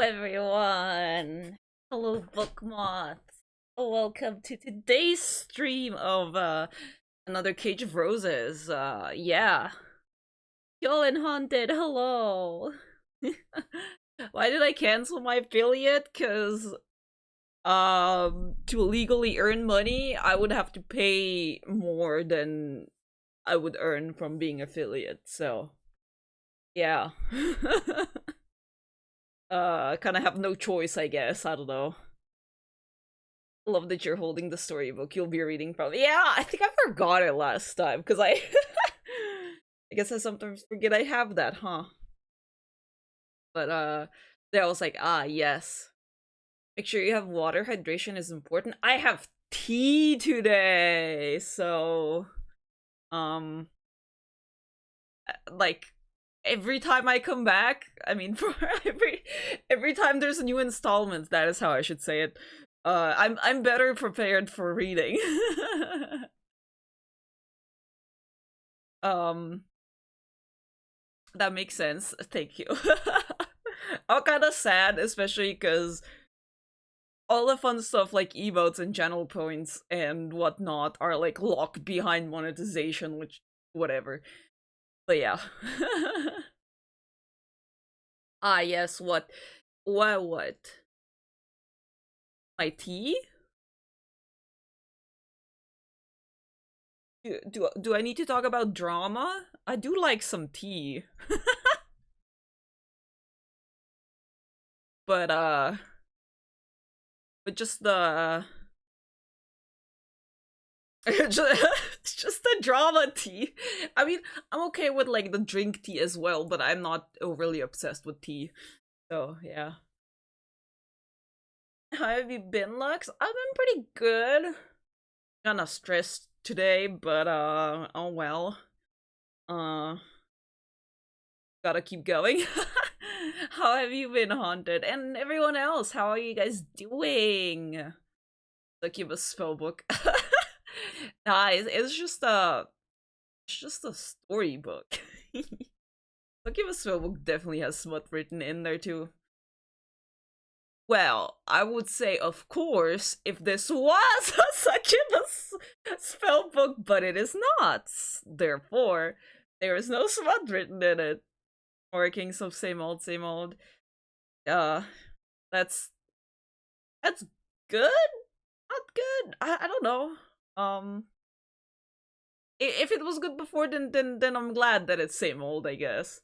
everyone! Hello, book moths! Welcome to today's stream of another Cage of Roses. Yeah. Y'all in Haunted, hello! Why did I cancel my affiliate? Cause to legally earn money, I would have to pay more than I would earn from being affiliate, so yeah. Kind of have no choice, I guess. I don't know. Love that you're holding the storybook you'll be reading from. Yeah, I think I forgot it last time because I I guess I sometimes forget I have that, huh? But then I was like, ah, yes. Make sure you have water. Hydration is important. I have tea today, so like every time I come back, I mean, for every time there's a new installment, that is how I should say it. I'm better prepared for reading. um, that makes sense. Thank you. I'm kind of sad, especially because all the fun stuff like emotes and channel points and whatnot are like locked behind monetization, which whatever. But yeah. Ah, yes, what? What? My tea? Do I need to talk about drama? I do like some tea. But just the just the drama tea. I mean, I'm okay with like the drink tea as well, but I'm not overly obsessed with tea. So yeah. How have you been, Lux? I've been pretty good. Kinda stressed today, but oh well. Uh Gotta keep going. How have you been, Haunted? And everyone else, how are you guys doing? Succubus spellbook. Nah, it's just a storybook. Succubus spellbook definitely has smut written in there too. Well, I would say, of course, if this was a Succubus spellbook, but it is not. Therefore, there is no smut written in it. Working some same old, same old. Uh, that's good. Not good. I don't know. If it was good before, then I'm glad that it's same old, I guess.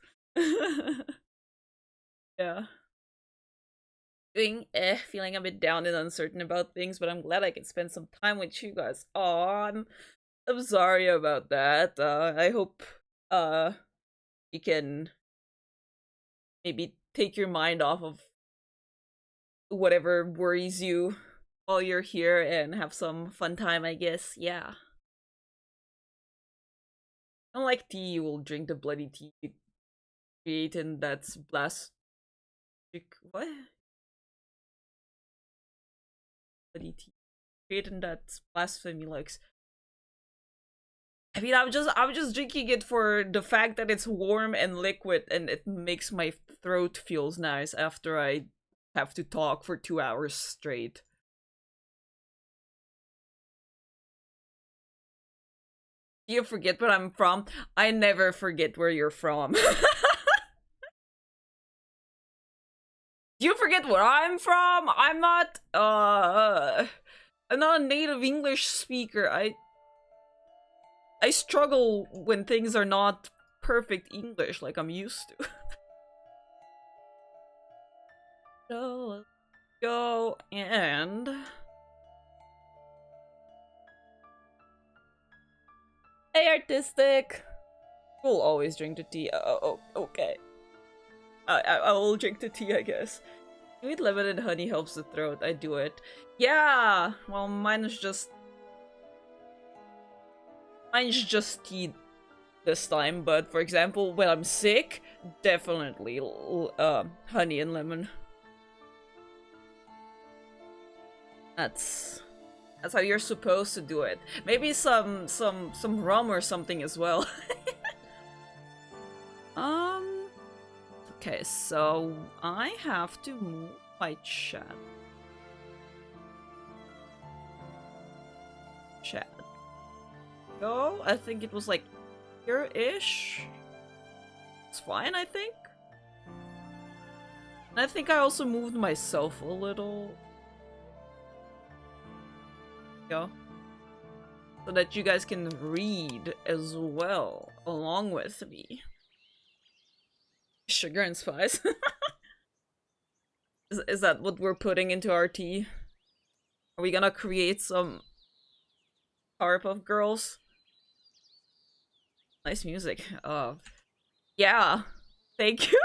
Yeah. Feeling a bit down and uncertain about things, but I'm glad I can spend some time with you guys. Oh, I'm sorry about that. I hope you can maybe take your mind off of whatever worries you while you're here and have some fun time, I guess. Yeah. Unlike tea, you will drink the bloody tea creating that's blast. What? Bloody tea creating that's blasphemy, like. I mean, I'm just drinking it for the fact that it's warm and liquid, and it makes my throat feels nice after I have to talk for 2 hours straight. Do you forget where I'm from? I never forget where you're from. Do you forget where I'm from? I'm not a native English speaker. I struggle when things are not perfect English like I'm used to. So let's go and hey, artistic. We'll always drink the tea. Oh, okay. I will drink the tea, I guess. Sweet limited honey helps the throat. I do it. Yeah. Well, mine's just tea this time. But for example, when I'm sick, definitely honey and lemon. That's how you're supposed to do it. Maybe some rum or something as well. Okay, so I have to move my chat. Go. I think it was like here-ish. It's fine, I think. And I think I also moved myself a little. Go. So that you guys can read as well along with me. Sugar and spice. Is that what we're putting into our tea? Are we gonna create some Powerpuff Girls? Nice music. Yeah. Thank you.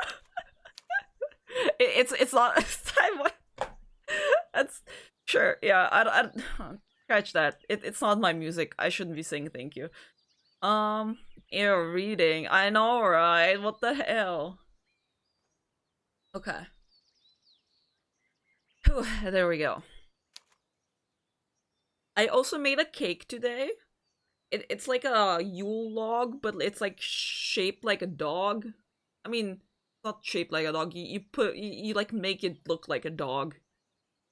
It's not time. That's sure. Yeah. I scratch that. It's not my music. I shouldn't be saying thank you. You're reading. I know, right? What the hell? Okay. Whew, there we go. I also made a cake today. It's like a Yule log, but it's like shaped like a dog. I mean, not shaped like a dog. You like make it look like a dog,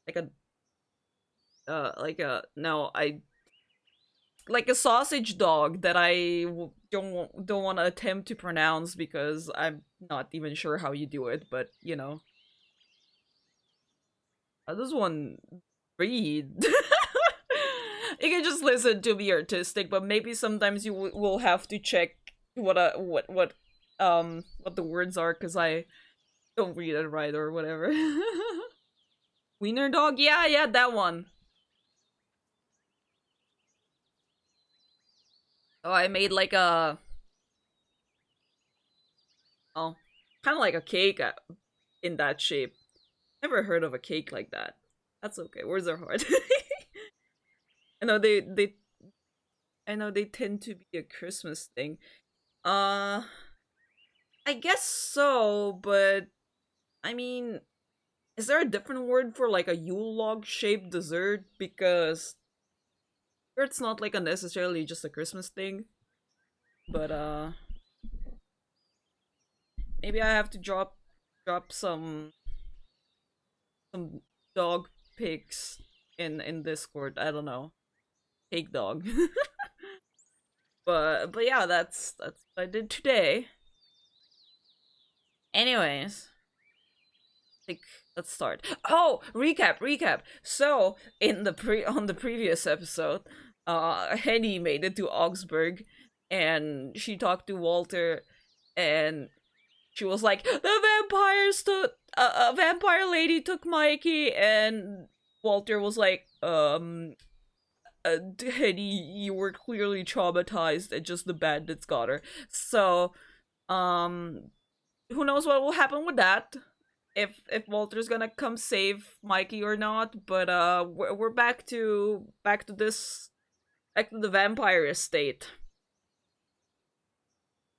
like like a sausage dog that I don't want to attempt to pronounce because I'm not even sure how you do it. But you know, how does one read? You can just listen to be artistic, but maybe sometimes you will have to check what the words are because I don't read it right or whatever. Wiener dog, yeah, that one. Oh, I made like a kind of like a cake in that shape. Never heard of a cake like that. That's okay. Words are hard. I know I know they tend to be a Christmas thing. I guess so, but I mean, is there a different word for like a Yule log shaped dessert? Because it's not like a necessarily just a Christmas thing. But maybe I have to drop some dog pics in Discord. I don't know. Cake dog. But yeah, that's what I did today. Anyways, think let's start. Oh, recap. So in the on the previous episode, Henny made it to Augsburg, and she talked to Walter, and she was like, "The vampires took a vampire lady took Mikey," and Walter was like, Henny, you were clearly traumatized, and just the bandits got her." So, who knows what will happen with that? If Walter's gonna come save Mikey or not, but we're back to the vampire estate.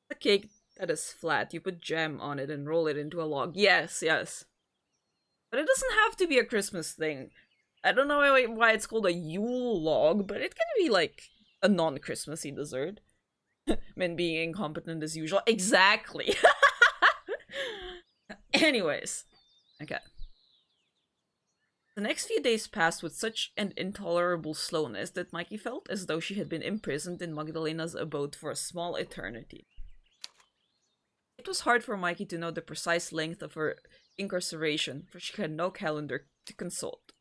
The cake that is flat, you put jam on it and roll it into a log. Yes. But it doesn't have to be a Christmas thing. I don't know why it's called a Yule log, but it can be like a non-Christmassy dessert. Men being incompetent as usual. Exactly. Anyways, okay. The next few days passed with such an intolerable slowness that Mikey felt as though she had been imprisoned in Magdalena's abode for a small eternity. It was hard for Mikey to know the precise length of her incarceration, for she had no calendar to consult.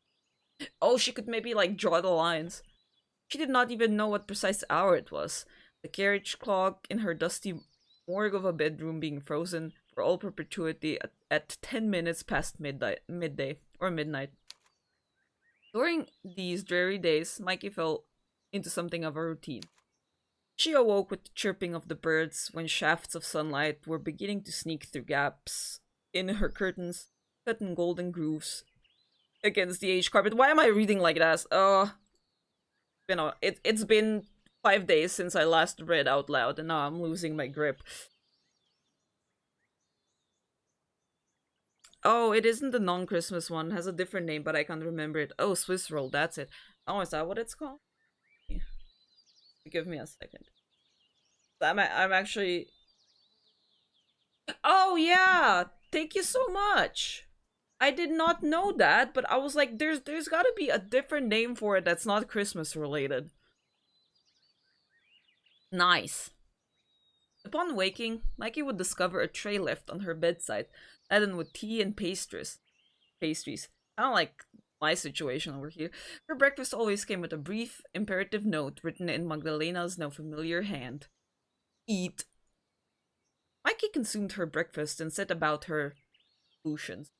Oh, she could maybe, like, draw the lines. She did not even know what precise hour it was, the carriage clock in her dusty morgue of a bedroom being frozen for all perpetuity at 10 minutes past midday. During these dreary days, Mikey fell into something of a routine. She awoke with the chirping of the birds when shafts of sunlight were beginning to sneak through gaps in her curtains, cut in golden grooves against the aged carpet. Why am I reading like that? It's been 5 days since I last read out loud, and now I'm losing my grip. Oh, it isn't the non-Christmas one. It has a different name, but I can't remember it. Oh, Swiss roll, that's it. Oh, is that what it's called? Yeah. Give me a second. I'm actually... Oh, yeah! thank you so much. I did not know that, but I was like, there's gotta be a different name for it that's not Christmas related. Nice. Upon waking, Mikey would discover a tray left on her bedside, laden with tea and pastries. Kind of like my situation over here. Her breakfast always came with a brief, imperative note written in Magdalena's now familiar hand. Eat. Mikey consumed her breakfast and set about her ablutions.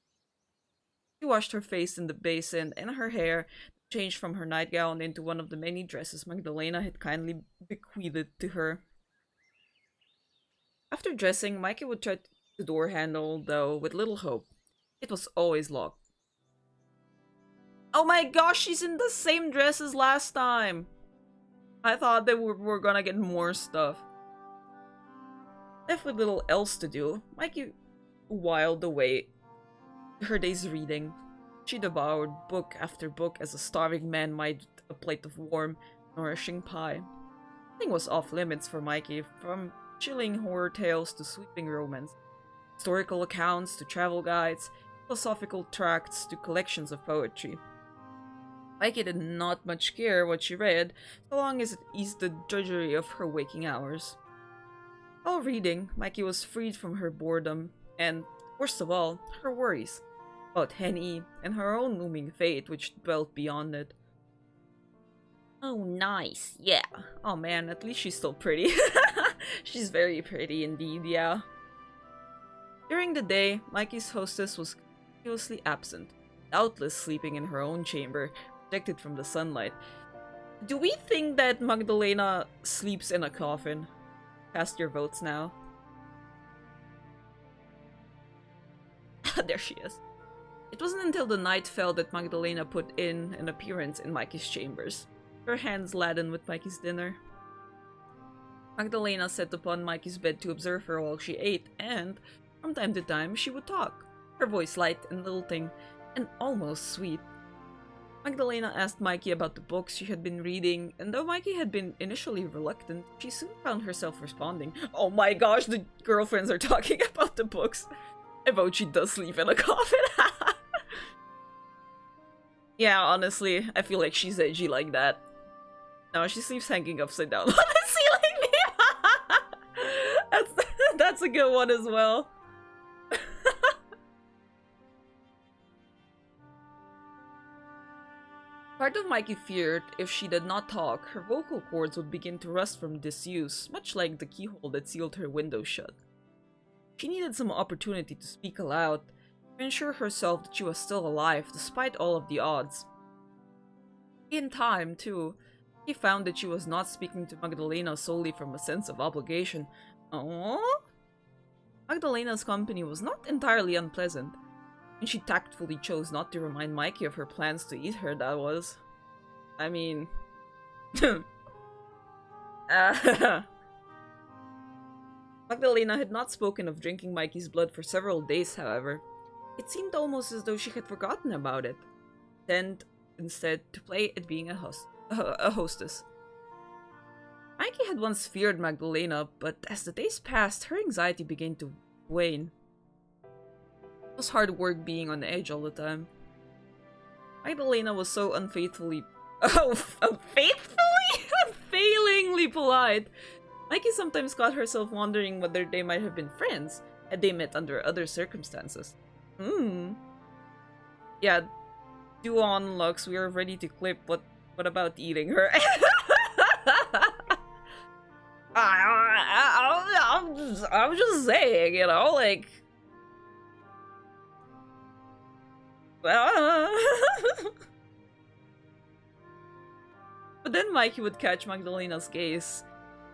She washed her face in the basin and her hair, changed from her nightgown into one of the many dresses Magdalena had kindly bequeathed to her. After dressing, Mikey would try the door handle, though with little hope. It was always locked. Oh my gosh, she's in the same dress as last time! I thought that we were gonna get more stuff. Left with little else to do, Mikey whiled away her days reading. She devoured book after book as a starving man might a plate of warm, nourishing pie. Nothing was off limits for Mikey, from chilling horror tales to sweeping romance, historical accounts to travel guides, philosophical tracts to collections of poetry. Mikey did not much care what she read, so long as it eased the drudgery of her waking hours. While reading, Mikey was freed from her boredom, and, worst of all, her worries about Henny and her own looming fate which dwelt beyond it. Oh, nice. Yeah. Oh man, at least she's still pretty. She's very pretty indeed, yeah. During the day, Mikey's hostess was conspicuously absent, doubtless sleeping in her own chamber, protected from the sunlight. Do we think that Magdalena sleeps in a coffin? Cast your votes now. There she is. It wasn't until the night fell that Magdalena put in an appearance in Mikey's chambers, her hands laden with Mikey's dinner. Magdalena sat upon Mikey's bed to observe her while she ate, and, from time to time, she would talk, her voice light and lilting, and almost sweet. Magdalena asked Mikey about the books she had been reading, and though Mikey had been initially reluctant, she soon found herself responding. Oh my gosh, the girlfriends are talking about the books. I vote she does sleep in a coffin. Yeah, honestly, I feel like she's edgy like that. No, she sleeps hanging upside down on the ceiling. That's a good one as well. Part of Mikey feared if she did not talk, her vocal cords would begin to rust from disuse, much like the keyhole that sealed her window shut. She needed some opportunity to speak aloud, to ensure herself that she was still alive despite all of the odds. In time, too, he found that she was not speaking to Magdalena solely from a sense of obligation. Aww? Magdalena's company was not entirely unpleasant, and she tactfully chose not to remind Mikey of her plans to eat her, that was. I mean... Magdalena had not spoken of drinking Mikey's blood for several days, however. It seemed almost as though she had forgotten about it, and instead to play at being a hostess. Mikey had once feared Magdalena, but as the days passed, her anxiety began to wane. It was hard work being on edge all the time. Magdalena was so unfaithfully unfailingly polite. Mikey sometimes caught herself wondering whether they might have been friends had they met under other circumstances. Yeah, Duan Lux, we are ready to clip. What about eating her? I'm just saying, you know, like... But then Mikey would catch Magdalena's gaze,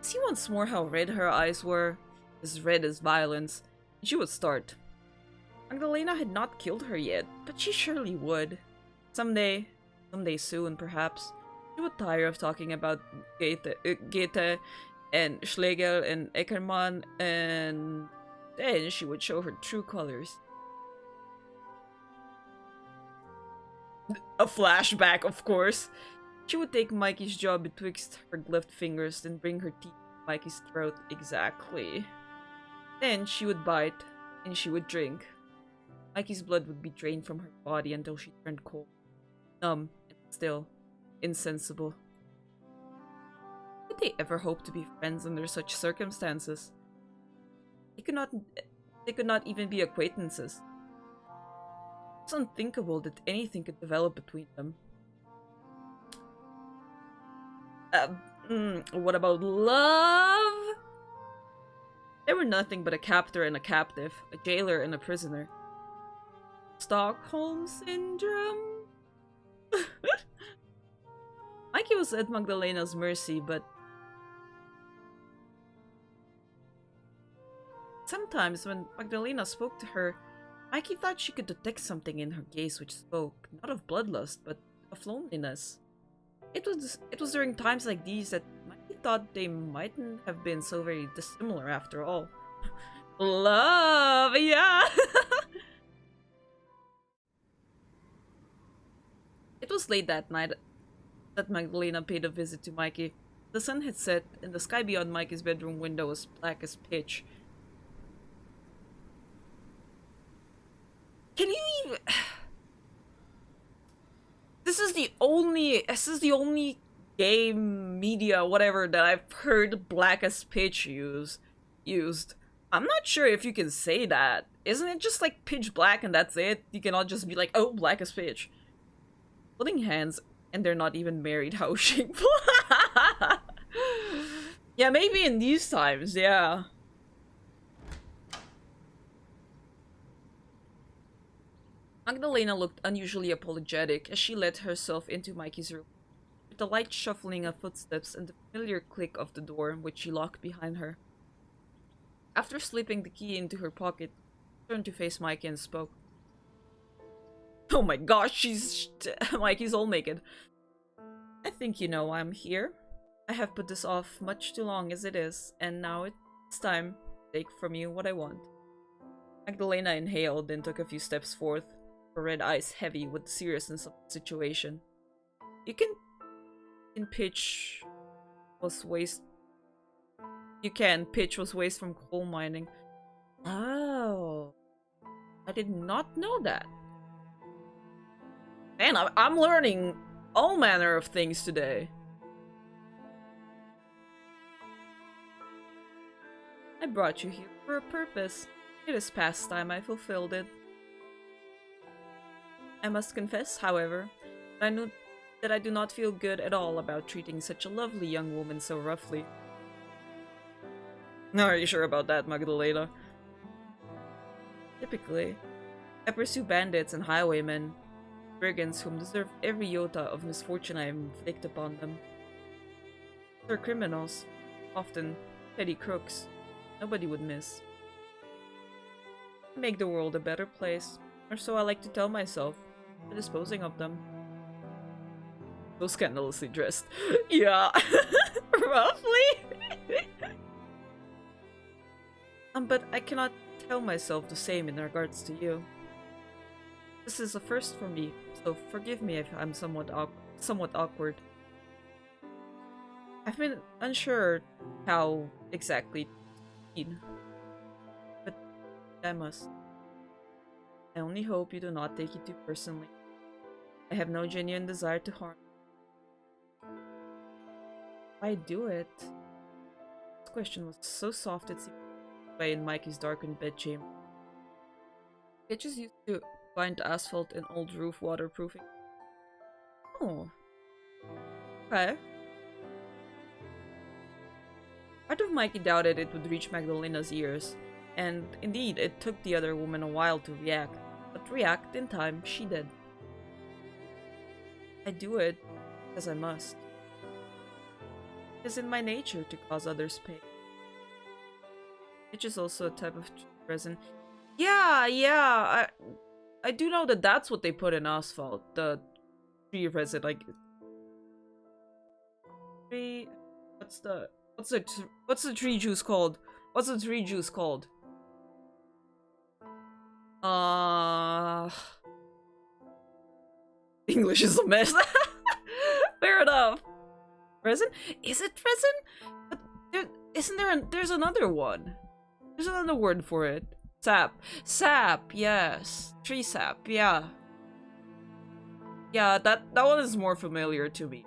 see once more how red her eyes were, as red as violence, and she would start. Magdalena had not killed her yet, but she surely would. Someday soon, perhaps. She would tire of talking about Goethe and Schlegel and Eckermann, and then she would show her true colors. A flashback, of course. She would take Mikey's jaw betwixt her gloved fingers, then bring her teeth to Mikey's throat. Exactly. Then she would bite, and she would drink. Mikey's blood would be drained from her body until she turned cold, numb, and still, insensible. Could they ever hope to be friends under such circumstances? They could not even be acquaintances. It's unthinkable that anything could develop between them. What about love? They were nothing but a captor and a captive, a jailer and a prisoner. Stockholm Syndrome? Mikey was at Magdalena's mercy, but sometimes when Magdalena spoke to her, Mikey thought she could detect something in her gaze which spoke, not of bloodlust, but of loneliness. It was during times like these that Mikey thought they mightn't have been so very dissimilar after all. Love, yeah! It was late that night that Magdalena paid a visit to Mikey. The sun had set, and the sky beyond Mikey's bedroom window was black as pitch. Can you even... This is the only game media, whatever, that I've heard black as pitch used. I'm not sure if you can say that. Isn't it just like pitch black and that's it? You cannot just be like, oh, black as pitch. Holding hands, and they're not even married. How shameful. Yeah, maybe in these times, yeah. Magdalena looked unusually apologetic as she let herself into Mikey's room, with the light shuffling of footsteps and the familiar click of the door, which she locked behind her. After slipping the key into her pocket, she turned to face Mikey and spoke. Oh my gosh, Mikey's all naked. I think you know why I'm here. I have put this off much too long as it is, and now it's time to take from you what I want. Magdalena inhaled, then took a few steps forth, her red eyes heavy with the seriousness of the situation. You can pitch was waste from coal mining. Oh, I did not know that. Man, I'm learning all manner of things today. I brought you here for a purpose. It is past time I fulfilled it. I must confess, however, that I do not feel good at all about treating such a lovely young woman so roughly. Are you sure about that, Magdalena? Typically, I pursue bandits and highwaymen, brigands whom deserve every iota of misfortune I inflict upon them. They're criminals, often petty crooks, nobody would miss. I make the world a better place, or so I like to tell myself, by disposing of them. So scandalously dressed. Yeah, roughly. But I cannot tell myself the same in regards to you. This is a first for me, so forgive me if I'm somewhat awkward. I've been unsure how exactly to proceed, but I must. I only hope you do not take it too personally. I have no genuine desire to harm. I do it. This question was so soft it seemed away in Mikey's darkened bedchamber. It just used to find asphalt and old roof waterproofing. Oh. Okay. Part of Mikey doubted it would reach Magdalena's ears, and indeed it took the other woman a while to react, but react in time she did. I do it because I must. It is in my nature to cause others pain. Which is also a type of resin. Yeah, I do know that that's what they put in asphalt. The tree resin, like tree. What's the tree juice called? What's the tree juice called? English is a mess. Fair enough. Resin? Is it resin? But there's another one. There's another word for it. Sap. Sap, yes. Tree sap, yeah. Yeah, that one is more familiar to me.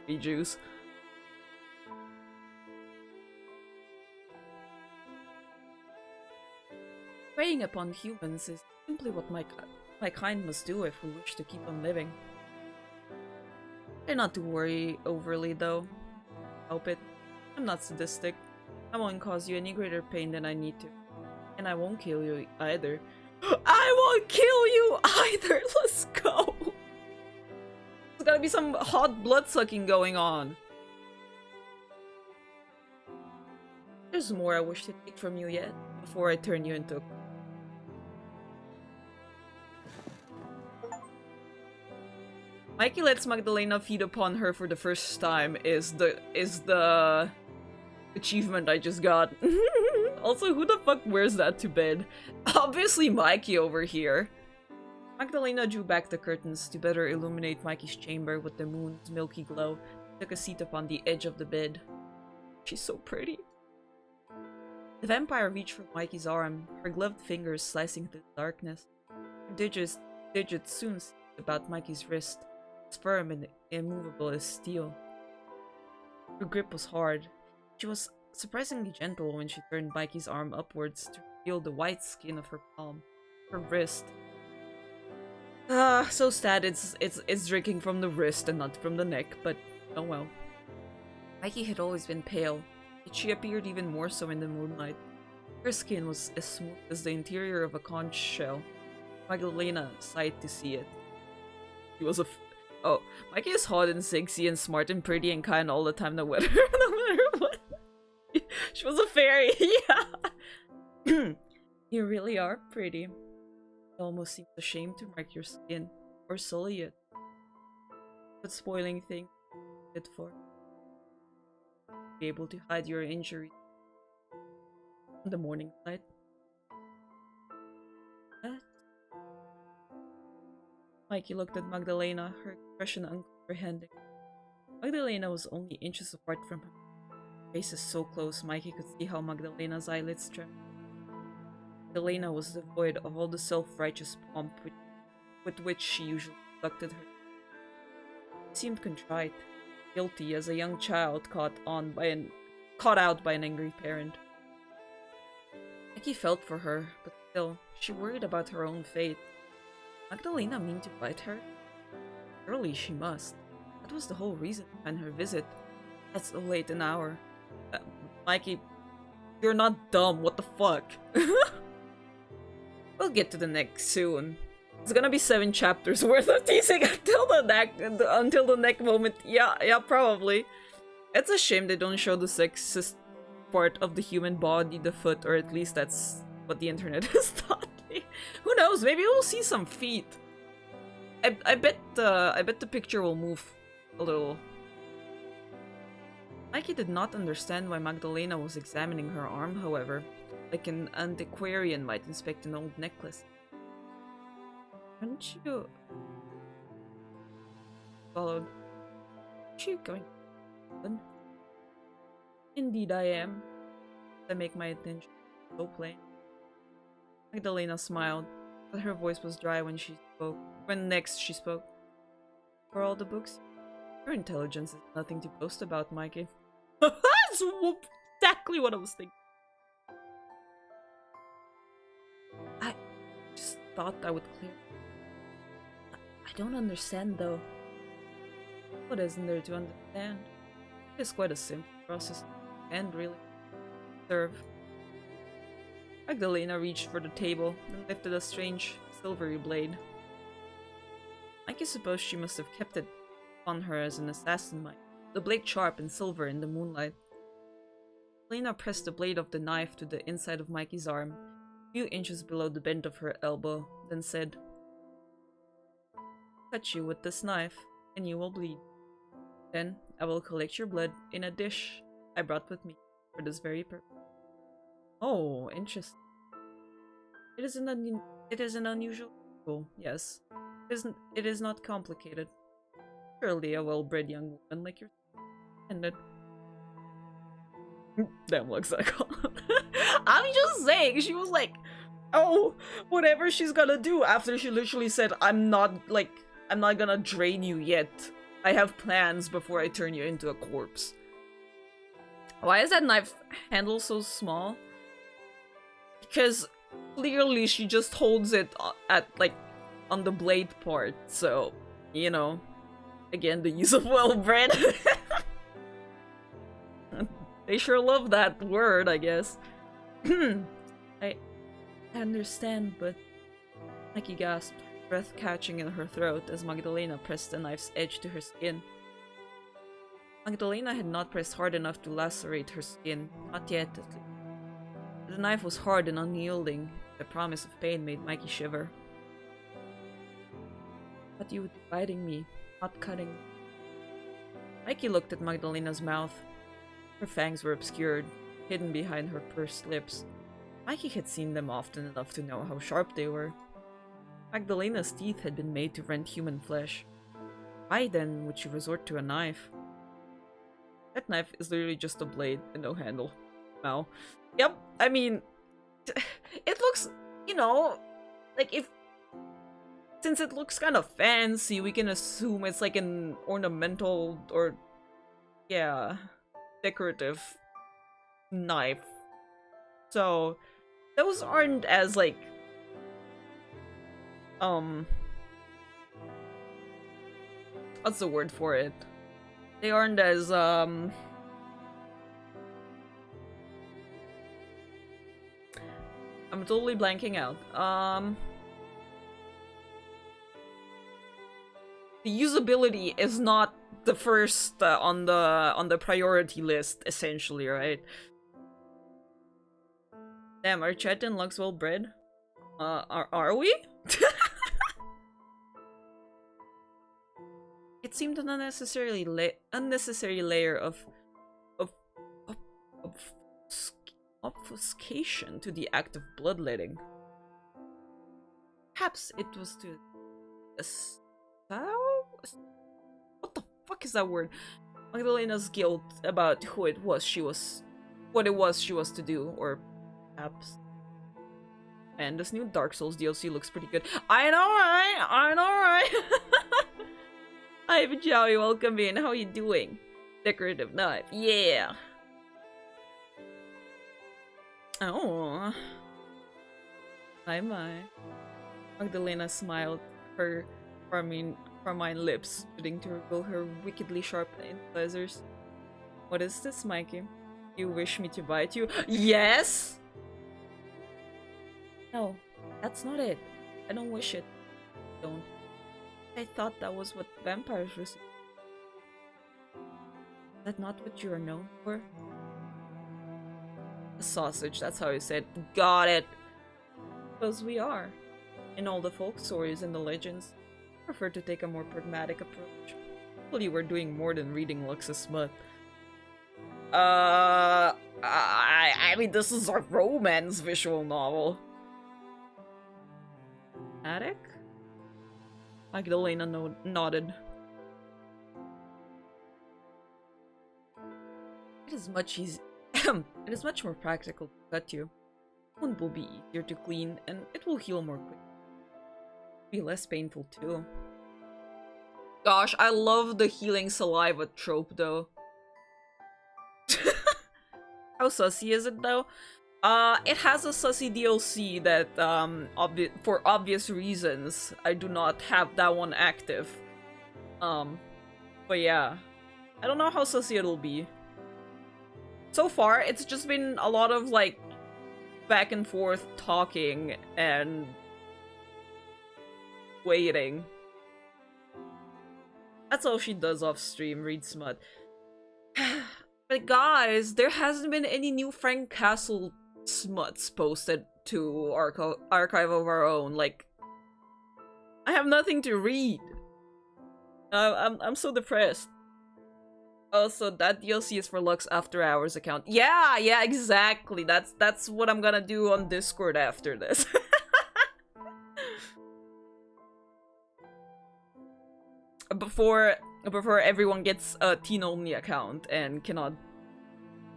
Tree juice. Preying upon humans is simply what my kind must do if we wish to keep on living. Try not to worry overly, though. Hope it. I'm not sadistic. I won't cause you any greater pain than I need to. And I won't kill you either. I won't kill you either! Let's go! There's gotta be some hot blood sucking going on. There's more I wish to take from you yet, before I turn you into a... Mikey lets Magdalena feed upon her for the first time is the achievement I just got. Also, who the fuck wears that to bed? Obviously Mikey over here. Magdalena drew back the curtains to better illuminate Mikey's chamber with the moon's milky glow. Took a seat upon the edge of the bed. She's so pretty. The vampire reached for Mikey's arm, her gloved fingers slicing through the darkness. Her digits soon seized about Mikey's wrist, as firm and immovable as steel. Her grip was hard. She was surprisingly gentle when she turned Mikey's arm upwards to reveal the white skin of her palm, her wrist. So sad it's drinking from the wrist and not from the neck, but oh well. Mikey had always been pale, yet she appeared even more so in the moonlight. Her skin was as smooth as the interior of a conch shell. Magdalena sighed to see it. She was oh, Mikey is hot and sexy and smart and pretty and kind all the time, no matter what. She was a fairy, yeah! You really are pretty. It almost seems a shame to mark your skin, or sully it. But spoiling things good for. Be able to hide your injury. In the morning light. What? Mikey looked at Magdalena, her expression uncomprehending. Magdalena was only inches apart from him. Faces so close, Mikey could see how Magdalena's eyelids trembled. Magdalena was devoid of all the self-righteous pomp with which she usually conducted her. She seemed contrite, guilty as a young child caught out by an angry parent. Mikey felt for her, but still, she worried about her own fate. Magdalena mean to bite her? Surely she must. That was the whole reason behind her visit. At so late an hour. Mikey, you're not dumb, what the fuck? We'll get to the neck soon. It's gonna be 7 chapters worth of teasing until the neck moment. Yeah, probably. It's a shame they don't show the sexist part of the human body, the foot, or at least that's what the internet has taught me. Who knows? Maybe we'll see some feet. I bet the picture will move a little. Mikey did not understand why Magdalena was examining her arm, however, like an antiquarian might inspect an old necklace. Aren't you... Followed. Aren't you going to... Indeed I am. I make my intention so plain. Magdalena smiled, but her voice was dry when next she spoke. For all the books, your intelligence is nothing to boast about, Mikey. That's exactly what I was thinking. I just thought I would clear. I don't understand, though. What isn't there to understand? It's quite a simple process, and really serve. Magdalena reached for the table and lifted a strange, silvery blade. Mikey supposed she must have kept it on her as an assassin might, the blade sharp and silver in the moonlight. Magdalena pressed the blade of the knife to the inside of Mikey's arm, a few inches below the bend of her elbow, then said, "Cut you with this knife, and you will bleed. Then I will collect your blood in a dish I brought with me for this very purpose." Oh, interesting. It is an unusual ritual, yes. It is not complicated. Surely a well-bred young woman like yourself intended. Damn, looks like I'm just saying, she was like, oh, whatever she's gonna do after she literally said, I'm not gonna drain you yet. I have plans before I turn you into a corpse. Why is that knife handle so small? Because clearly she just holds it at, like, on the blade part, so, you know. Again, the use of well-bred. They sure love that word, I guess. I understand, but... Mikey gasped, breath catching in her throat as Magdalena pressed the knife's edge to her skin. Magdalena had not pressed hard enough to lacerate her skin, not yet at least. The knife was hard and unyielding. The promise of pain made Mikey shiver. But you would be biting me, not cutting. Mikey looked at Magdalena's mouth. Her fangs were obscured, hidden behind her pursed lips. Mikey had seen them often enough to know how sharp they were. Magdalena's teeth had been made to rend human flesh. Why then would she resort to a knife? That knife is literally just a blade and no handle. Now, yep, I mean, it looks, you know, like since it looks kind of fancy, we can assume it's like an ornamental or, yeah, decorative knife. So, those aren't as, like, what's the word for it? They aren't as, I'm totally blanking out. The usability is not the first on the priority list, essentially, right? Damn, are Chet and Lux well bred? Are we? It seemed an unnecessary layer of obfuscation to the act of bloodletting. Perhaps it was to what the fuck is that word? Magdalena's guilt about what it was she was to do, or perhaps. And this new Dark Souls DLC looks pretty good. I know, right? I know, right? Hi, Joey, welcome in. How you doing? Decorative knife, yeah. Oh. Hi, my. Magdalena smiled, her carmine lips starting to reveal her wickedly sharp incisors. What is this, Mikey? You wish me to bite you? Yes! No, that's not it. I don't wish it. Don't. I thought that was what vampires were. Is that not what you are known for? A sausage, that's how you said. Got it! Because we are. In all the folk stories and the legends, I prefer to take a more pragmatic approach. Hopefully we're doing more than reading Lux's smut. I mean, this is a romance visual novel. Attic? Magdalena nodded. It is much it is much more practical to cut you. Wound will be easier to clean, and it will heal more quickly. Be less painful too. Gosh, I love the healing saliva trope though. How sussy is it though? It has a sussy DLC that, for obvious reasons, I do not have that one active. But yeah. I don't know how sussy it'll be. So far, it's just been a lot of, like, back and forth talking and waiting. That's all she does off stream, read smut. But guys, there hasn't been any new Frank Castle smuts posted to Archive of Our Own. Like, I have nothing to read. I'm so depressed. Also, that DLC is for Lux After Hours account. Yeah, exactly. That's what I'm gonna do on Discord after this. before everyone gets a teen only account and cannot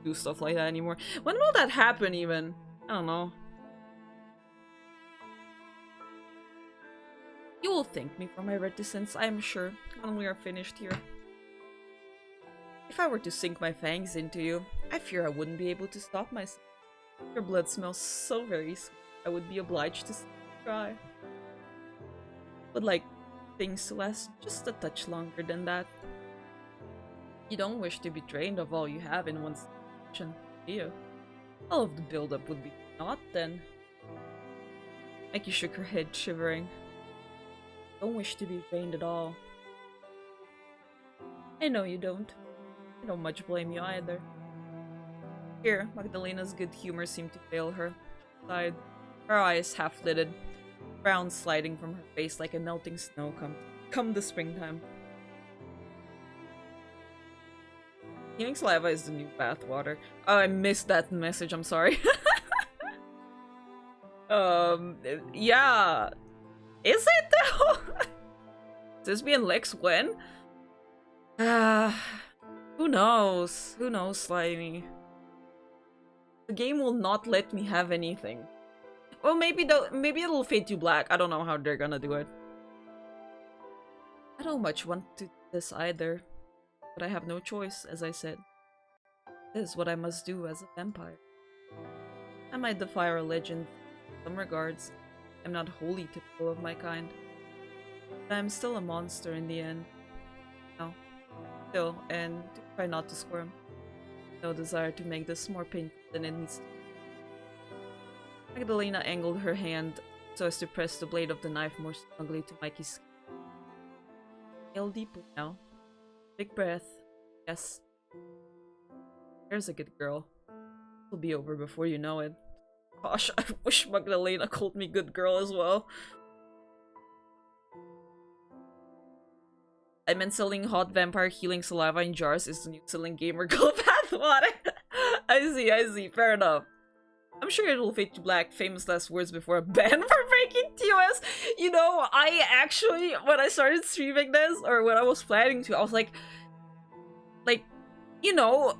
do stuff like that anymore. When will that happen even? I don't know. You will thank me for my reticence, I am sure, when we are finished here. If I were to sink my fangs into you, I fear I wouldn't be able to stop myself. Your blood smells so very sweet, I would be obliged to try. Would like things to last just a touch longer than that. You don't wish to be drained of all you have in one situation, do you? All of the build-up would be not then. Mikey shook her head, shivering. Don't wish to be drained at all. I know you don't. I don't much blame you either. Here, Magdalena's good humor seemed to fail her. She sighed, her eyes half-lidded, brown sliding from her face like a melting snow come the springtime. Healing saliva is the new bathwater. Oh, I missed that message, I'm sorry. Yeah. Is it though? Tisby and Lex when? Who knows? Who knows, Slimy? The game will not let me have anything. Well, maybe it'll fade to black. I don't know how they're gonna do it. I don't much want to do this either. But I have no choice, as I said. This is what I must do as a vampire. I might defy religion in some regards. I'm not wholly typical of my kind. But I'm still a monster in the end. No. Still, and try not to squirm. No desire to make this more painful than it needs to be. Magdalena angled her hand so as to press the blade of the knife more snugly to Mikey's skin. Inhale deeply now. Big breath. Yes. There's a good girl. It'll be over before you know it. Gosh, I wish Magdalena called me good girl as well. I meant selling hot vampire healing saliva in jars is the new selling gamer girl bathwater. I see, fair enough. I'm sure it'll fade to black, famous last words before a ban for breaking TOS. You know, I actually, when I started streaming this, or when I was planning to, I was like, you know,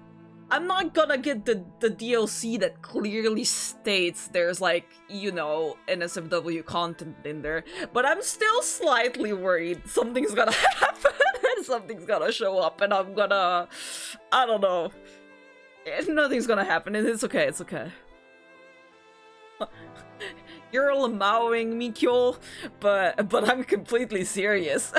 I'm not gonna get the DLC that clearly states there's like, you know, NSFW content in there, but I'm still slightly worried something's gonna happen and something's gonna show up and I'm gonna, I don't know. Nothing's gonna happen and it's okay, it's okay. You're allowing me, Kyo, but I'm completely serious.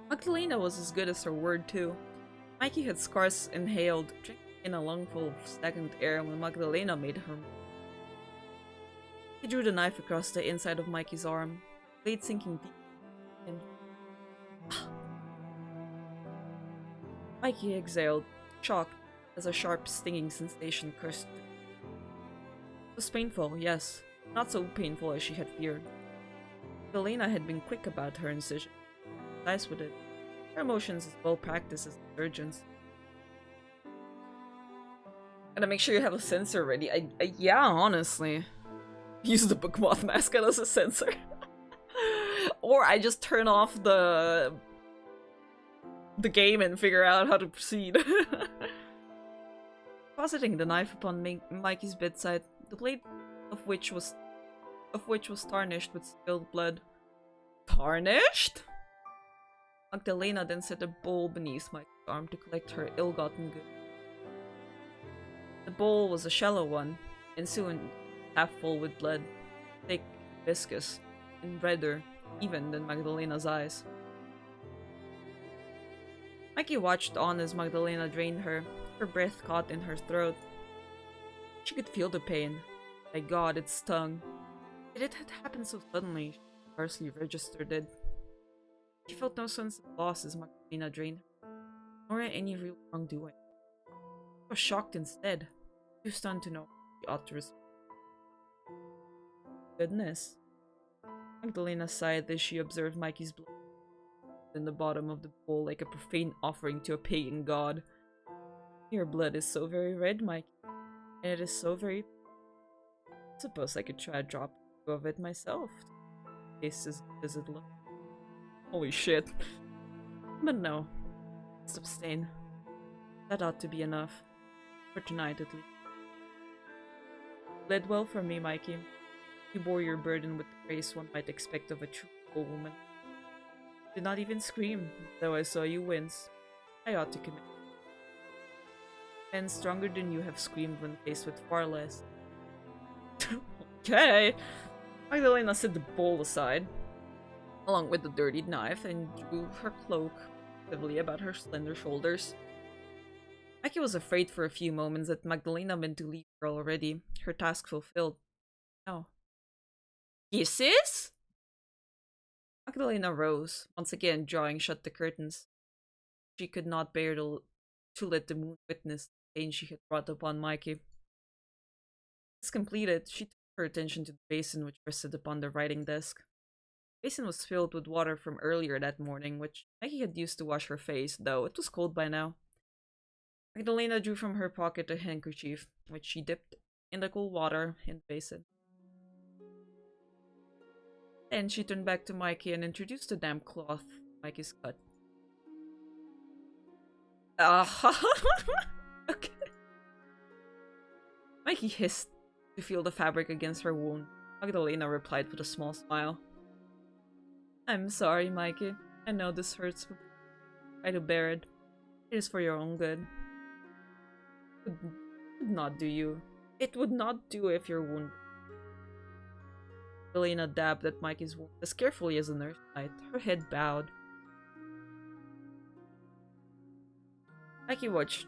Magdalena was as good as her word, too. Mikey had scarce inhaled, drinking in a lungful of stagnant air when Magdalena made her move. He drew the knife across the inside of Mikey's arm, blade sinking deep in. Mikey exhaled, shocked, as a sharp, stinging sensation coursed through. It was painful, yes. Not so painful as she had feared. Magdalena had been quick about her incision. Nice with it. Her emotions as well practiced as surgeons. Gotta make sure you have a sensor ready. Yeah, honestly. Use the bookmoth mascot as a sensor. Or I just turn off the game and figure out how to proceed. Depositing the knife upon Mikey's bedside, the blade of which was tarnished with spilled blood. Tarnished? Magdalena then set a bowl beneath Mike's arm to collect her ill-gotten goods. The bowl was a shallow one, and soon half full with blood, thick, viscous, and redder even than Magdalena's eyes. Mikey watched on as Magdalena drained her breath caught in her throat. She could feel the pain. My god, it stung. Yet it had happened so suddenly, she scarcely registered it. She felt no sense of loss as Magdalena drained her, nor any real wrongdoing. She was shocked instead, too stunned to know what she ought to respond. Goodness. Magdalena sighed as she observed Mikey's blood in the bottom of the bowl like a profane offering to a pagan god. Your blood is so very red, Mikey, and it is so very... I suppose I could try a drop of it myself. Tastes as good as it looks. Holy shit. But no. Let's abstain. That ought to be enough. For tonight, at least. Led well for me, Mikey. You bore your burden with the grace one might expect of a true woman. Did not even scream, though I saw you wince. I ought to commit. Men stronger than you have screamed when faced with far less. Okay. Magdalena set the bowl aside, along with the dirtied knife, and drew her cloak heavily about her slender shoulders. Mikey was afraid for a few moments that Magdalena meant to leave her already, her task fulfilled. No. Kisses? Magdalena rose, once again drawing shut the curtains. She could not bear to let the moon witness the pain she had brought upon Mikey. This completed, she turned her attention to the basin which rested upon the writing desk. The basin was filled with water from earlier that morning, which Mikey had used to wash her face, though it was cold by now. Magdalena drew from her pocket a handkerchief, which she dipped in the cool water in the basin. Then she turned back to Mikey and introduced the damp cloth Mikey's cut. Okay. Mikey hissed to feel the fabric against her wound. Magdalena replied with a small smile. I'm sorry, Mikey. I know this hurts, but try to bear it. It is for your own good. It would not do you. It would not do if you're wounded. Magdalena dabbed at Mikey's wound as carefully as a nurse might, her head bowed. Mikey watched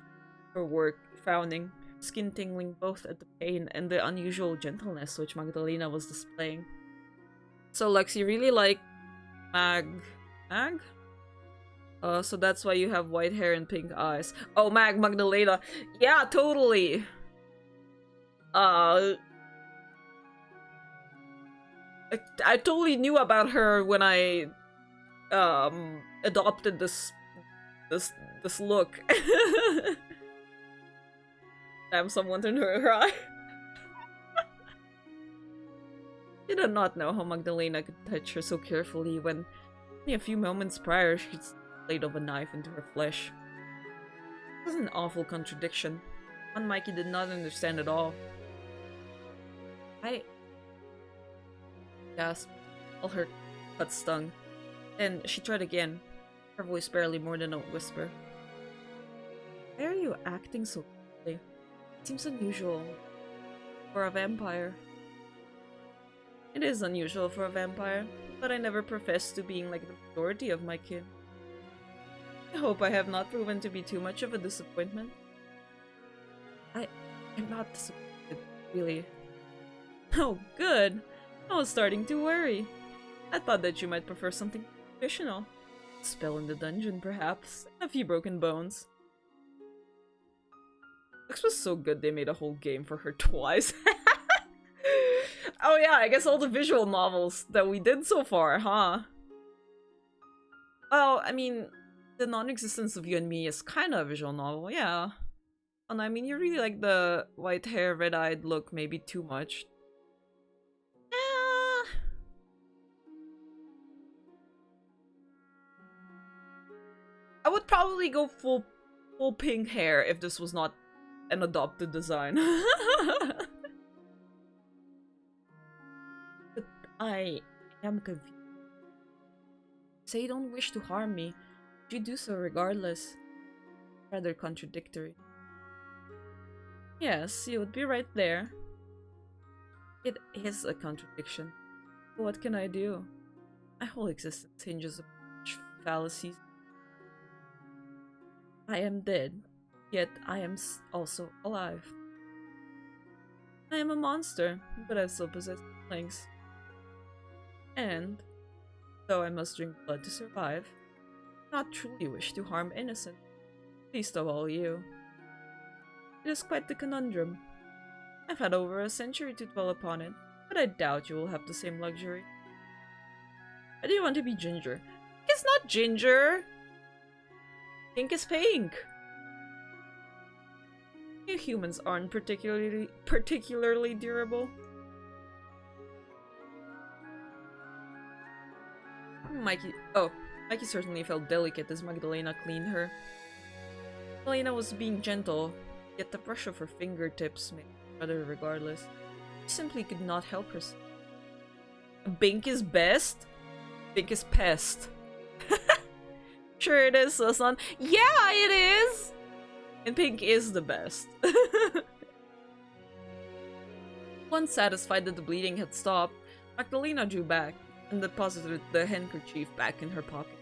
her work, frowning, skin tingling both at the pain and the unusual gentleness which Magdalena was displaying. So Lex, you really like Mag? So that's why you have white hair and pink eyes. Oh, Magdalena. Yeah, totally. I totally knew about her when I adopted this look. Damn, someone turned her eye. She did not know how Magdalena could touch her so carefully when only a few moments prior she'd blade of a knife into her flesh. It was an awful contradiction, one Mikey did not understand at all. I gasped. All her cut stung. Then she tried again, her voice barely more than a whisper. Why are you acting so quickly? It seems unusual for a vampire. It is unusual for a vampire, but I never professed to being like the majority of my kin. I hope I have not proven to be too much of a disappointment. I'm not disappointed, really. Oh, good. I was starting to worry. I thought that you might prefer something traditional. A spell in the dungeon, perhaps. A few broken bones. This was so good they made a whole game for her twice. Oh yeah, I guess all the visual novels that we did so far, huh? Well, I mean, the non-existence of you and me is kind of a visual novel, yeah. And I mean, you really like the white hair, red-eyed look maybe too much. I would probably go full pink hair if this was not an adopted design. But I am confused. Say you don't wish to harm me, but you do so regardless. Rather contradictory. Yes, you would be right there. It is a contradiction. But what can I do? My whole existence hinges upon such fallacies. I am dead, yet I am also alive. I am a monster, but I still possess feelings. And, though I must drink blood to survive, I not truly wish to harm innocent, least of all you. It is quite the conundrum. I've had over a century to dwell upon it, but I doubt you will have the same luxury. I do want to be ginger. It's not ginger! Pink is pink! You humans aren't particularly durable. Mikey certainly felt delicate as Magdalena cleaned her. Elena was being gentle, yet the brush of her fingertips made her shudder regardless. She simply could not help herself. Bink is best? Bink is pest. Sure it is, son. Yeah, it is! And pink is the best. Once satisfied that the bleeding had stopped, Magdalena drew back and deposited the handkerchief back in her pocket.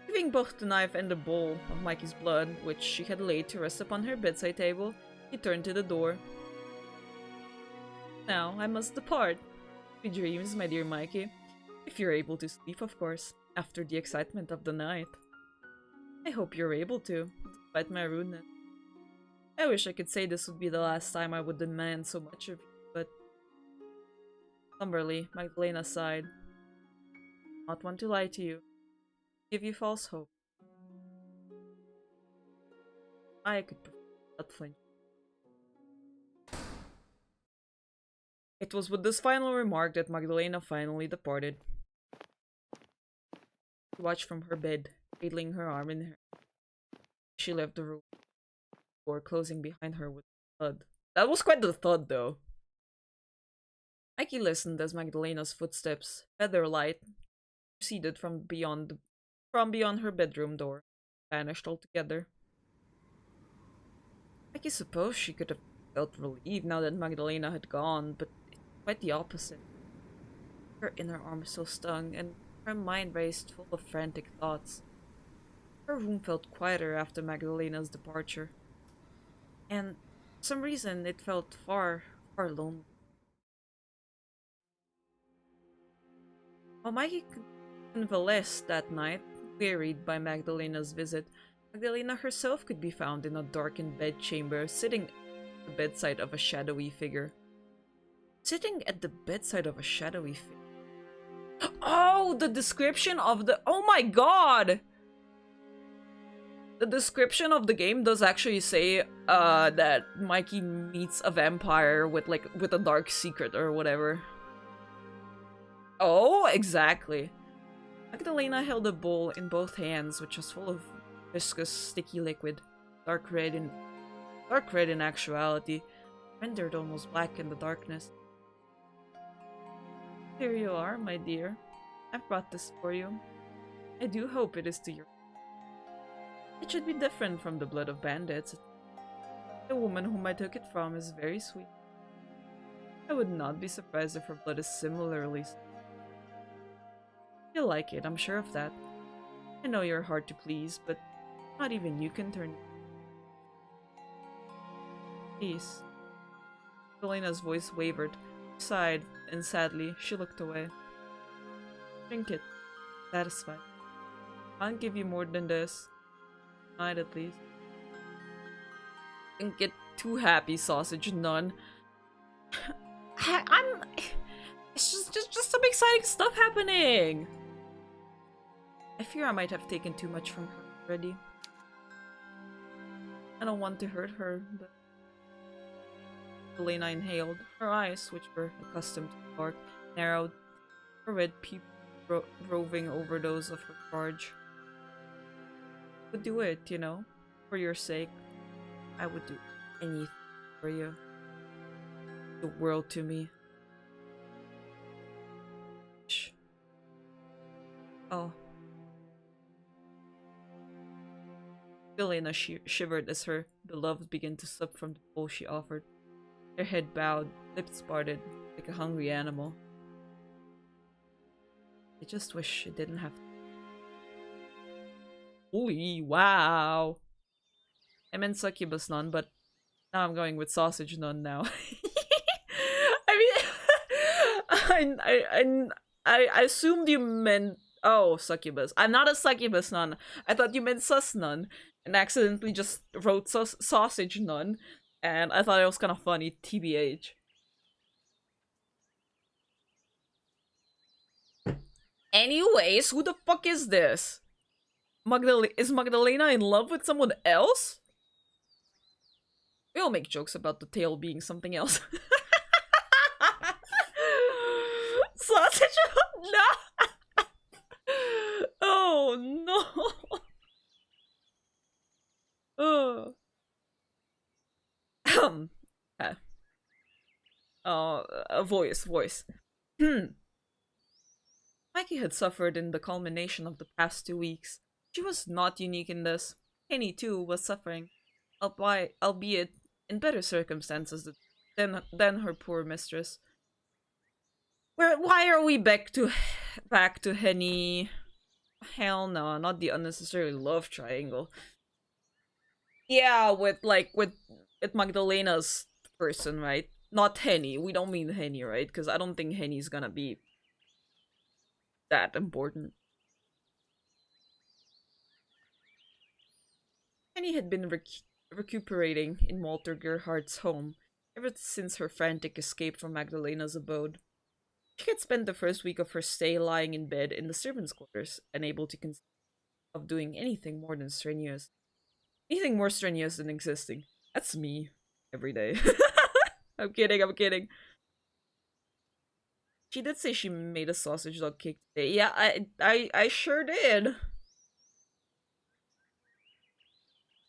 Leaving both the knife and the bowl of Mikey's blood, which she had laid to rest upon her bedside table, he turned to the door. Now, I must depart. Sweet dreams, my dear Mikey. If you're able to sleep, of course, after the excitement of the night. I hope you're able to, despite my rudeness. I wish I could say this would be the last time I would demand so much of you, but... Somberly, Magdalena sighed. I not want to lie to you. Give you false hope. I could prefer not flinch. It was with this final remark that Magdalena finally departed. She watched from her bed, cradling her arm in her. She left the room, door closing behind her with a thud. That was quite the thud, though. Mikey listened as Magdalena's footsteps, feather light, proceeded from beyond her bedroom door, vanished altogether. Mikey supposed she could have felt relieved now that Magdalena had gone, but it's quite the opposite. Her inner arm still stung, and her mind raced full of frantic thoughts. Her room felt quieter after Magdalena's departure, and for some reason it felt far, far lonely. While Mikey convalesced that night, wearied by Magdalena's visit, Magdalena herself could be found in a darkened bedchamber, sitting at the bedside of a shadowy figure. Sitting at the bedside of a shadowy figure. Oh, the description of the— oh my god! The description of the game does actually say that Mikey meets a vampire with a dark secret or whatever. Oh, exactly. Magdalena held a bowl in both hands, which was full of viscous, sticky liquid, dark red in actuality, rendered almost black in the darkness. Here you are, my dear. I've brought this for you. I do hope it is to your— It should be different from the blood of bandits. The woman whom I took it from is very sweet. I would not be surprised if her blood is similarly sweet. You'll like it, I'm sure of that. I know you're hard to please, but not even you can turn. Peace. Elena's voice wavered, sighed, and sadly, she looked away. Drink it. Satisfied. Can't give you more than this. Tonight at least. Don't get too happy, sausage nun. It's just some exciting stuff happening. I fear I might have taken too much from her already. I don't want to hurt her, but... Elena inhaled. Her eyes, which were accustomed to the dark, narrowed, her red pupils roving over those of her charge. I would do it, you know, for your sake. I would do anything for you. The world to me. Shh. Oh. Elena shivered as her beloved began to sup from the bowl she offered. Her head bowed, lips parted, like a hungry animal. I just wish it didn't have to. Holy wow! I meant succubus nun, but now I'm going with sausage nun now. I mean, I assumed you meant— oh, succubus. I'm not a succubus nun. I thought you meant sus nun, and accidentally just wrote sausage nun, and I thought it was kind of funny, TBH. Anyways, who the fuck is this? Is Magdalena in love with someone else? We all make jokes about the tail being something else. Sausage? No! Oh no! Oh. Voice. Hmm. Mikey had suffered in the culmination of the past 2 weeks. She was not unique in this. Henny, too, was suffering, albeit in better circumstances than her poor mistress. Why are we back to Henny? Hell no, not the unnecessary love triangle. Yeah, with Magdalena's person, right? Not Henny. We don't mean Henny, right? Because I don't think Henny's gonna be that important. Henny had been recuperating in Walter Gerhardt's home ever since her frantic escape from Magdalena's abode. She had spent the first week of her stay lying in bed in the servants' quarters, unable to conceive of doing anything more than strenuous. Anything more strenuous than existing. That's me. Every day. I'm kidding. She did say she made a sausage dog cake today. Yeah, I sure did.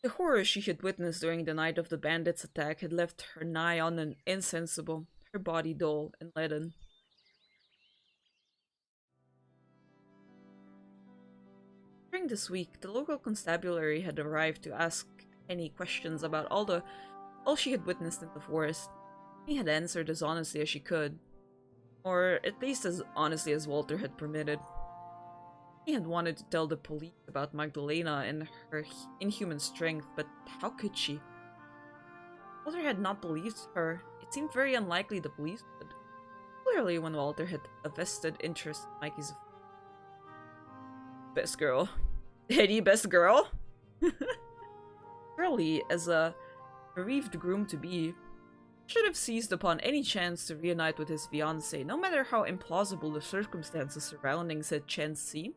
The horror she had witnessed during the night of the bandits' attack had left her nigh on an insensible, her body dull and leaden. During this week, the local constabulary had arrived to ask any questions about all she had witnessed in the forest. He had answered as honestly as she could, or at least as honestly as Walter had permitted. He had wanted to tell the police about Magdalena and her inhuman strength, but how could she? Walter had not believed her. It seemed very unlikely the police would. Clearly, when Walter had a vested interest in Mikey's best girl. Eddie, best girl? Surely, as a bereaved groom-to-be, should have seized upon any chance to reunite with his fiancée, no matter how implausible the circumstances surrounding said chance seemed.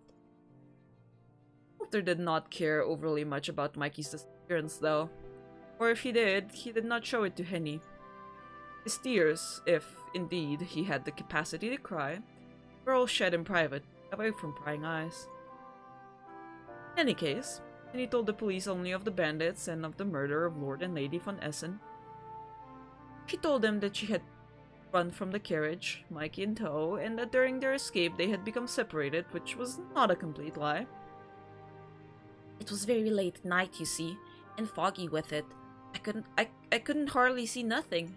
Walter did not care overly much about Mikey's disappearance, though. Or if he did not show it to Henny. His tears, if, indeed, he had the capacity to cry, were all shed in private, away from prying eyes. In any case, Henny told the police only of the bandits and of the murder of Lord and Lady von Essen. She told them that she had run from the carriage, Mikey in tow, and that during their escape they had become separated, which was not a complete lie. It was very late at night, you see, and foggy with it. I couldn't hardly see nothing.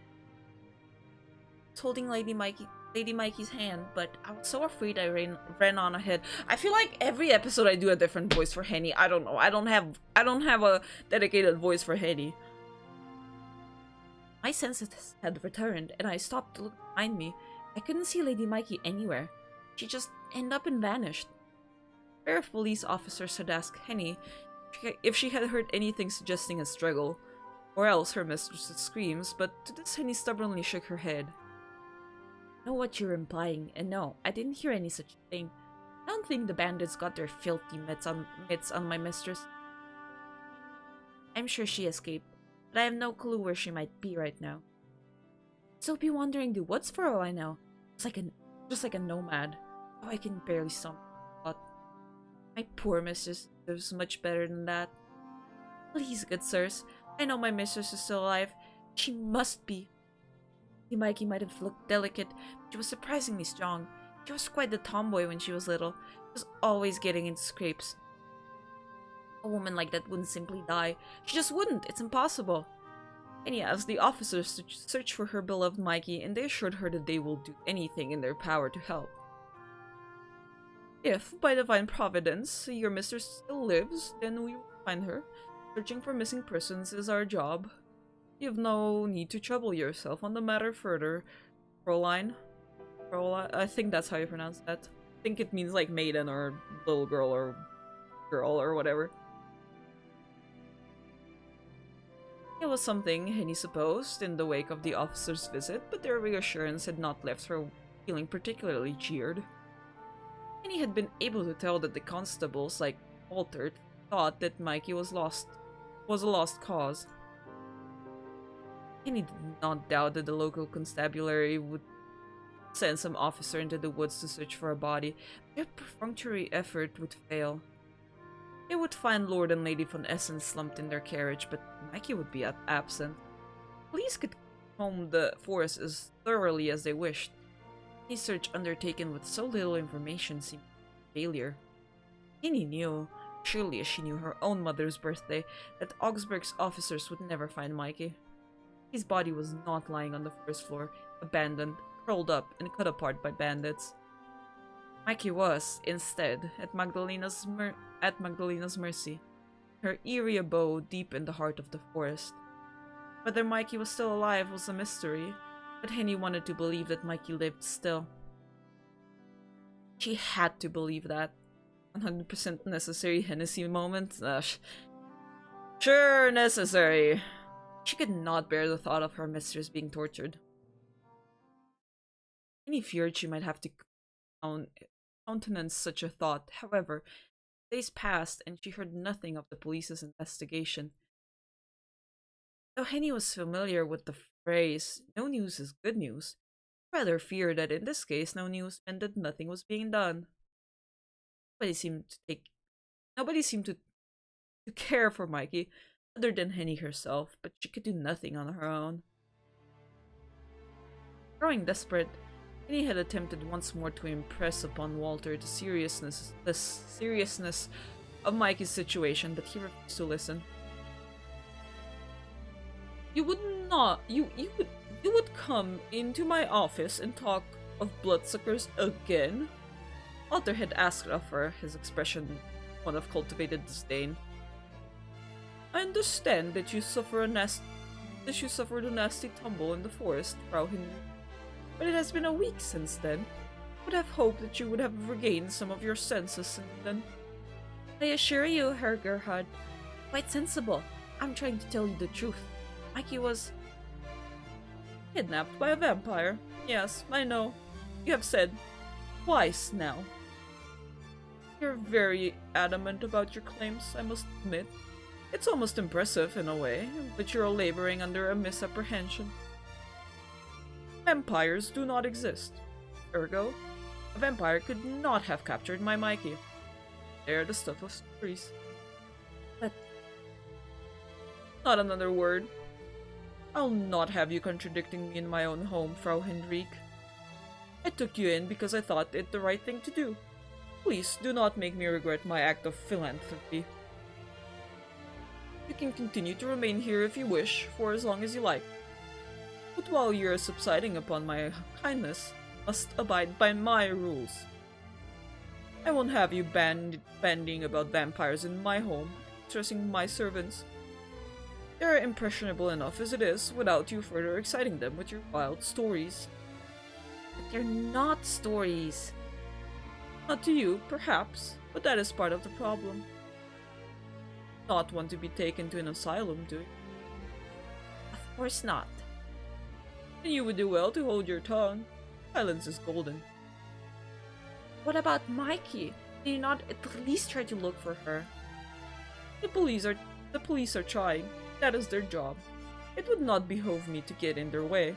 I was holding Lady Mikey's hand, but I was so afraid I ran on ahead. I feel like every episode I do a different voice for Henny. I don't know. I don't have a dedicated voice for Henny. My senses had returned, and I stopped to look behind me. I couldn't see Lady Mikey anywhere. She just ended up and vanished. A pair of police officers had asked Henny if she had heard anything suggesting a struggle, or else her mistress's screams, but to this Henny stubbornly shook her head. I know what you're implying, and no, I didn't hear any such thing. I don't think the bandits got their filthy mitts on my mistress. I'm sure she escaped, but I have no clue where she might be right now. So be wandering the woods for all I know. Just like a nomad. Oh, I can barely stomach thought. My poor mistress deserves much better than that. Please, good sirs, I know my mistress is still alive. She must be. Mikey might have looked delicate, but she was surprisingly strong. She was quite the tomboy when she was little. She was always getting into scrapes. A woman like that wouldn't simply die. She just wouldn't. It's impossible. And he asked the officers to search for her beloved Mikey, and they assured her that they will do anything in their power to help. If, by divine providence, your mistress still lives, then we will find her. Searching for missing persons is our job. You have no need to trouble yourself on the matter further, Fräulein. I think that's how you pronounce that. I think it means like maiden or little girl or whatever. It was something, Henny supposed, in the wake of the officer's visit, but their reassurance had not left her feeling particularly cheered. Henny had been able to tell that the constables, like Walter, thought that Mikey was a lost cause. Henny did not doubt that the local constabulary would send some officer into the woods to search for a body, but their perfunctory effort would fail. They would find Lord and Lady von Essen slumped in their carriage, but Mikey would be absent. Police could combed the forest as thoroughly as they wished. Any search undertaken with so little information seemed a failure. Annie knew, surely as she knew her own mother's birthday, that Augsburg's officers would never find Mikey. His body was not lying on the first floor, abandoned, curled up, and cut apart by bandits. Mikey was, instead, at Magdalena's mercy, her eerie abode deep in the heart of the forest. Whether Mikey was still alive was a mystery, but Henny wanted to believe that Mikey lived still. She had to believe that. 100% necessary Hennessy moment? Sure, necessary. She could not bear the thought of her mistress being tortured. Henny feared she might have to countenance such a thought. However, days passed and she heard nothing of the police's investigation. Though Henny was familiar with the phrase, "no news is good news," she rather feared that in this case no news meant that nothing was being done. Nobody seemed to care for Mikey other than Henny herself, but she could do nothing on her own. Growing desperate, Henny had attempted once more to impress upon Walter the seriousness of Mikey's situation, but he refused to listen. You would come into my office and talk of bloodsuckers again? Walter had asked of her, his expression one of cultivated disdain. I understand that you suffered a nasty tumble in the forest, Frau Henry, but it has been a week since then. I would have hoped that you would have regained some of your senses since then. I assure you, Herr Gerhard, quite sensible. I'm trying to tell you the truth. Mikey was kidnapped by a vampire. Yes, I know. You have said twice now. You're very adamant about your claims, I must admit. It's almost impressive in a way, but you're laboring under a misapprehension. Vampires do not exist. Ergo, a vampire could not have captured my Mikey. They're the stuff of stories. But not another word. I'll not have you contradicting me in my own home, Frau Henrique. I took you in because I thought it the right thing to do. Please do not make me regret my act of philanthropy. You can continue to remain here if you wish, for as long as you like. But while you are subsiding upon my kindness, must abide by my rules. I won't have you bandying about vampires in my home, stressing my servants. They are impressionable enough as it is, without you further exciting them with your wild stories. But they're not stories. Not to you, perhaps, but that is part of the problem. Not want to be taken to an asylum, do you? Of course not. Then you would do well to hold your tongue. Silence is golden. What about Mikey? Did you not at least try to look for her? The police are trying. That is their job. It would not behove me to get in their way.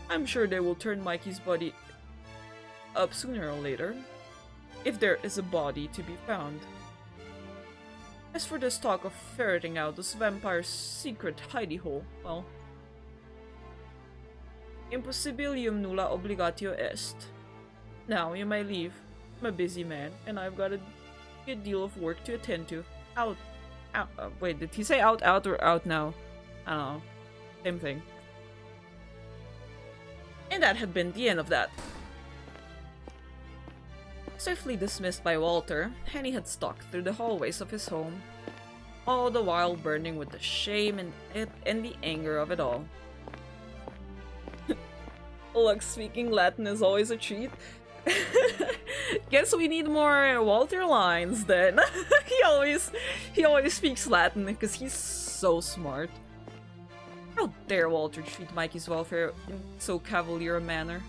I'm sure they will turn Mikey's body up sooner or later, if there is a body to be found. As for this talk of ferreting out this vampire's secret hidey hole, well, impossibilium nulla obligatio est. Now you may leave. I'm a busy man, and I've got a good deal of work to attend to. Out. Wait, did he say out, or out now? I don't know. Same thing. And that had been the end of that. Swiftly dismissed by Walter, Henny had stalked through the hallways of his home, all the while burning with the shame and the anger of it all. Look, speaking Latin is always a treat. Guess we need more Walter lines then. he always speaks Latin because he's so smart. How dare Walter treat Mikey's welfare in so cavalier a manner?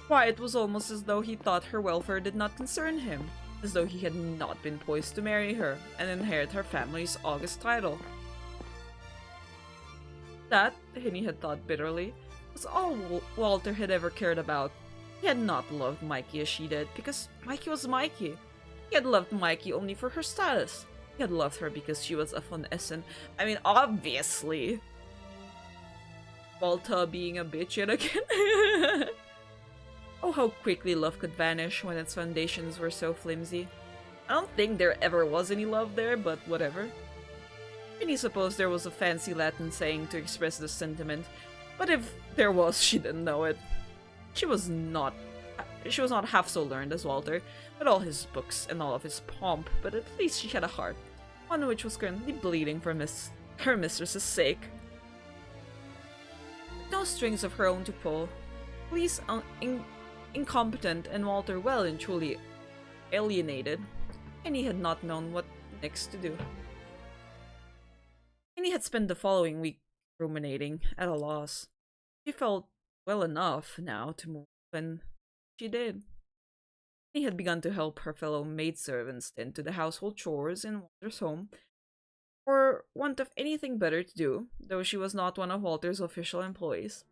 Why, it was almost as though he thought her welfare did not concern him, as though he had not been poised to marry her and inherit her family's august title. That, Henny had thought bitterly, was all Walter had ever cared about. He had not loved Mikey as she did, because Mikey was Mikey. He had loved Mikey only for her status. He had loved her because she was a von Essen. I mean, obviously. Balta being a bitch yet again. Oh, how quickly love could vanish when its foundations were so flimsy. I don't think there ever was any love there, but whatever. Penny supposed there was a fancy Latin saying to express this sentiment, but if there was, she didn't know it. She was not half so learned as Walter, with all his books and all of his pomp, but at least she had a heart, one which was currently bleeding for her mistress's sake. With no strings of her own to pull, Police incompetent and Walter well and truly alienated, Penny had not known what next to do. Penny had spent the following week ruminating, at a loss. She felt well enough now to move, and she did. Penny had begun to help her fellow maidservants tend to the household chores in Walter's home, for want of anything better to do, though she was not one of Walter's official employees.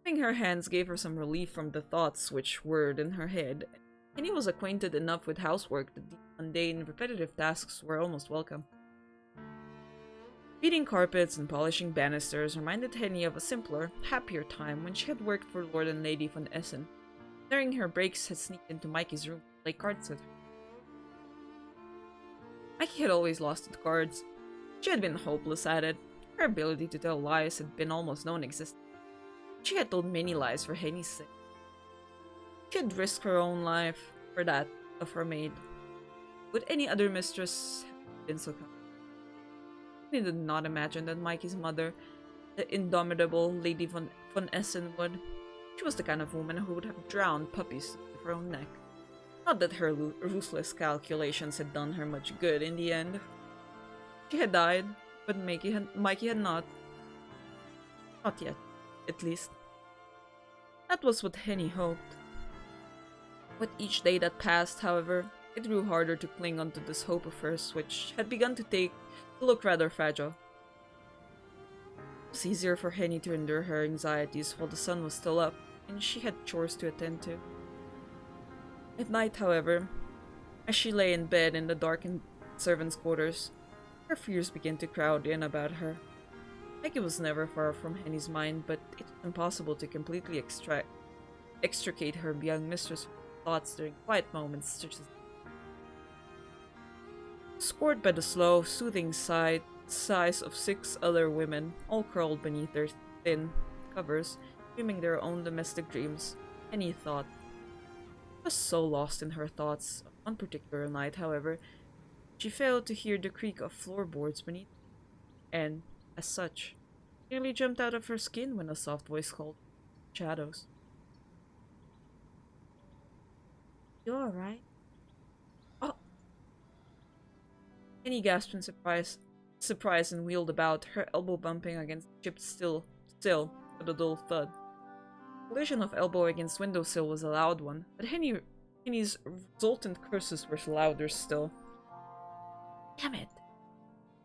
Having her hands gave her some relief from the thoughts which whirred in her head. Penny was acquainted enough with housework that the mundane, repetitive tasks were almost welcome. Beating carpets and polishing banisters reminded Henny of a simpler, happier time when she had worked for Lord and Lady von Essen. During her breaks, had sneaked into Mikey's room to play cards with her. Mikey had always lost at cards. She had been hopeless at it. Her ability to tell lies had been almost non-existent. She had told many lies for Henny's sake. She had risked her own life for that of her maid. Would any other mistress have been so kind? He did not imagine that Mikey's mother, the indomitable Lady von Essen, would. She was the kind of woman who would have drowned puppies with her own neck. Not that her ruthless calculations had done her much good in the end. She had died, but Mikey had not. Not yet, at least. That was what Henny hoped. With each day that passed, however, it grew harder to cling onto this hope of hers, which had begun to look rather fragile. It was easier for Henny to endure her anxieties while the sun was still up, and she had chores to attend to. At night, however, as she lay in bed in the darkened servants' quarters, her fears began to crowd in about her. Maggie was never far from Henny's mind, but it was impossible to completely extricate her young mistress from her thoughts during quiet moments such as scored by the slow, soothing sighs of 6 other women, all curled beneath their thin covers, dreaming their own domestic dreams. Henny thought. She was so lost in her thoughts. One particular night, however, she failed to hear the creak of floorboards beneath her, and, as such, nearly jumped out of her skin when a soft voice called, "Shadows." "You alright?" "Oh!" Penny gasped in surprise and wheeled about, her elbow bumping against the chipped sill with a dull thud. The collision of elbow against windowsill was a loud one, but Henny's resultant curses were louder still. Damn it!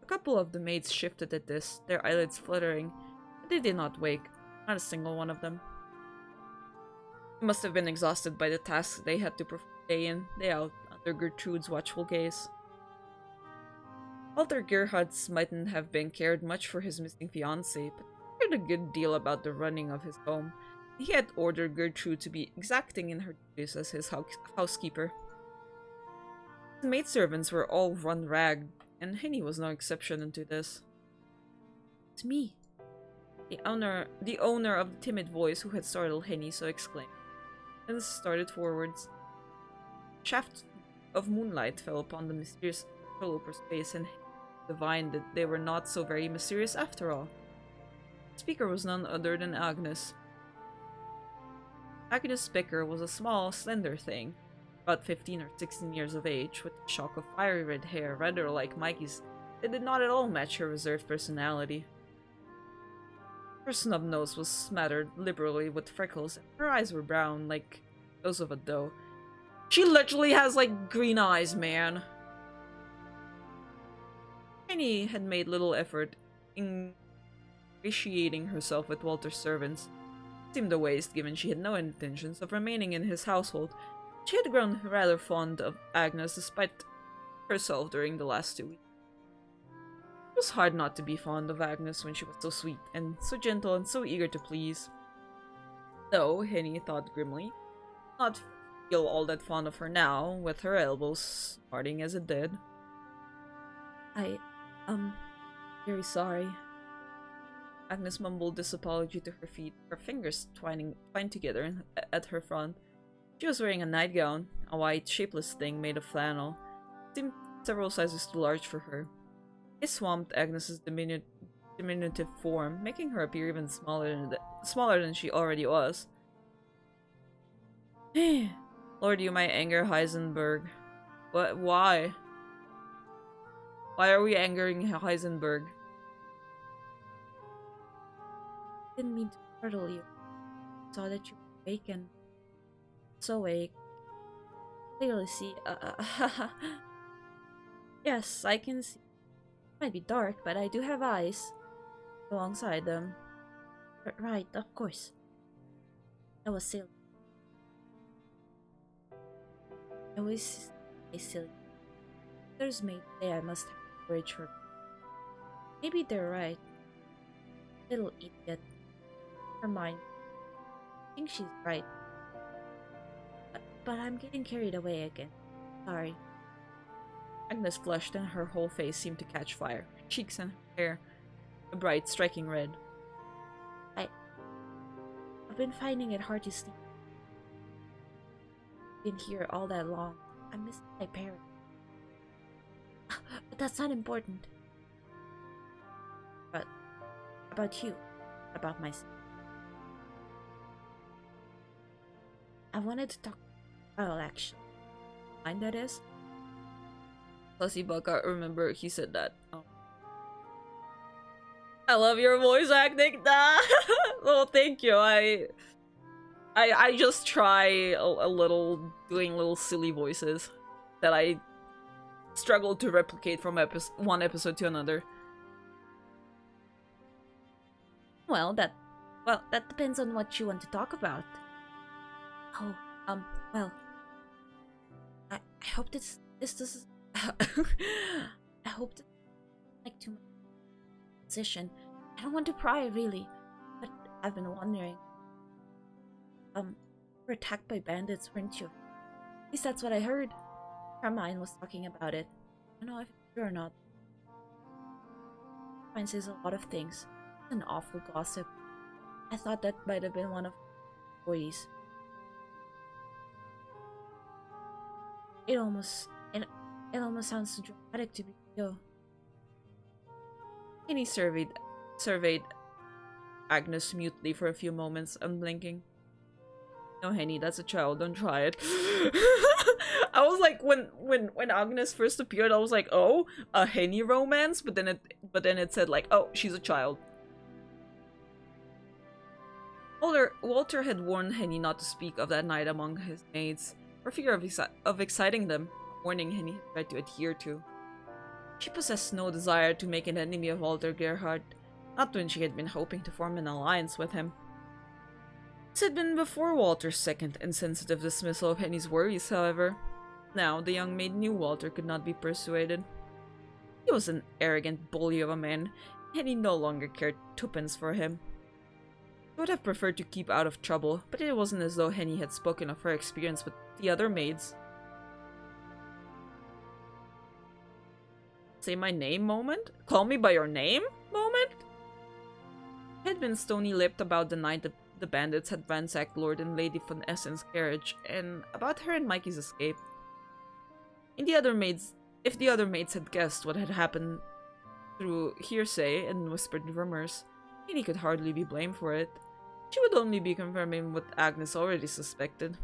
A couple of the maids shifted at this, their eyelids fluttering, but they did not wake, not a single one of them. They must have been exhausted by the tasks they had to perform day in, day out, under Gertrude's watchful gaze. Walter Gerhardt mightn't have been cared much for his missing fiancée, but he cared a good deal about the running of his home. He had ordered Gertrude to be exacting in her duties as his housekeeper. His maidservants were all run ragged, and Henny was no exception to this. "It's me," the owner of the timid voice who had startled Henny so exclaimed, and started forwards. A shaft of moonlight fell upon the mysterious interloper's face, and Henny divined that they were not so very mysterious after all. The speaker was none other than Agnes. Agnes Becker was a small, slender thing, about 15 or 16 years of age, with a shock of fiery red hair rather like Mikey's that did not at all match her reserved personality. Her snub nose was smattered liberally with freckles, and her eyes were brown like those of a doe. She literally has, like, green eyes, man! Penny had made little effort in ingratiating herself with Walter's servants. It seemed a waste, given she had no intentions of remaining in his household. She had grown rather fond of Agnes despite herself during the last 2 weeks. She was hard not to be fond of Agnes when she was so sweet and so gentle and so eager to please. Though, Henny thought grimly, not feel all that fond of her now, with her elbows smarting as it did. Very sorry. Agnes mumbled this apology to her feet, her fingers twined together at her front. She was wearing a nightgown, a white, shapeless thing made of flannel. It seemed several sizes too large for her. It swamped Agnes's diminutive form, making her appear even smaller than she already was. Lord, you might anger Heisenberg. What? Why? Why are we angering Heisenberg? Didn't mean to startle you. Saw that you were awake and so awake. Clearly see. Yes, I can see. It might be dark, but I do have eyes alongside them. Right, of course. That was silly. I always say silly. Others may say I must have courage for. Maybe they're right. Little idiot. Her mind. I think she's right. But I'm getting carried away again. Sorry. Agnes flushed and her whole face seemed to catch fire. Her cheeks and her hair a bright, striking red. I've been finding it hard to sleep. Been here all that long. I miss my parents. But that's not important. But about you. About myself. I wanted to talk about actually. Mine, that is? Fuzzy Bucka, remember he said that. Oh. I love your voice acting. Oh, thank you. I just try a little doing little silly voices that I struggle to replicate from one episode to another. Well, that depends on what you want to talk about. Oh, well, I hope this doesn't. I hope this like too much position. I don't want to pry, really, but I've been wondering. You were attacked by bandits, weren't you? At least that's what I heard. Hermione was talking about it. I don't know if it's true or not. Hermione says a lot of things. It's an awful gossip. I thought that might have been one of the boys. It almost sounds too dramatic to be real. And he surveyed Agnes mutely for a few moments, unblinking. No, Henny, that's a child. Don't try it. I was like, when Agnes first appeared, I was like, oh, a Henny romance, but then it said like, oh, she's a child. Walter had warned Henny not to speak of that night among his maids, for fear of exciting them, a warning Henny had tried to adhere to. She possessed no desire to make an enemy of Walter Gerhardt, not when she had been hoping to form an alliance with him. This had been before Walter's second insensitive dismissal of Henny's worries, however. Now, the young maid knew Walter could not be persuaded. He was an arrogant bully of a man, and Henny no longer cared twopence for him. She would have preferred to keep out of trouble, but it wasn't as though Henny had spoken of her experience with the other maids. Say my name moment? Call me by your name moment? She had been stony-lipped about the night the bandits had ransacked Lord and Lady von Essen's carriage, and about her and Mikey's escape. If the other maids had guessed what had happened through hearsay and whispered rumors, Henny could hardly be blamed for it. She would only be confirming what Agnes already suspected.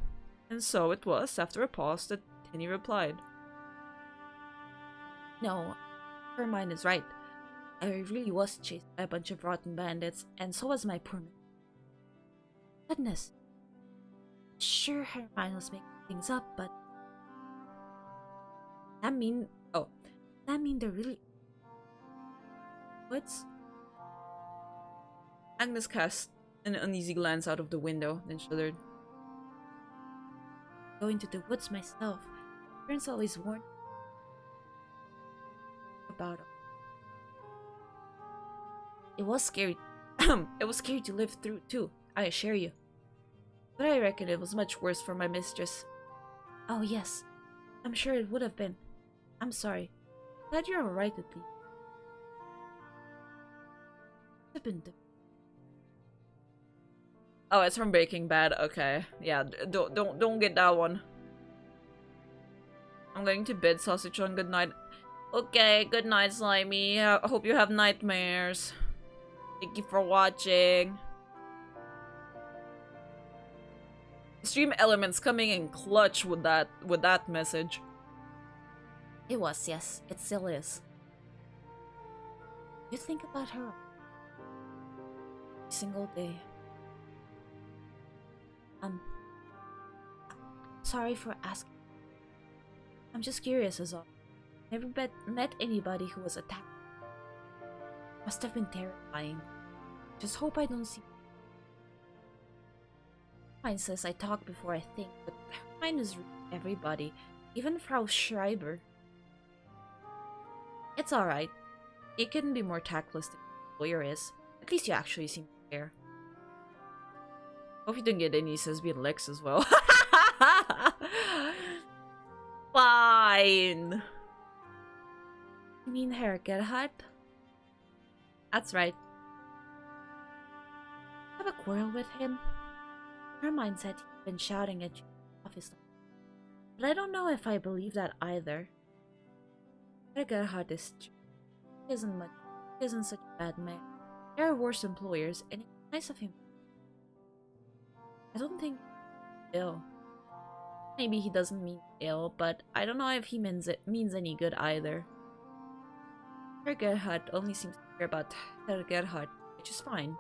And so it was, after a pause, that Henny replied. No, Hermione is right. I really was chased by a bunch of rotten bandits, and so was my poor man. Goodness. Sure, Hermione was making things up, but that mean they're really woods? Agnes cast an uneasy glance out of the window, then shuddered. Going to the woods myself. Parents always warned about it. It was scary. It was scary to live through, too, I assure you. But I reckon it was much worse for my mistress. Oh, yes. I'm sure it would have been. I'm sorry. Glad you're alright at least. Would have been Oh, it's from Breaking Bad. Okay, yeah. Don't get that one. I'm going to bed, sausage on. Good night. Okay, good night, Slimy. I hope you have nightmares. Thank you for watching. Stream elements coming in clutch with that message. It was, yes. It still is. You think about her every single day. Sorry for asking. I'm just curious as all. Never met anybody who was attacked. Must have been terrifying. Just hope I don't see. Mine says I talk before I think, but mine is everybody, even Frau Schreiber. It's alright. You couldn't be more tactless than the lawyer is. At least you actually seem to care. Hope you didn't get any says being Lex as well. Fine. You mean Herr Gerhard? That's right. Have a quarrel with him? Hermine said he'd been shouting at you in the office. But I don't know if I believe that either. Herr Gerhard is true. He isn't such a bad man. There are worse employers, and it's nice of him. I don't think he's ill. Maybe he doesn't mean ill, but I don't know if he means any good either. Herr Gerhard only seems to care about Herr Gerhard, which is fine.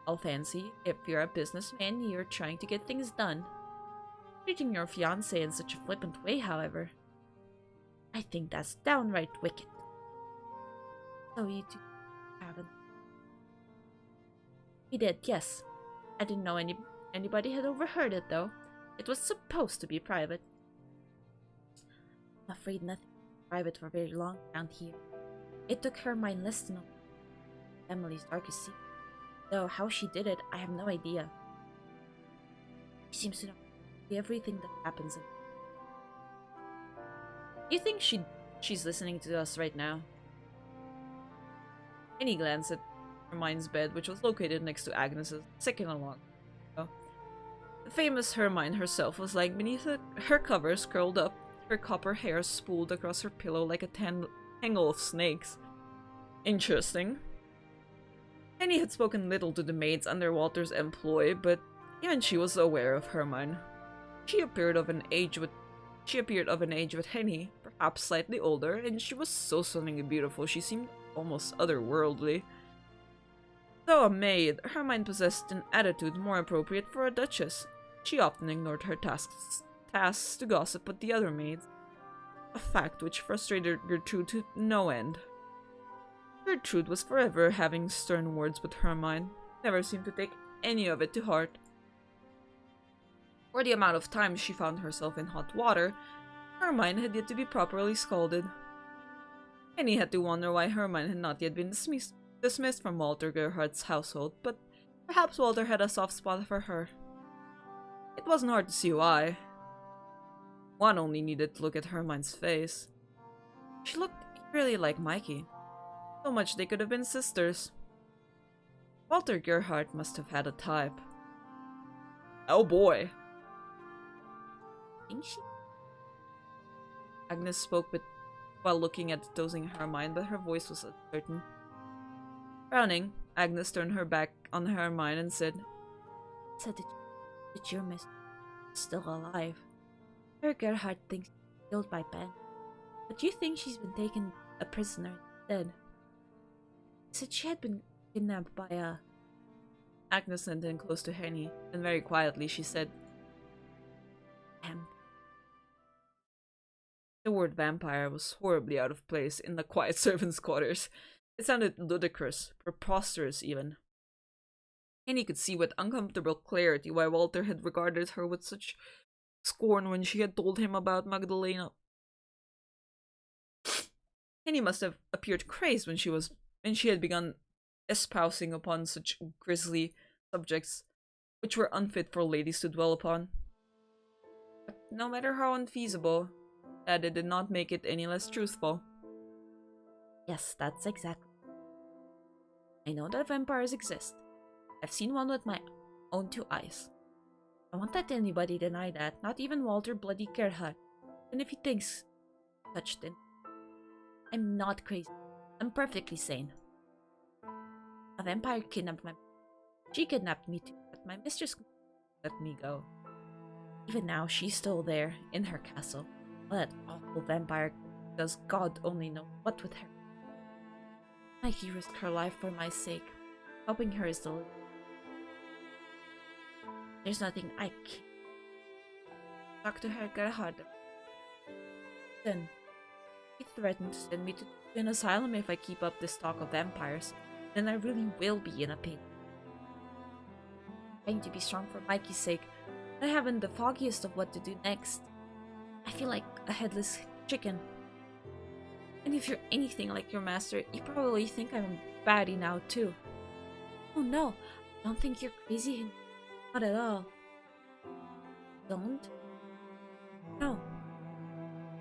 All fancy, if you're a businessman, you're trying to get things done. Treating your fiancé in such a flippant way, however, I think that's downright wicked. So you two haven't? He did, yes. I didn't know anybody had overheard it, though. It was supposed to be private. I'm afraid nothing is private for very long around here. It took her mind less to know Emily's darkest secret. Though how she did it, I have no idea. She seems to know everything that happens. You think she's listening to us right now? Any glance at Hermione's bed, which was located next to Agnes's, second along. The famous Hermione herself was lying beneath her covers, curled up, her copper hair spooled across her pillow like a tangle of snakes. Interesting. Penny had spoken little to the maids under Walter's employ, but even she was aware of Hermione. She appeared of an age with Henny, perhaps slightly older, and she was so stunningly beautiful she seemed almost otherworldly. Though a maid, Hermione possessed an attitude more appropriate for a duchess. She often ignored her tasks to gossip with the other maids, a fact which frustrated Gertrude to no end. Gertrude was forever having stern words with Hermione, never seemed to take any of it to heart. For the amount of times she found herself in hot water, Hermione had yet to be properly scalded. Penny had to wonder why Hermione had not yet been dismissed from Walter Gerhardt's household, but perhaps Walter had a soft spot for her. It wasn't hard to see why. One only needed to look at Hermione's face. She looked eerily like Mikey. So much they could have been sisters. Walter Gerhardt must have had a type. Oh boy. Think she? Agnes spoke while looking at the dozing Hermione, but her voice was uncertain. Frowning, Agnes turned her back on Hermione and said that your mistress is still alive. Herr Gerhard thinks she's killed by Ben, but you think she's been taken a prisoner instead. Said she had been kidnapped by a... Agnes leaned in close to Henny, and very quietly she said, The word vampire was horribly out of place in the quiet servants' quarters. It sounded ludicrous, preposterous even. Henny could see with uncomfortable clarity why Walter had regarded her with such scorn when she had told him about Magdalena. Henny must have appeared crazed when she had begun espousing upon such grisly subjects which were unfit for ladies to dwell upon. But no matter how unfeasible, that it did not make it any less truthful. Yes, that's exactly. I know that vampires exist. I've seen one with my own 2 eyes. I won't let anybody deny that, not even Walter Bloody Gerhardt. And if he thinks such thing, I'm not crazy. I'm perfectly sane. A vampire kidnapped my... She kidnapped me too, but my mistress let me go. Even now, she's still there, in her castle. That awful vampire does God only know what with her. Mikey risked her life for my sake. Helping her is the... There's nothing I can... Talk to her, Gerhard. Then, he threatened to send me to an asylum if I keep up this talk of vampires. Then I really will be in a pain. Trying to be strong for Mikey's sake, but I haven't the foggiest of what to do next. I feel like a headless chicken. And if you're anything like your master, you probably think I'm a baddie now too. Oh no, I don't think you're crazy. Not at all. Don't? No.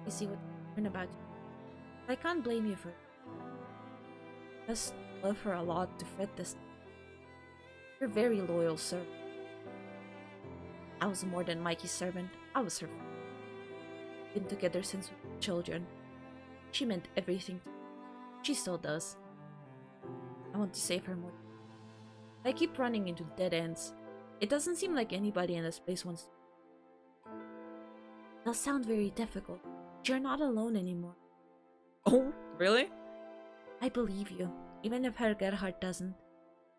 I see what you learn about you. But I can't blame you for it. I just love her a lot to fret this. You're very loyal, sir. I was more than Mikey's servant. I was her friend. We've been together since we were children. She meant everything to me. She still does. I want to save her more. I keep running into dead ends. It doesn't seem like anybody in this place wants to. It does sound very difficult, but you're not alone anymore. Oh, really? I believe you, even if Herr Gerhard doesn't.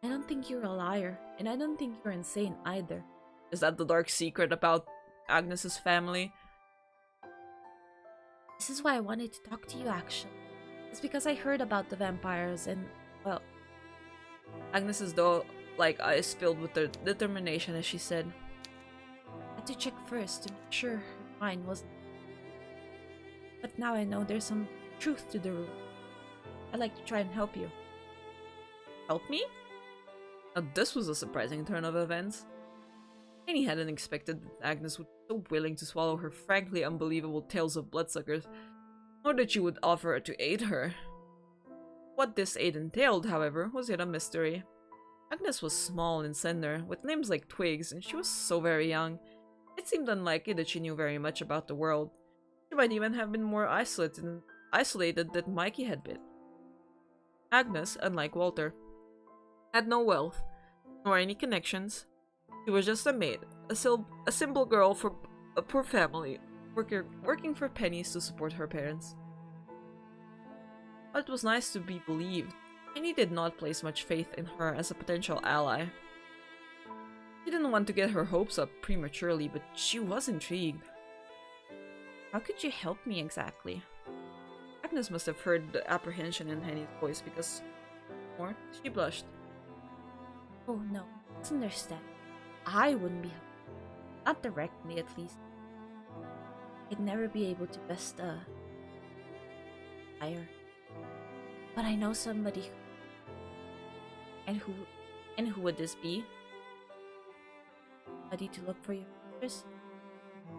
I don't think you're a liar, and I don't think you're insane either. Is that the dark secret about Agnes's family? This is why I wanted to talk to you, actually. It's because I heard about the vampires and, well... Agnes's eyes filled with determination as she said, I had to check first to make sure her mind wasn't... But now I know there's some truth to the rumor. I'd like to try and help you. Help me? Now this was a surprising turn of events. Annie hadn't expected that Agnes would be so willing to swallow her frankly unbelievable tales of bloodsuckers, nor that she would offer to aid her. What this aid entailed, however, was yet a mystery. Agnes was small and slender, with limbs like twigs, and she was so very young. It seemed unlikely that she knew very much about the world. She might even have been more isolated than Mikey had been. Agnes, unlike Walter, had no wealth, nor any connections. She was just a maid, a simple girl from a poor family, working for pennies to support her parents. But it was nice to be believed. Annie did not place much faith in her as a potential ally. She didn't want to get her hopes up prematurely, but she was intrigued. How could you help me exactly? Agnes must have heard the apprehension in Henny's voice because, or she blushed. Oh no, let's understand. I wouldn't be helpful. Not directly, at least. I'd never be able to best fire. But I know somebody who... And who would this be? Somebody to look for your interest?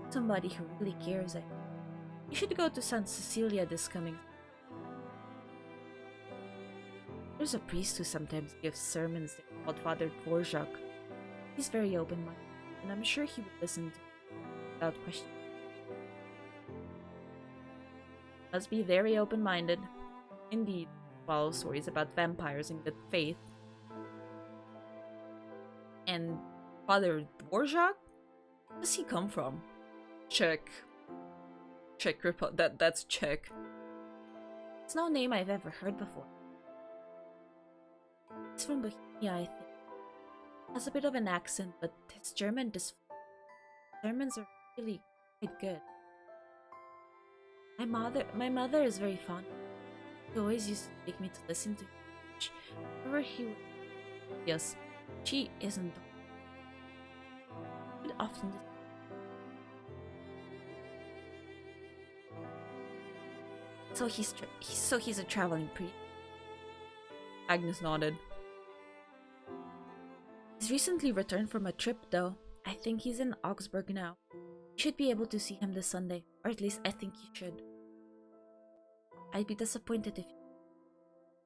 Somebody who really cares. You should go to St. Cecilia this coming. There's a priest who sometimes gives sermons there called Father Dvorak. He's very open-minded, and I'm sure he would listen to me without question. Must be very open-minded. Indeed, follow stories about vampires in good faith. And Father Dvorak? Where does he come from? Czech. That's Czech. It's no name I've ever heard before. He's from Bohemia, I think. Has a bit of an accent, but his Germans are really quite good. My mother is very fond. She always used to take me to listen to him. Whenever he would... Yes, she isn't. But often. So he's a traveling priest. Agnes nodded. He's recently returned from a trip, though. I think he's in Augsburg now. You should be able to see him this Sunday, or at least I think you should. I'd be disappointed if you...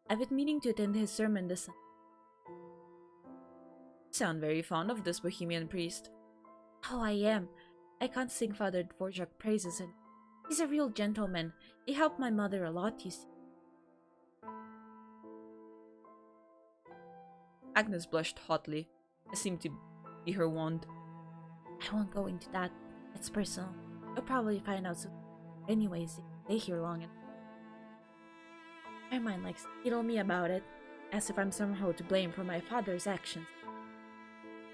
I've been meaning to attend his sermon this Sunday. You sound very fond of this Bohemian priest. Oh, I am. I can't sing Father Dvorak praises enough. He's a real gentleman. He helped my mother a lot, you see. Agnes blushed hotly. It seemed to be her wont. I won't go into that. It's personal. You'll probably find out soon. Anyways, if you stay here long enough. My mind likes to needle me about it, as if I'm somehow to blame for my father's actions.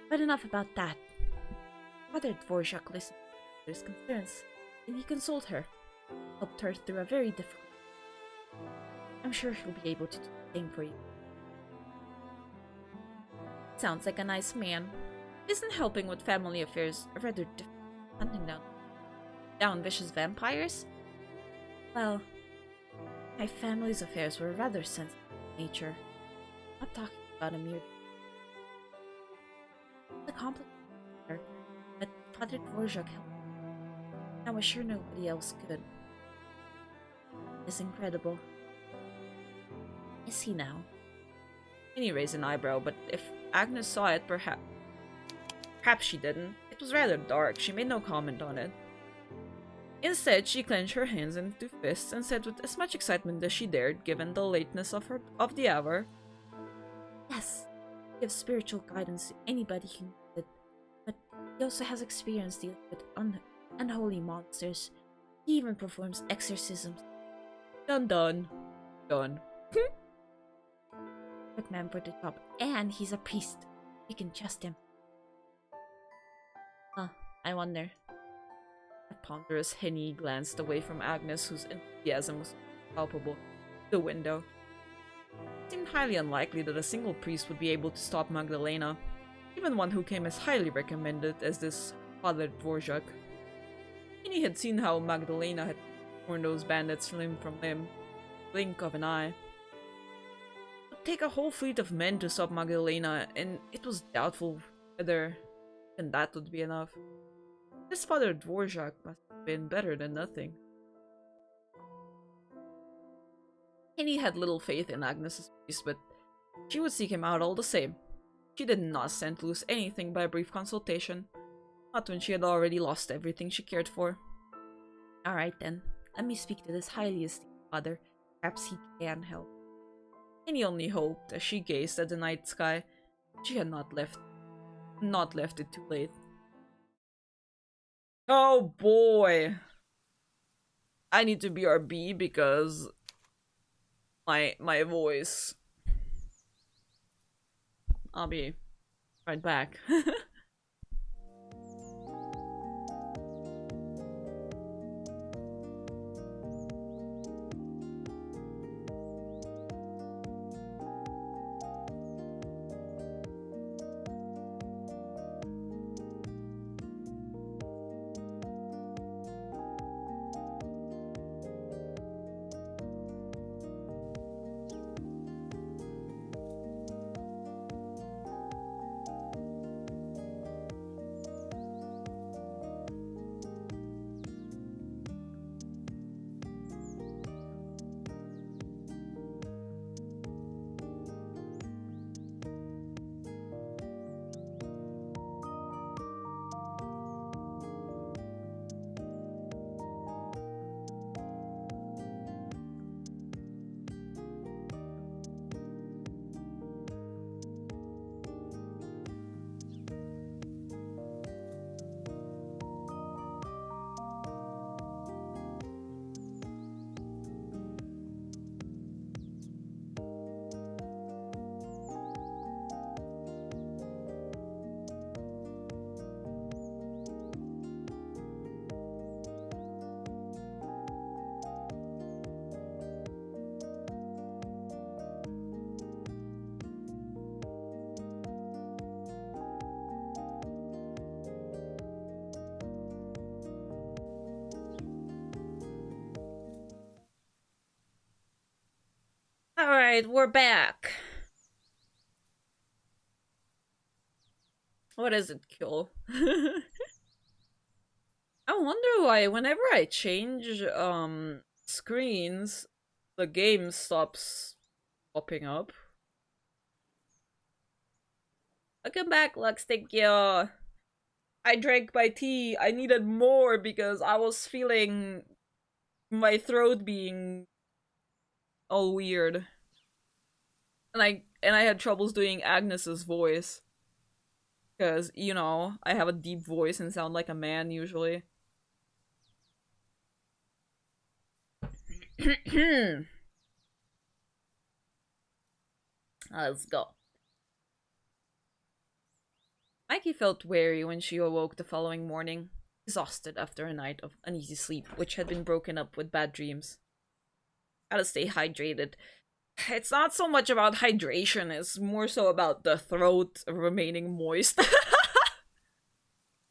But enough about that. Father Dvorak listened to his concerns, and he consoled her, helped her through a very difficult. I'm sure he'll be able to do the same for you. Sounds like a nice man. Isn't helping with family affairs a rather difficult hunting down vicious vampires? Well, my family's affairs were rather sensitive in nature. I'm not talking about a mere... It's a complicated matter, but Father Dvorak helped me. I was sure nobody else could. It's incredible. Is he now? He raised an eyebrow, but if Agnes saw it, perhaps she didn't. It was rather dark. She made no comment on it. Instead, she clenched her hands into fists and said with as much excitement as she dared, given the lateness of the hour, Yes, he gives spiritual guidance to anybody who needs it, but he also has experience dealing with unholy monsters. He even performs exorcisms. Done. Good man for the job, and he's a priest. You can trust him. I wonder. A ponderous Henny glanced away from Agnes, whose enthusiasm was palpable, to the window. It seemed highly unlikely that a single priest would be able to stop Magdalena, even one who came as highly recommended as this Father Dvorak. Henny had seen how Magdalena had torn those bandits limb from limb, blink of an eye. It would take a whole fleet of men to stop Magdalena, and it was doubtful whether even that would be enough. This Father Dvorak must have been better than nothing. Henny had little faith in Agnes's priest, but she would seek him out all the same. She did not stand to lose anything by a brief consultation, not when she had already lost everything she cared for. Alright then, let me speak to this highly esteemed father. Perhaps he can help. Henny only hoped, as she gazed at the night sky, she had not left it too late. Oh boy! I need to BRB because my voice. I'll be right back. Alright, we're back. What does it kill? I wonder why whenever I change screens, the game stops popping up. Welcome back, Lux, thank you. I drank my tea. I needed more because I was feeling my throat being all weird. And I had troubles doing Agnes's voice. Because, you know, I have a deep voice and sound like a man usually. Let's go. Mikey felt weary when she awoke the following morning, exhausted after a night of uneasy sleep, which had been broken up with bad dreams. Gotta stay hydrated. It's not so much about hydration, it's more so about the throat remaining moist.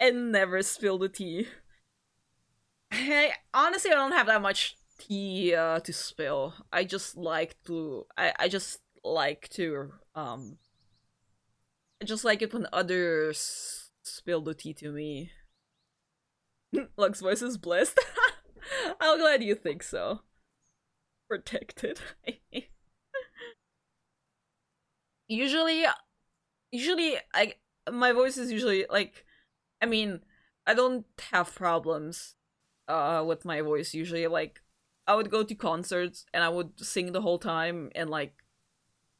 And never spill the tea. Honestly, I don't have that much tea to spill. I just like to. I just like to. I just like it when others spill the tea to me. Lux voice is blessed. I'm glad you think so. Protected. usually, my voice is usually like. I mean, I don't have problems with my voice usually. Like, I would go to concerts and I would sing the whole time, and like,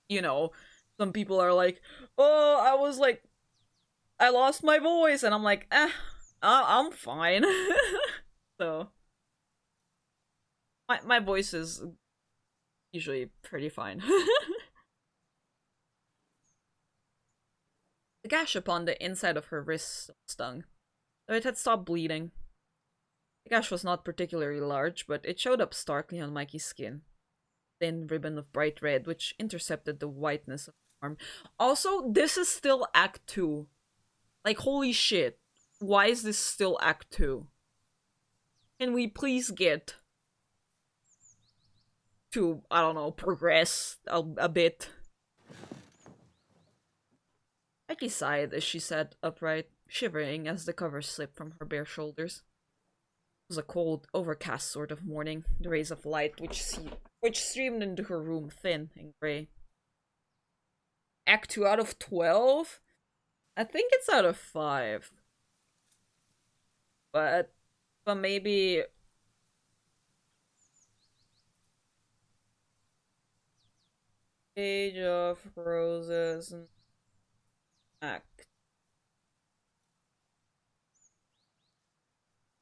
you know, some people are like, oh, I lost my voice, and I'm like, I'm fine. So my voice is usually pretty fine. The gash upon the inside of her wrist stung, though it had stopped bleeding. The gash was not particularly large, but it showed up starkly on Mikey's skin. Thin ribbon of bright red, which intercepted the whiteness of the arm. Also, this is still Act 2. Like, holy shit. Why is this still Act 2? Can we please get to, I don't know, progress a bit? Becky sighed as she sat upright, shivering as the cover slipped from her bare shoulders. It was a cold, overcast sort of morning, the rays of light which streamed into her room thin and grey. Act 2 out of 12? I think it's out of 5. But maybe... Age of Roses Act.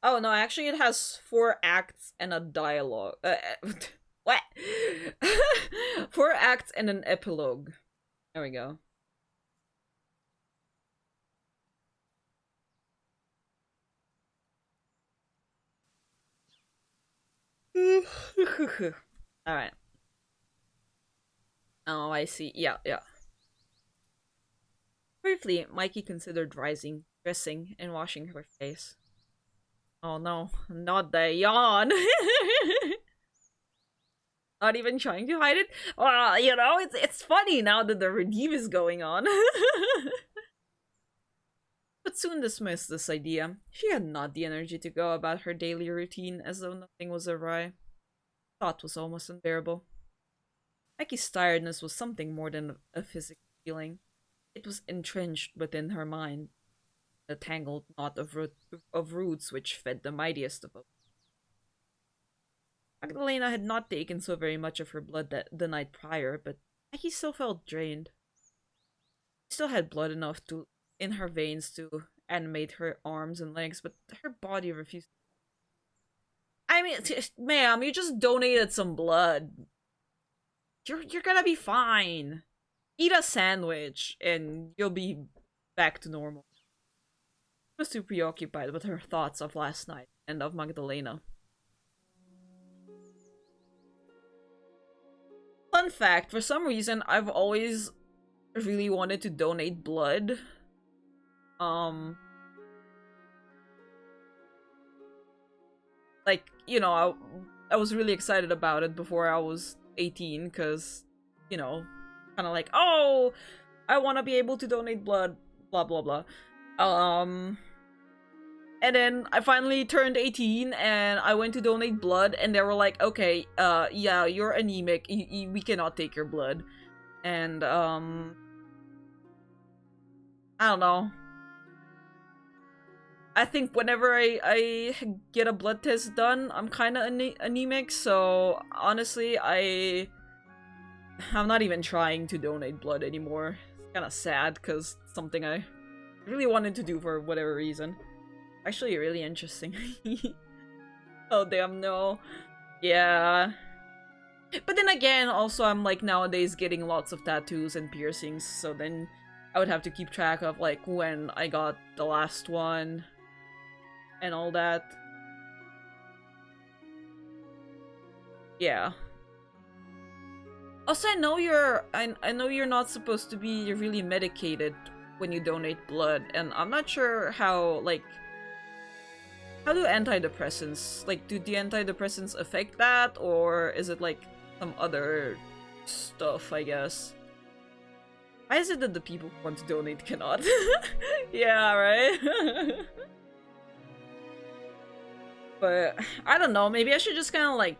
Oh no, actually it has 4 acts and a dialogue. What? 4 acts and an epilogue. There we go. Alright. Oh, I see. Yeah. Briefly, Mikey considered rising, dressing, and washing her face. Oh no, not the yawn! Not even trying to hide it? Well, you know, it's funny now that the redeem is going on. But soon dismissed this idea. She had not the energy to go about her daily routine as though nothing was awry. Thought was almost unbearable. Becky's tiredness was something more than a physical feeling. It was entrenched within her mind, a tangled knot of roots which fed the mightiest of them. Magdalena had not taken so very much of her blood the night prior, but Becky still felt drained. She still had blood enough in her veins to animate her arms and legs, but her body refused. I mean, ma'am, you just donated some blood. You're gonna be fine. Eat a sandwich, and you'll be back to normal. She was too preoccupied with her thoughts of last night and of Magdalena. Fun fact, for some reason, I've always really wanted to donate blood. Like, you know, I was really excited about it before I was 18, because, you know, kind of like, oh, I want to be able to donate blood, blah blah blah. Um, and then I finally turned 18 and I went to donate blood and they were like, okay, yeah, you're anemic. We cannot take your blood. And, I don't know. I think whenever I get a blood test done, I'm kind of anemic, so honestly, I'm not even trying to donate blood anymore. It's kind of sad, because it's something I really wanted to do for whatever reason. Actually, really interesting. Oh, damn, no. Yeah. But then again, also, I'm, like, nowadays getting lots of tattoos and piercings, so then I would have to keep track of, like, when I got the last one and all that. Yeah. Also, I know you're not supposed to be really medicated when you donate blood, and I'm not sure how, like, how do antidepressants, like, do the antidepressants affect that, or is it, like, some other stuff, I guess? Why is it that the people who want to donate cannot? Yeah, right? But, I don't know, maybe I should just kind of, like,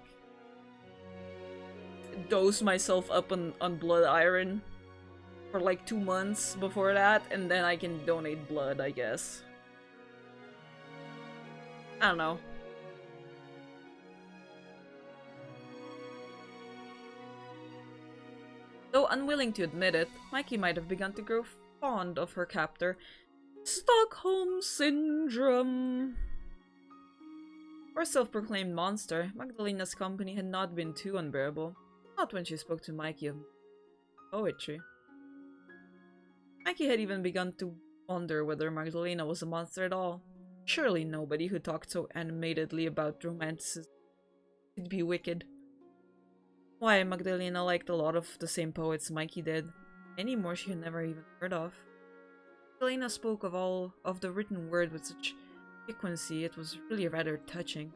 dose myself up on blood iron for like 2 months before that, and then I can donate blood, I guess. I don't know. Though unwilling to admit it, Mikey might have begun to grow fond of her captor. Stockholm Syndrome! For a self-proclaimed monster, Magdalena's company had not been too unbearable. Not when she spoke to Mikey of poetry. Mikey had even begun to wonder whether Magdalena was a monster at all. Surely nobody who talked so animatedly about romances could be wicked. Why, Magdalena liked a lot of the same poets Mikey did. Many more she had never even heard of. Magdalena spoke of all of the written word with such piquancy, it was really rather touching.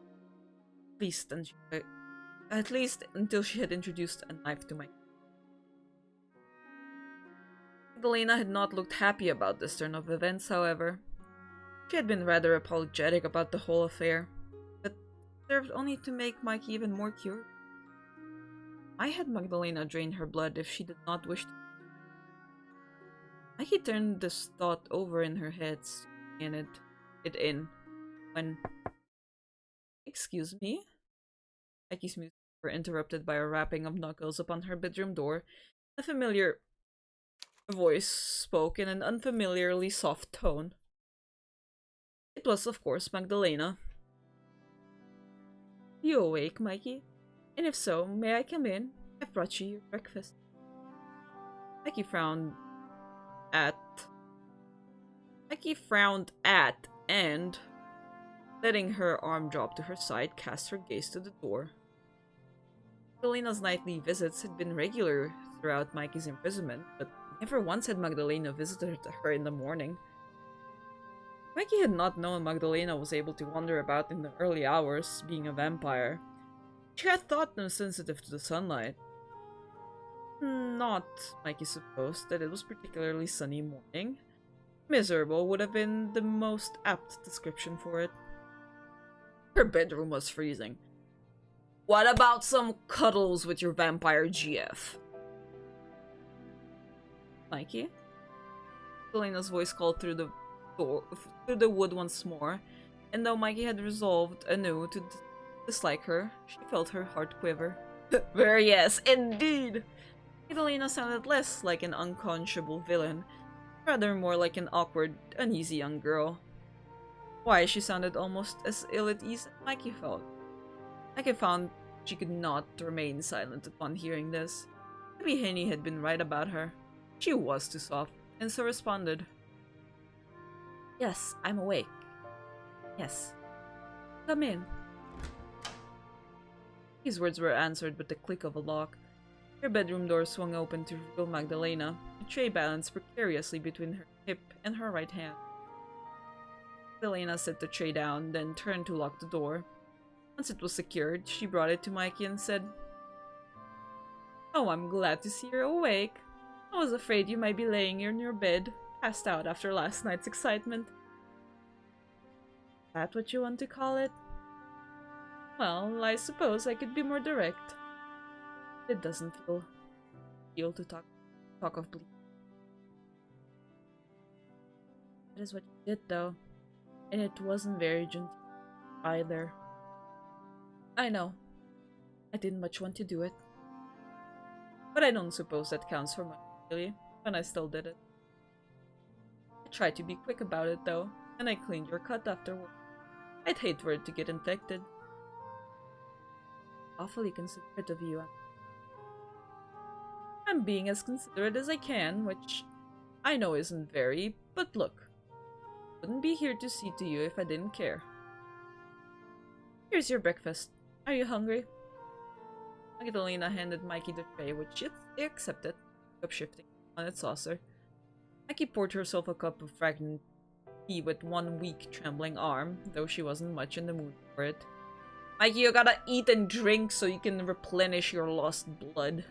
At least until she had introduced a knife to Mikey. Magdalena had not looked happy about this turn of events, however. She had been rather apologetic about the whole affair, but served only to make Mikey even more curious. Why had Magdalena drained her blood if she did not wish to? Mikey turned this thought over in her head, sticking it in, when... Excuse me? Mikey's musings were interrupted by a rapping of knuckles upon her bedroom door. A familiar voice spoke in an unfamiliarly soft tone. It was, of course, Magdalena. You awake, Mikey? And if so, may I come in? I've brought you your breakfast. Mikey frowned at, and, letting her arm drop to her side, cast her gaze to the door. Magdalena's nightly visits had been regular throughout Mikey's imprisonment, but never once had Magdalena visited her in the morning. Mikey had not known Magdalena was able to wander about in the early hours, being a vampire. She had thought them sensitive to the sunlight. Not, Mikey supposed, that it was particularly sunny morning. Miserable would have been the most apt description for it. Her bedroom was freezing. What about some cuddles with your vampire GF? Mikey? Selena's voice called through the wood once more, and though Mikey had resolved anew to dislike her, she felt her heart quiver. Very yes, indeed! Magdalena sounded less like an unconscionable villain, rather more like an awkward, uneasy young girl. Why, she sounded almost as ill at ease as Mikey felt. Mikey found she could not remain silent upon hearing this. Maybe Henny had been right about her. She was too soft, and so responded. Yes, I'm awake. Yes. Come in. His words were answered with the click of a lock. Her bedroom door swung open to reveal Magdalena, a tray balanced precariously between her hip and her right hand. Magdalena set the tray down, then turned to lock the door. Once it was secured, she brought it to Mikey and said, Oh, I'm glad to see you're awake. I was afraid you might be laying in your bed. passed out after last night's excitement. Is that what you want to call it? Well, I suppose I could be more direct. It doesn't feel to talk of bleeding. That is what you did, though. And it wasn't very gentle either. I know. I didn't much want to do it. But I don't suppose that counts for much, really, when I still did it. I tried to be quick about it, though, and I cleaned your cut afterward. I'd hate for it to get infected. Awfully considerate of you. I'm being as considerate as I can, which I know isn't very, but look. I wouldn't be here to see to you if I didn't care. Here's your breakfast. Are you hungry? Magdalena handed Mikey the tray, which he accepted, cup shifting on its saucer. Mikey poured herself a cup of fragrant tea with one weak, trembling arm, though she wasn't much in the mood for it. Mikey, you gotta eat and drink so you can replenish your lost blood.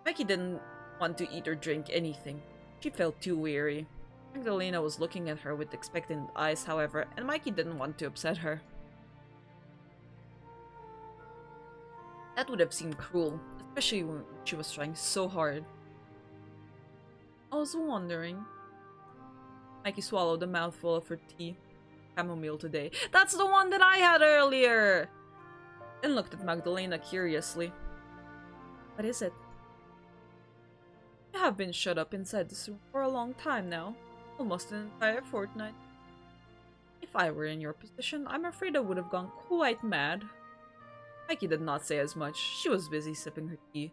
Mikey didn't want to eat or drink anything. She felt too weary. Magdalena was looking at her with expectant eyes, however, and Mikey didn't want to upset her. That would have seemed cruel, especially when she was trying so hard. I was wondering. Mikey swallowed a mouthful of her tea. Chamomile today. That's the one that I had earlier! And looked at Magdalena curiously. What is it? You have been shut up inside this room for a long time now. Almost an entire fortnight. If I were in your position, I'm afraid I would have gone quite mad. Mikey did not say as much. She was busy sipping her tea.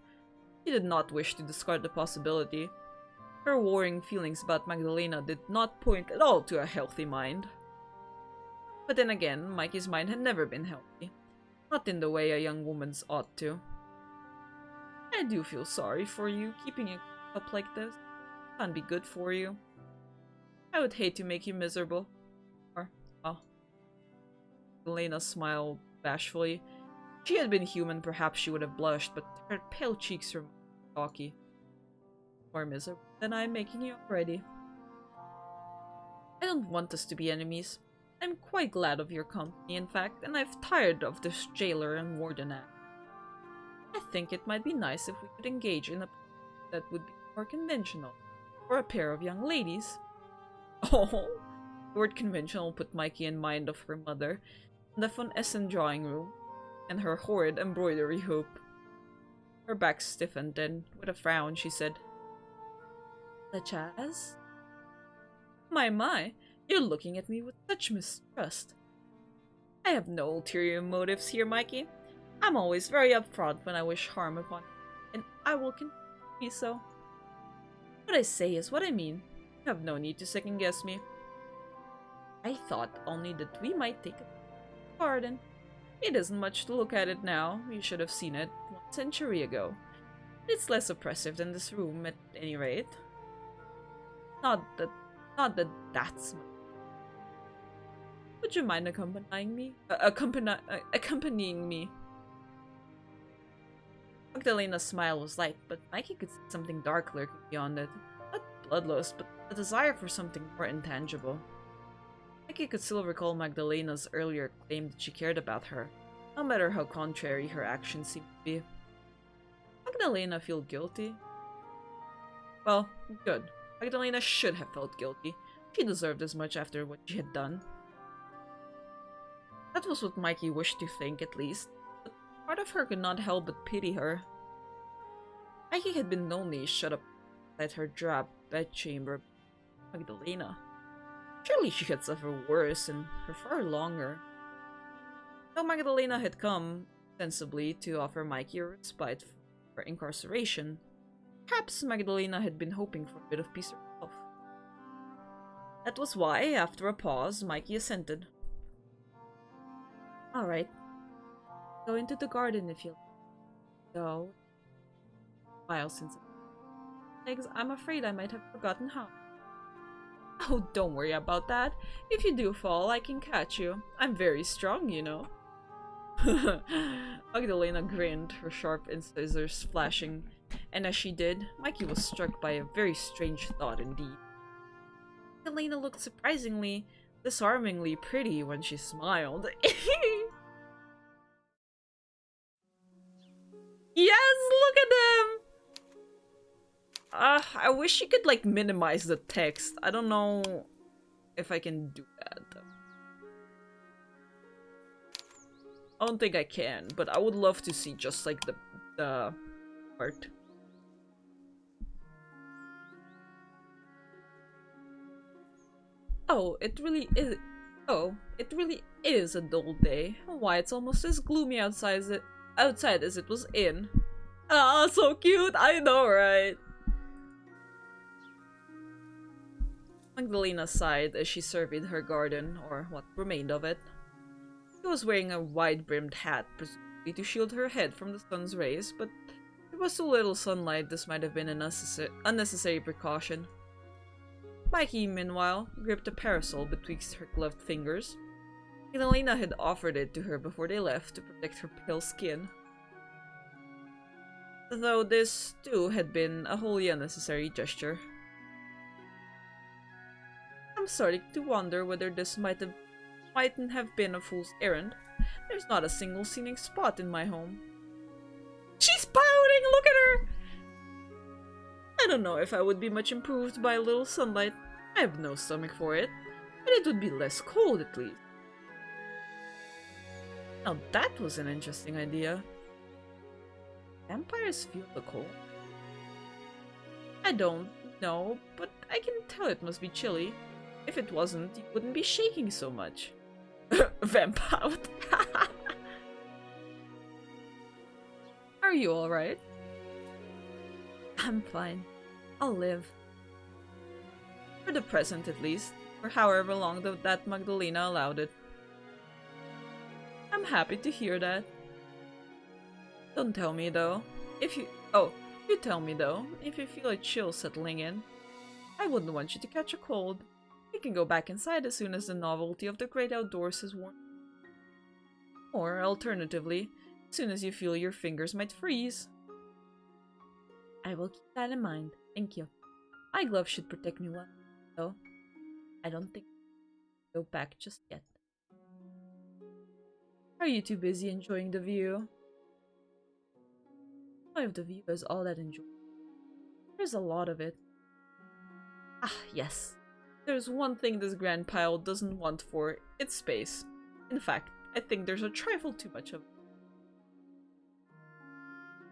She did not wish to discard the possibility. Her warring feelings about Magdalena did not point at all to a healthy mind. But then again, Mikey's mind had never been healthy. Not in the way a young woman's ought to. I do feel sorry for you, keeping it up like this. Can't be good for you. I would hate to make you miserable. Or, well. Magdalena smiled bashfully. If she had been human, perhaps she would have blushed, but her pale cheeks were chalky. More miserable than I'm making you already. I don't want us to be enemies. I'm quite glad of your company, in fact, and I've tired of this jailer and warden act. I think it might be nice if we could engage in a that would be more conventional for a pair of young ladies. Oh, the word conventional put Mikey in mind of her mother in the Von Essen drawing room and her horrid embroidery hoop. Her back stiffened, and with a frown she said, "Such as? My, you're looking at me with such mistrust. I have no ulterior motives here, Mikey. I'm always very upfront when I wish harm upon you, and I will continue to be so. What I say is what I mean. You have no need to second-guess me. I thought only that we might take a garden. It isn't much to look at it now. You should have seen it 1 century ago. It's less oppressive than this room, at any rate. Not that that's... Would you mind accompanying me? Accompanying me?" Magdalena's smile was light, but Mikey could see something dark lurking beyond it. Not bloodlust, but a desire for something more intangible. Mikey could still recall Magdalena's earlier claim that she cared about her, no matter how contrary her actions seemed to be. Magdalena feel guilty? Well, good. Magdalena should have felt guilty. She deserved as much after what she had done. That was what Mikey wished to think, at least, but part of her could not help but pity her. Mikey had been lonely, shut up inside her drab bedchamber. Magdalena. Surely she had suffered worse and for far longer. Though Magdalena had come, sensibly, to offer Mikey a respite for incarceration, perhaps Magdalena had been hoping for a bit of peace herself. That was why, after a pause, Mikey assented. Alright. Go into the garden if you like. Go. A while since I'm afraid I might have forgotten how. Oh, don't worry about that. If you do fall, I can catch you. I'm very strong, you know. Magdalena grinned, her sharp incisors flashing And as she did, Mikey was struck by a very strange thought indeed. Elena looked surprisingly, disarmingly pretty when she smiled. Yes, look at them! I wish you could, like, minimize the text. I don't know if I can do that. I don't think I can, but I would love to see just, like, the part. Oh, it really is. Oh, it really is a dull day. Why, it's almost as gloomy outside as it was in. Ah, so cute! I know, right? Magdalena sighed as she surveyed her garden, or what remained of it. She was wearing a wide-brimmed hat, presumably to shield her head from the sun's rays, but there was so little sunlight this might have been an unnecessary precaution. Mikey, meanwhile, gripped a parasol betwixt her gloved fingers. Magdalena had offered it to her before they left to protect her pale skin. Though this, too, had been a wholly unnecessary gesture. I'm starting to wonder whether this mightn't have been a fool's errand. There's not a single scenic spot in my home. She's pouting! Look at her! I don't know if I would be much improved by a little sunlight. I have no stomach for it, but it would be less cold at least. Now that was an interesting idea. Vampires feel the cold? I don't know, but I can tell it must be chilly. If it wasn't, you wouldn't be shaking so much. Vampire. Are you alright? I'm fine. I'll live. For the present, at least. For however long that Magdalena allowed it. I'm happy to hear that. Don't tell me, though. You tell me, though, if you feel a chill settling in. I wouldn't want you to catch a cold. You can go back inside as soon as the novelty of the great outdoors has worn. Or, alternatively, as soon as you feel your fingers might freeze. I will keep that in mind. Thank you. My glove should protect me well, though. I don't think I'll go back just yet. Are you too busy enjoying the view? Joy of the view is all that enjoy. There's a lot of it. Ah, yes. There's one thing this grand pile doesn't want for its space. In fact, I think there's a trifle too much of it.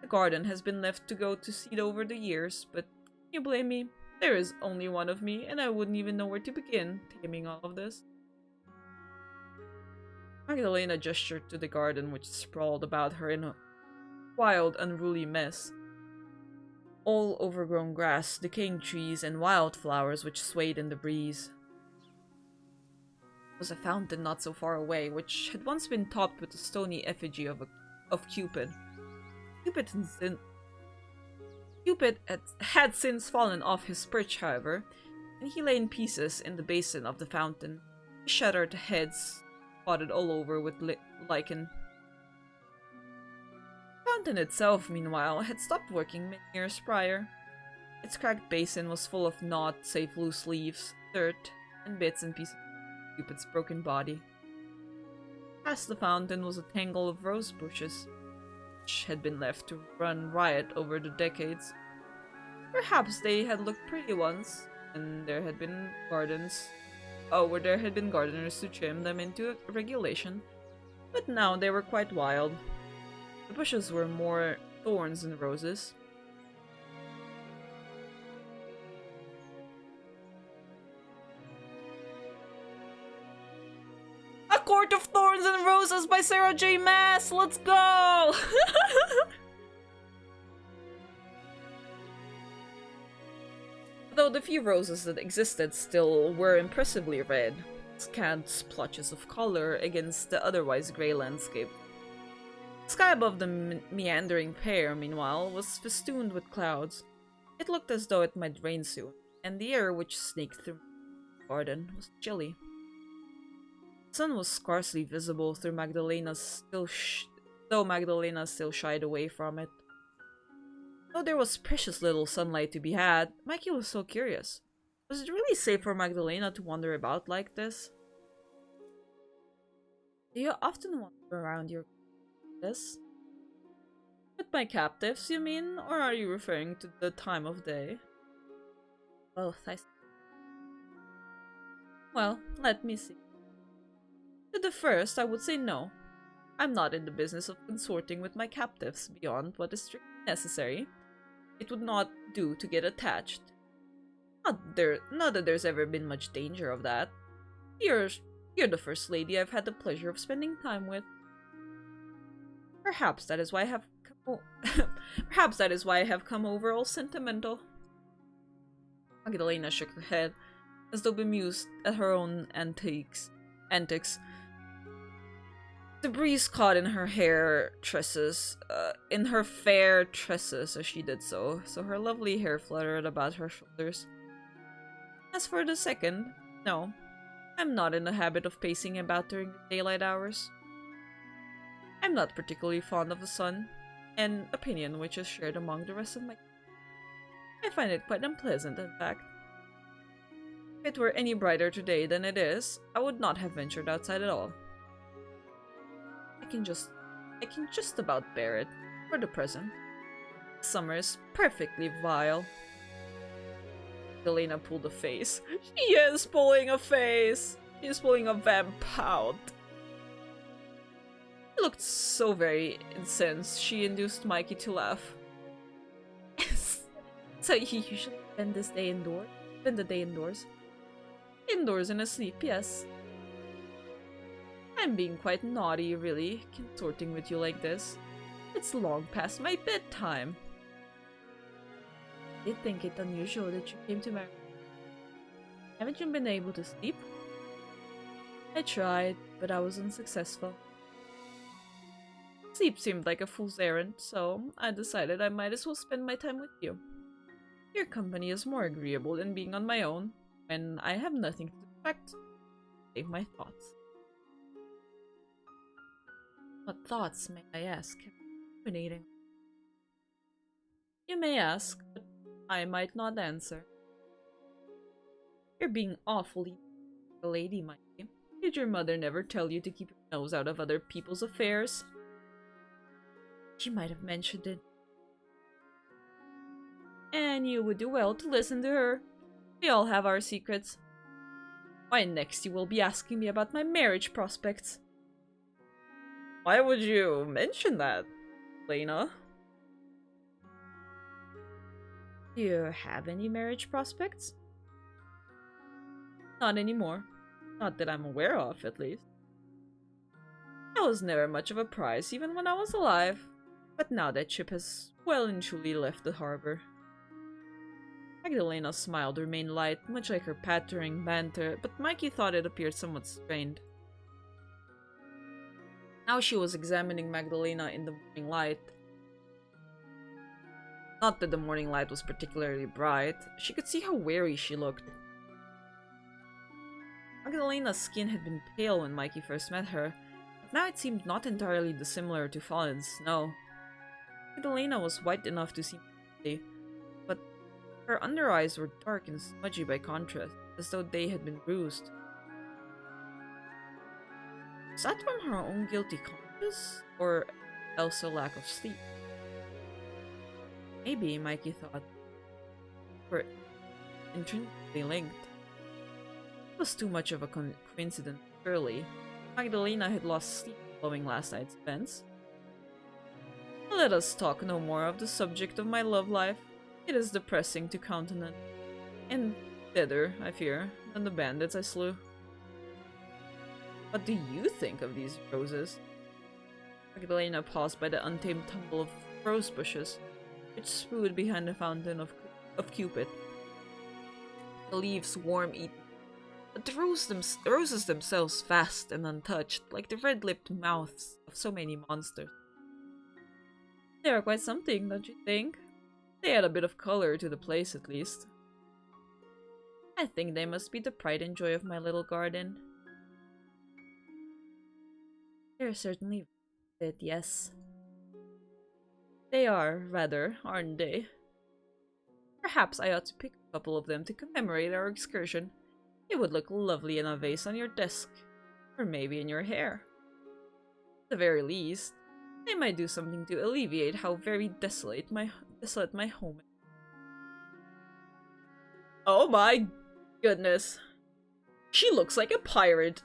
The garden has been left to go to seed over the years, but can you blame me? There is only one of me, and I wouldn't even know where to begin taming all of this. Magdalena gestured to the garden which sprawled about her in a wild, unruly mess. All overgrown grass, decaying trees, and wildflowers which swayed in the breeze. There was a fountain not so far away, which had once been topped with a stony effigy of Cupid. Cupid had since fallen off his perch, however, and he lay in pieces in the basin of the fountain, his shattered heads spotted all over with lichen. The fountain itself, meanwhile, had stopped working many years prior. Its cracked basin was full of naught save loose leaves, dirt, and bits and pieces of Cupid's broken body. Past the fountain was a tangle of rose bushes, which had been left to run riot over the decades. Perhaps they had looked pretty once, and there had been gardens. Where there had been gardeners to trim them into regulation, but now they were quite wild. The bushes were more thorns than roses. A Court of Thorns and Roses by Sarah J. Maas! Let's go! Though the few roses that existed still were impressively red, scant splotches of color against the otherwise grey landscape. The sky above the meandering pair, meanwhile, was festooned with clouds. It looked as though it might rain soon, and the air which snaked through the garden was chilly. The sun was scarcely visible through though Magdalena still shied away from it. Though there was precious little sunlight to be had, Mikey was so curious. Was it really safe for Magdalena to wander about like this? Do you often wander around your this? With my captives, you mean? Or are you referring to the time of day? Both, I see. Well, let me see. To the first, I would say no. I'm not in the business of consorting with my captives beyond what is strictly necessary. It would not do to get attached. Not that there's ever been much danger of that. You're the first lady I've had the pleasure of spending time with. Perhaps that is why I have perhaps that is why I have come over all sentimental. Magdalena shook her head, as though bemused at her own antics. The breeze caught in her hair tresses, in her fair tresses as she did so her lovely hair fluttered about her shoulders. As for the second, no, I'm not in the habit of pacing about during the daylight hours. I'm not particularly fond of the sun, an opinion which is shared among the rest of my... I find it quite unpleasant, in fact. If it were any brighter today than it is, I would not have ventured outside at all. I can just about bear it, for the present. Summer is perfectly vile. Elena pulled a face. She is pulling a face! She is pulling a vamp pout. She looked so very incensed, she induced Mikey to laugh. So you usually spend the day indoors? Indoors and asleep, yes. I'm being quite naughty, really, consorting with you like this. It's long past my bedtime. I did think it unusual that you came to marry. Haven't you been able to sleep? I tried, but I was unsuccessful. Sleep seemed like a fool's errand, so I decided I might as well spend my time with you. Your company is more agreeable than being on my own, when I have nothing to distract. Save my thoughts. What thoughts, may I ask? Ruminating. You may ask, but I might not answer. You're being awfully a lady, Mikey. Did your mother never tell you to keep your nose out of other people's affairs? She might have mentioned it. And you would do well to listen to her. We all have our secrets. Why, next you will be asking me about my marriage prospects. Why would you mention that, Lena? Do you have any marriage prospects? Not anymore. Not that I'm aware of, at least. I was never much of a prize, even when I was alive. But now that ship has well and truly left the harbor. Magdalena's smile remained light, much like her pattering banter, but Mikey thought it appeared somewhat strained. Now she was examining Magdalena in the morning light. Not that the morning light was particularly bright, she could see how weary she looked. Magdalena's skin had been pale when Mikey first met her, but now it seemed not entirely dissimilar to fallen snow. Magdalena was white enough to seem pretty, but her under eyes were dark and smudgy by contrast, as though they had been bruised. Was that from her own guilty conscience, or else a lack of sleep? Maybe, Mikey thought, were intrinsically linked. It was too much of a coincidence, surely. Magdalena had lost sleep following last night's events. Let us talk no more of the subject of my love life. It is depressing to countenance, and deader, I fear, than the bandits I slew. What do you think of these roses? Magdalena paused by the untamed tumble of rose bushes, which spewed behind the fountain of Cupid. The leaves worm-eaten, but the roses themselves vast and untouched, like the red-lipped mouths of so many monsters. They are quite something, don't you think? They add a bit of color to the place, at least. I think they must be the pride and joy of my little garden. They're certainly it, yes. They are, rather, aren't they? Perhaps I ought to pick a couple of them to commemorate our excursion. It would look lovely in a vase on your desk. Or maybe in your hair. At the very least, they might do something to alleviate how very desolate my home is. Oh my goodness. She looks like a pirate.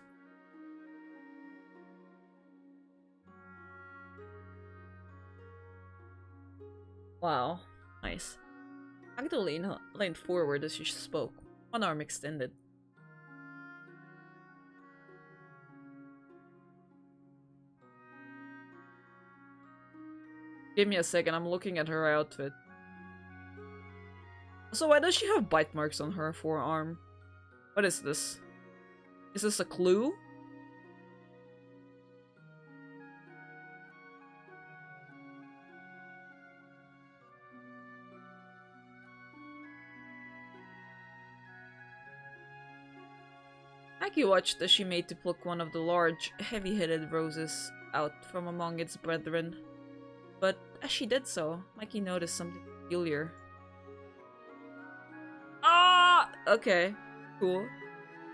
Wow. Nice. Magdalena leaned forward as she spoke, one arm extended. Give me a second, I'm looking at her outfit. So why does she have bite marks on her forearm? What is this? Is this a clue? Aki watched as she made to pluck one of the large, heavy-headed roses out from among its brethren. But as she did so, Mikey noticed something peculiar. Ah! Okay, cool.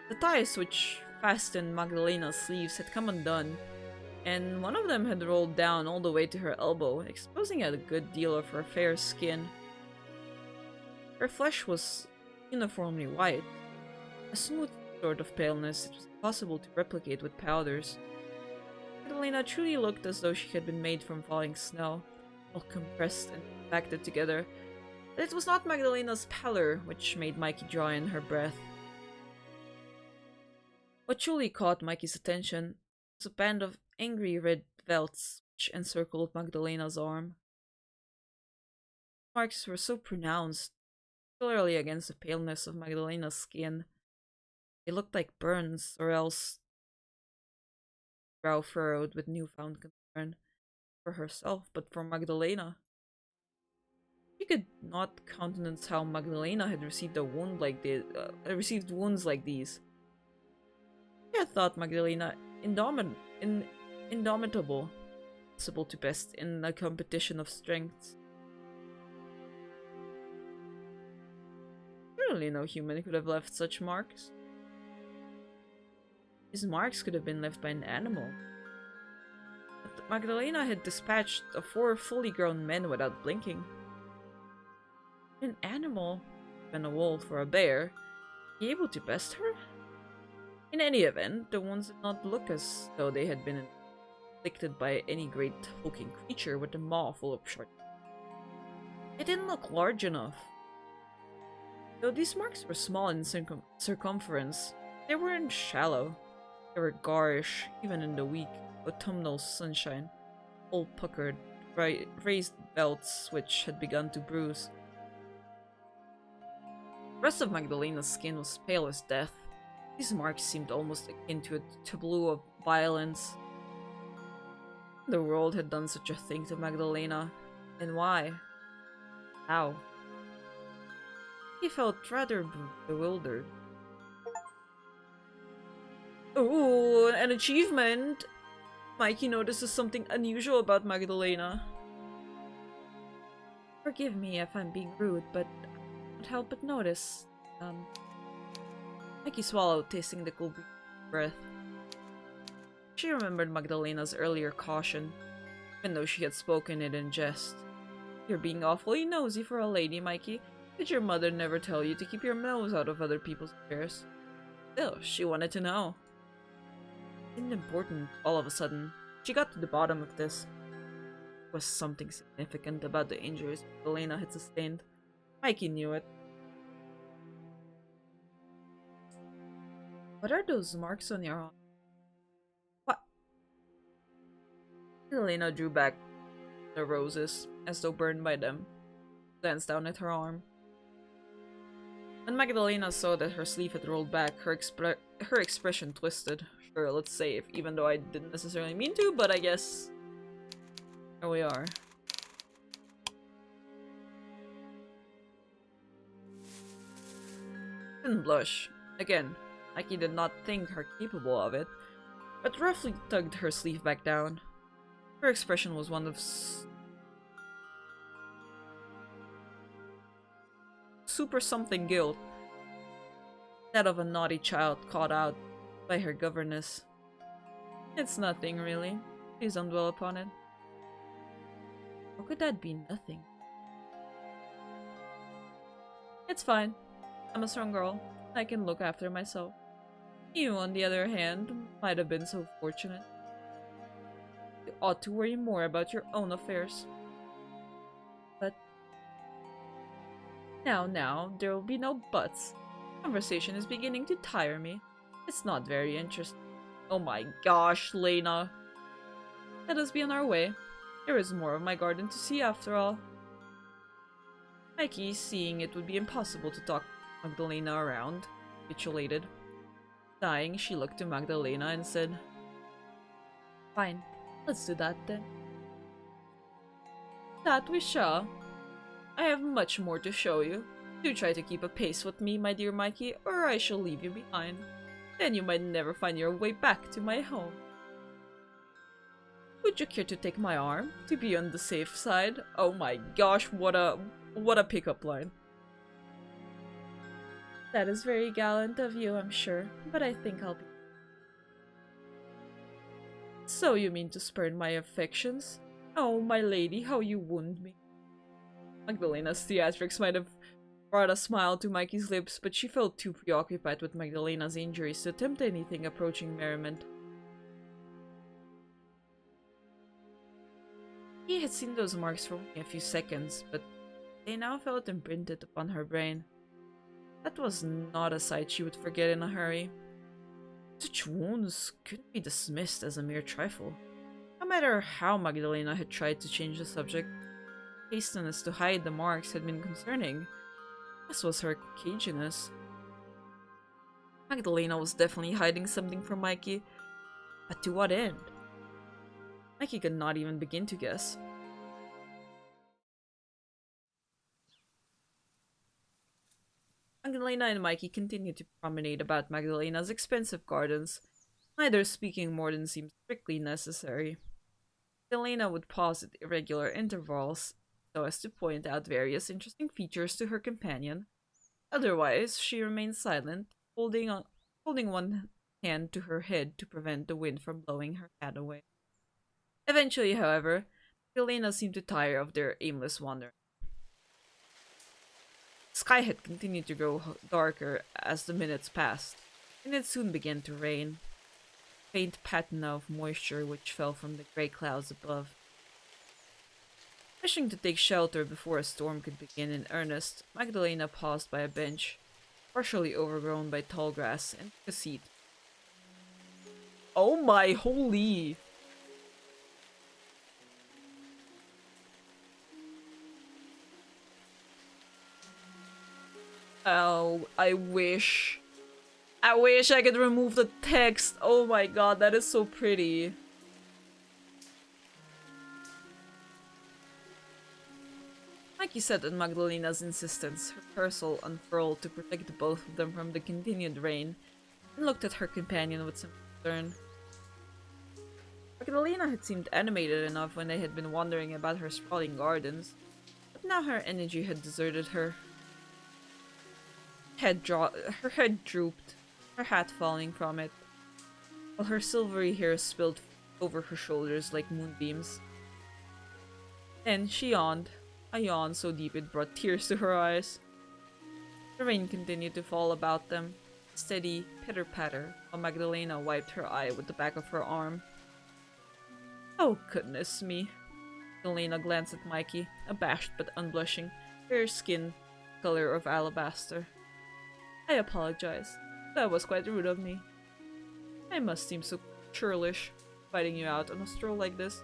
The ties which fastened Magdalena's sleeves had come undone, and one of them had rolled down all the way to her elbow, exposing a good deal of her fair skin. Her flesh was uniformly white, a smooth sort of paleness it was impossible to replicate with powders. Magdalena truly looked as though she had been made from falling snow, all compressed and compacted together. But it was not Magdalena's pallor which made Mikey draw in her breath. What truly caught Mikey's attention was a band of angry red welts which encircled Magdalena's arm. Marks were so pronounced, particularly against the paleness of Magdalena's skin. They looked like burns, or else brow furrowed with newfound concern for herself, but for Magdalena. She could not countenance how Magdalena had received received wounds like these. She had thought Magdalena indomitable, possible to best in a competition of strengths. Surely no human could have left such marks. These marks could have been left by an animal. But Magdalena had dispatched 4 fully grown men without blinking. An animal, even a wolf or a bear, be able to best her? In any event, the wounds did not look as though they had been inflicted by any great hulking creature with a maw full of short. They didn't look large enough. Though these marks were small in circumference, they weren't shallow. They were garish, even in the weak autumnal sunshine, all puckered, raised belts which had begun to bruise. The rest of Magdalena's skin was pale as death. These marks seemed almost akin to a tableau of violence. The world had done such a thing to Magdalena, and why? How? He felt rather bewildered. Ooh, an achievement! Mikey notices something unusual about Magdalena. Forgive me if I'm being rude, but I can't help but notice. Mikey swallowed, tasting the cool breath. She remembered Magdalena's earlier caution, even though she had spoken it in jest. You're being awfully nosy for a lady, Mikey. Did your mother never tell you to keep your nose out of other people's affairs? Still, she wanted to know. It seemed important all of a sudden. She got to the bottom of this. There was something significant about the injuries Magdalena had sustained. Mikey knew it. What are those marks on your arm? What? Magdalena drew back the roses, as though burned by them, glanced down at her arm. When Magdalena saw that her sleeve had rolled back, her expression twisted. Sure, let's save, even though I didn't necessarily mean to, but I guess here we are. Didn't blush. Again, Mikey did not think her capable of it, but roughly tugged her sleeve back down. Her expression was one of super something guilt. That of a naughty child caught out by her governess. It's nothing, really. Please don't dwell upon it. How could that be nothing? It's fine. I'm a strong girl. I can look after myself. You, on the other hand, might have been so fortunate. You ought to worry more about your own affairs. But... Now, there will be no buts. Conversation is beginning to tire me. It's not very interesting. Oh my gosh, Lena. Let us be on our way. There is more of my garden to see after all. Mikey, seeing it would be impossible to talk Magdalena around, capitulated. Sighing, she looked to Magdalena and said, "Fine, let's do that then." "That we shall. I have much more to show you. Do try to keep a pace with me, my dear Mikey, or I shall leave you behind. Then you might never find your way back to my home. Would you care to take my arm, to be on the safe side?" Oh my gosh, what a pickup line. "That is very gallant of you, I'm sure, but I think I'll be..." "So you mean to spurn my affections? Oh, my lady, how you wound me." Magdalena's theatrics might have brought a smile to Mikey's lips, but she felt too preoccupied with Magdalena's injuries to attempt anything approaching merriment. He had seen those marks for only a few seconds, but they now felt imprinted upon her brain. That was not a sight she would forget in a hurry. Such wounds couldn't be dismissed as a mere trifle. No matter how Magdalena had tried to change the subject, hastiness to hide the marks had been concerning, as was her caginess. Magdalena was definitely hiding something from Mikey, but to what end? Mikey could not even begin to guess. Magdalena and Mikey continued to promenade about Magdalena's expensive gardens, neither speaking more than seemed strictly necessary. Magdalena would pause at irregular intervals, so as to point out various interesting features to her companion. Otherwise, she remained silent, holding one hand to her head to prevent the wind from blowing her hat away. Eventually, however, Magdalena seemed to tire of their aimless wandering. The sky had continued to grow darker as the minutes passed, and it soon began to rain. A faint patina of moisture which fell from the grey clouds above. Wishing to take shelter before a storm could begin in earnest, Magdalena paused by a bench, partially overgrown by tall grass, and took a seat. Oh my holy! Oh, I wish I could remove the text. Oh my god, that is so pretty. Mikey said at Magdalena's insistence, her parasol unfurled to protect both of them from the continued rain, and looked at her companion with some concern. Magdalena had seemed animated enough when they had been wandering about her sprawling gardens, but now her energy had deserted her. Her head drooped, her hat falling from it, while her silvery hair spilled over her shoulders like moonbeams. Then she yawned, a yawn so deep it brought tears to her eyes. The rain continued to fall about them, steady pitter-patter, while Magdalena wiped her eye with the back of her arm. Oh, goodness me. Magdalena glanced at Mikey, abashed but unblushing, her skin color of alabaster. I apologize. That was quite rude of me. I must seem so churlish, inviting you out on a stroll like this,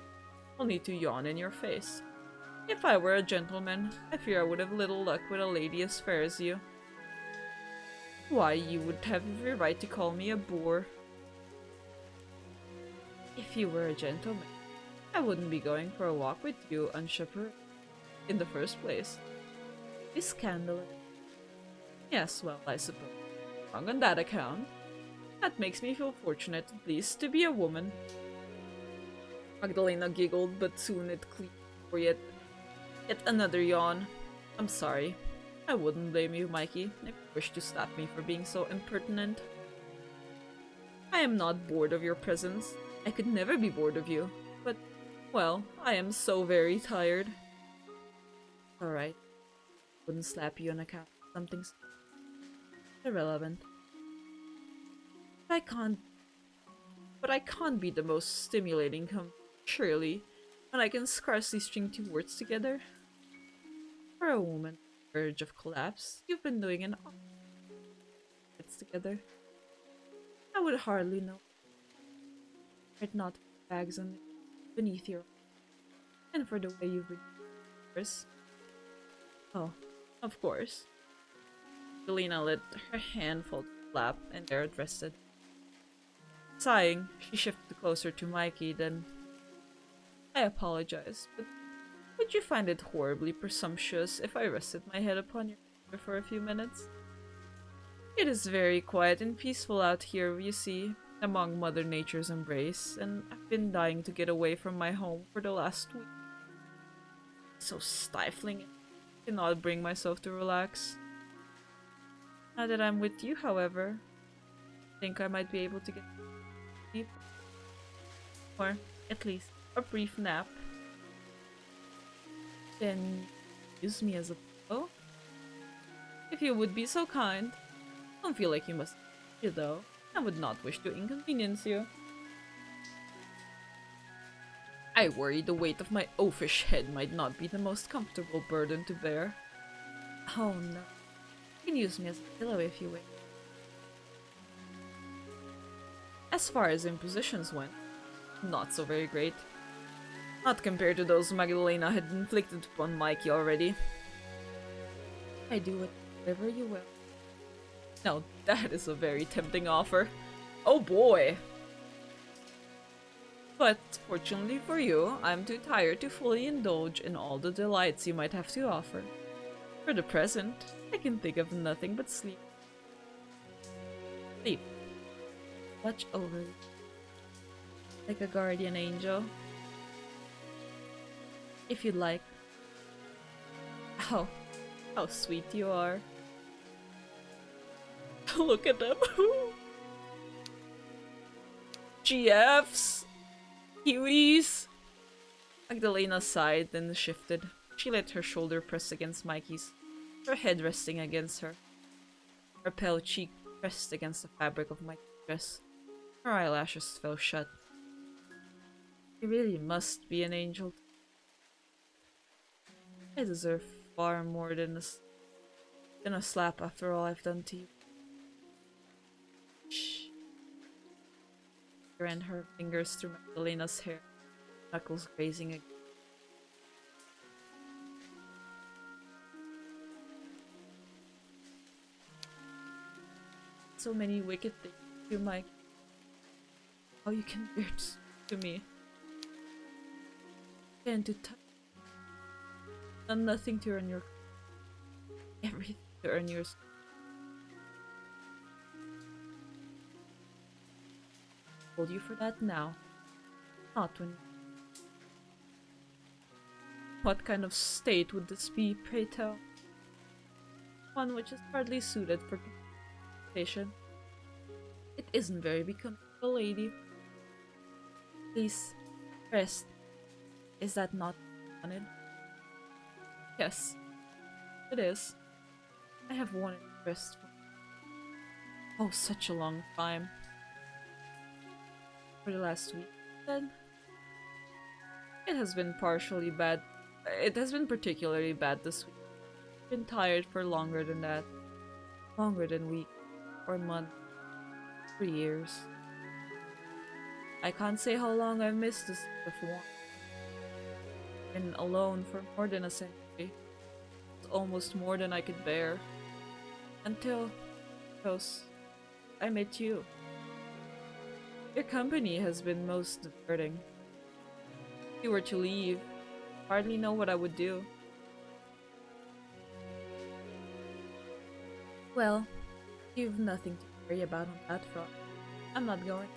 only to yawn in your face. If I were a gentleman, I fear I would have little luck with a lady as fair as you. Why, you would have every right to call me a boor. If you were a gentleman, I wouldn't be going for a walk with you unchaperoned in the first place. It's scandalous. Yes, well, I suppose. Wrong on that account. That makes me feel fortunate, at least, to be a woman. Magdalena giggled, but soon it cleared for yet another yawn. I'm sorry. I wouldn't blame you, Mikey, if you wish to slap me for being so impertinent. I am not bored of your presence. I could never be bored of you. But, well, I am so very tired. Alright. Wouldn't slap you on account of something irrelevant. I can't. But I can't be the most stimulating surely, when I can scarcely string two words together. For a woman on the verge of collapse, you've been doing an awful bits together. I would hardly know it not bags on beneath your and for the way you've been yours. Oh, of course. Selena let her hand fall to her lap, and there it rested. Sighing, she shifted closer to Mikey, then I apologize, but would you find it horribly presumptuous if I rested my head upon your shoulder for a few minutes? It is very quiet and peaceful out here, you see, among Mother Nature's embrace, and I've been dying to get away from my home for the last week. So stifling, I cannot bring myself to relax. Now that I'm with you, however, I think I might be able to get sleep. Or, at least, a brief nap. Then use me as a pillow? If you would be so kind. Don't feel like you must, though. I would not wish to inconvenience you. I worry the weight of my oafish head might not be the most comfortable burden to bear. Oh no. You can use me as a pillow if you wish. As far as impositions went, not so very great. Not compared to those Magdalena had inflicted upon Mikey already. I do whatever you will. Now that is a very tempting offer. Oh boy! But, fortunately for you, I'm too tired to fully indulge in all the delights you might have to offer. For the present, I can think of nothing but sleep. Sleep. Watch over you. Like a guardian angel. If you'd like. Oh, how sweet you are. Look at them. GFs! Cuties! Magdalena sighed, then shifted. She let her shoulder press against Mikey's, her head resting against her pale cheek pressed against the fabric of Mikey's dress. Her eyelashes fell shut. You really must be an angel. I deserve far more than a slap after all I've done to you. Shh. She ran her fingers through Magdalena's hair, knuckles grazing again. So many wicked things you, Mike. How you can bear to me. And to touch. Done nothing to earn your. Everything to earn yours. Hold you for that now. Not when. What kind of state would this be, pray tell? One which is hardly suited for conversation. It isn't very becoming of a lady. Please, rest. Is that not wanted? Yes, it is. I have wanted rest for such a long time. For the last week, then? It has been partially bad. It has been particularly bad this week. I've been tired for longer than that. Longer than week, or month, for years. I can't say how long I've missed this before. Been alone for more than a century. It's almost more than I could bear. Until, I met you. Your company has been most diverting. If you were to leave, I hardly know what I would do. Well, you've nothing to worry about on that front. I'm not going.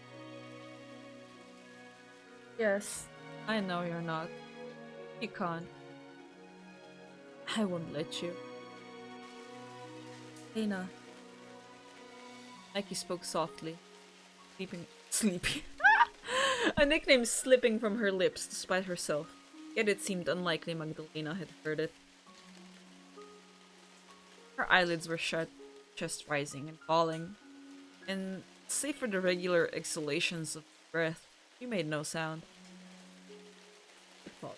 Yes, I know you're not. You can't. I won't let you. Lena. Mikey spoke softly, sleepy. A nickname slipping from her lips despite herself, yet it seemed unlikely Magdalena had heard it. Her eyelids were shut, chest rising and falling, and save for the regular exhalations of breath, she made no sound. It followed.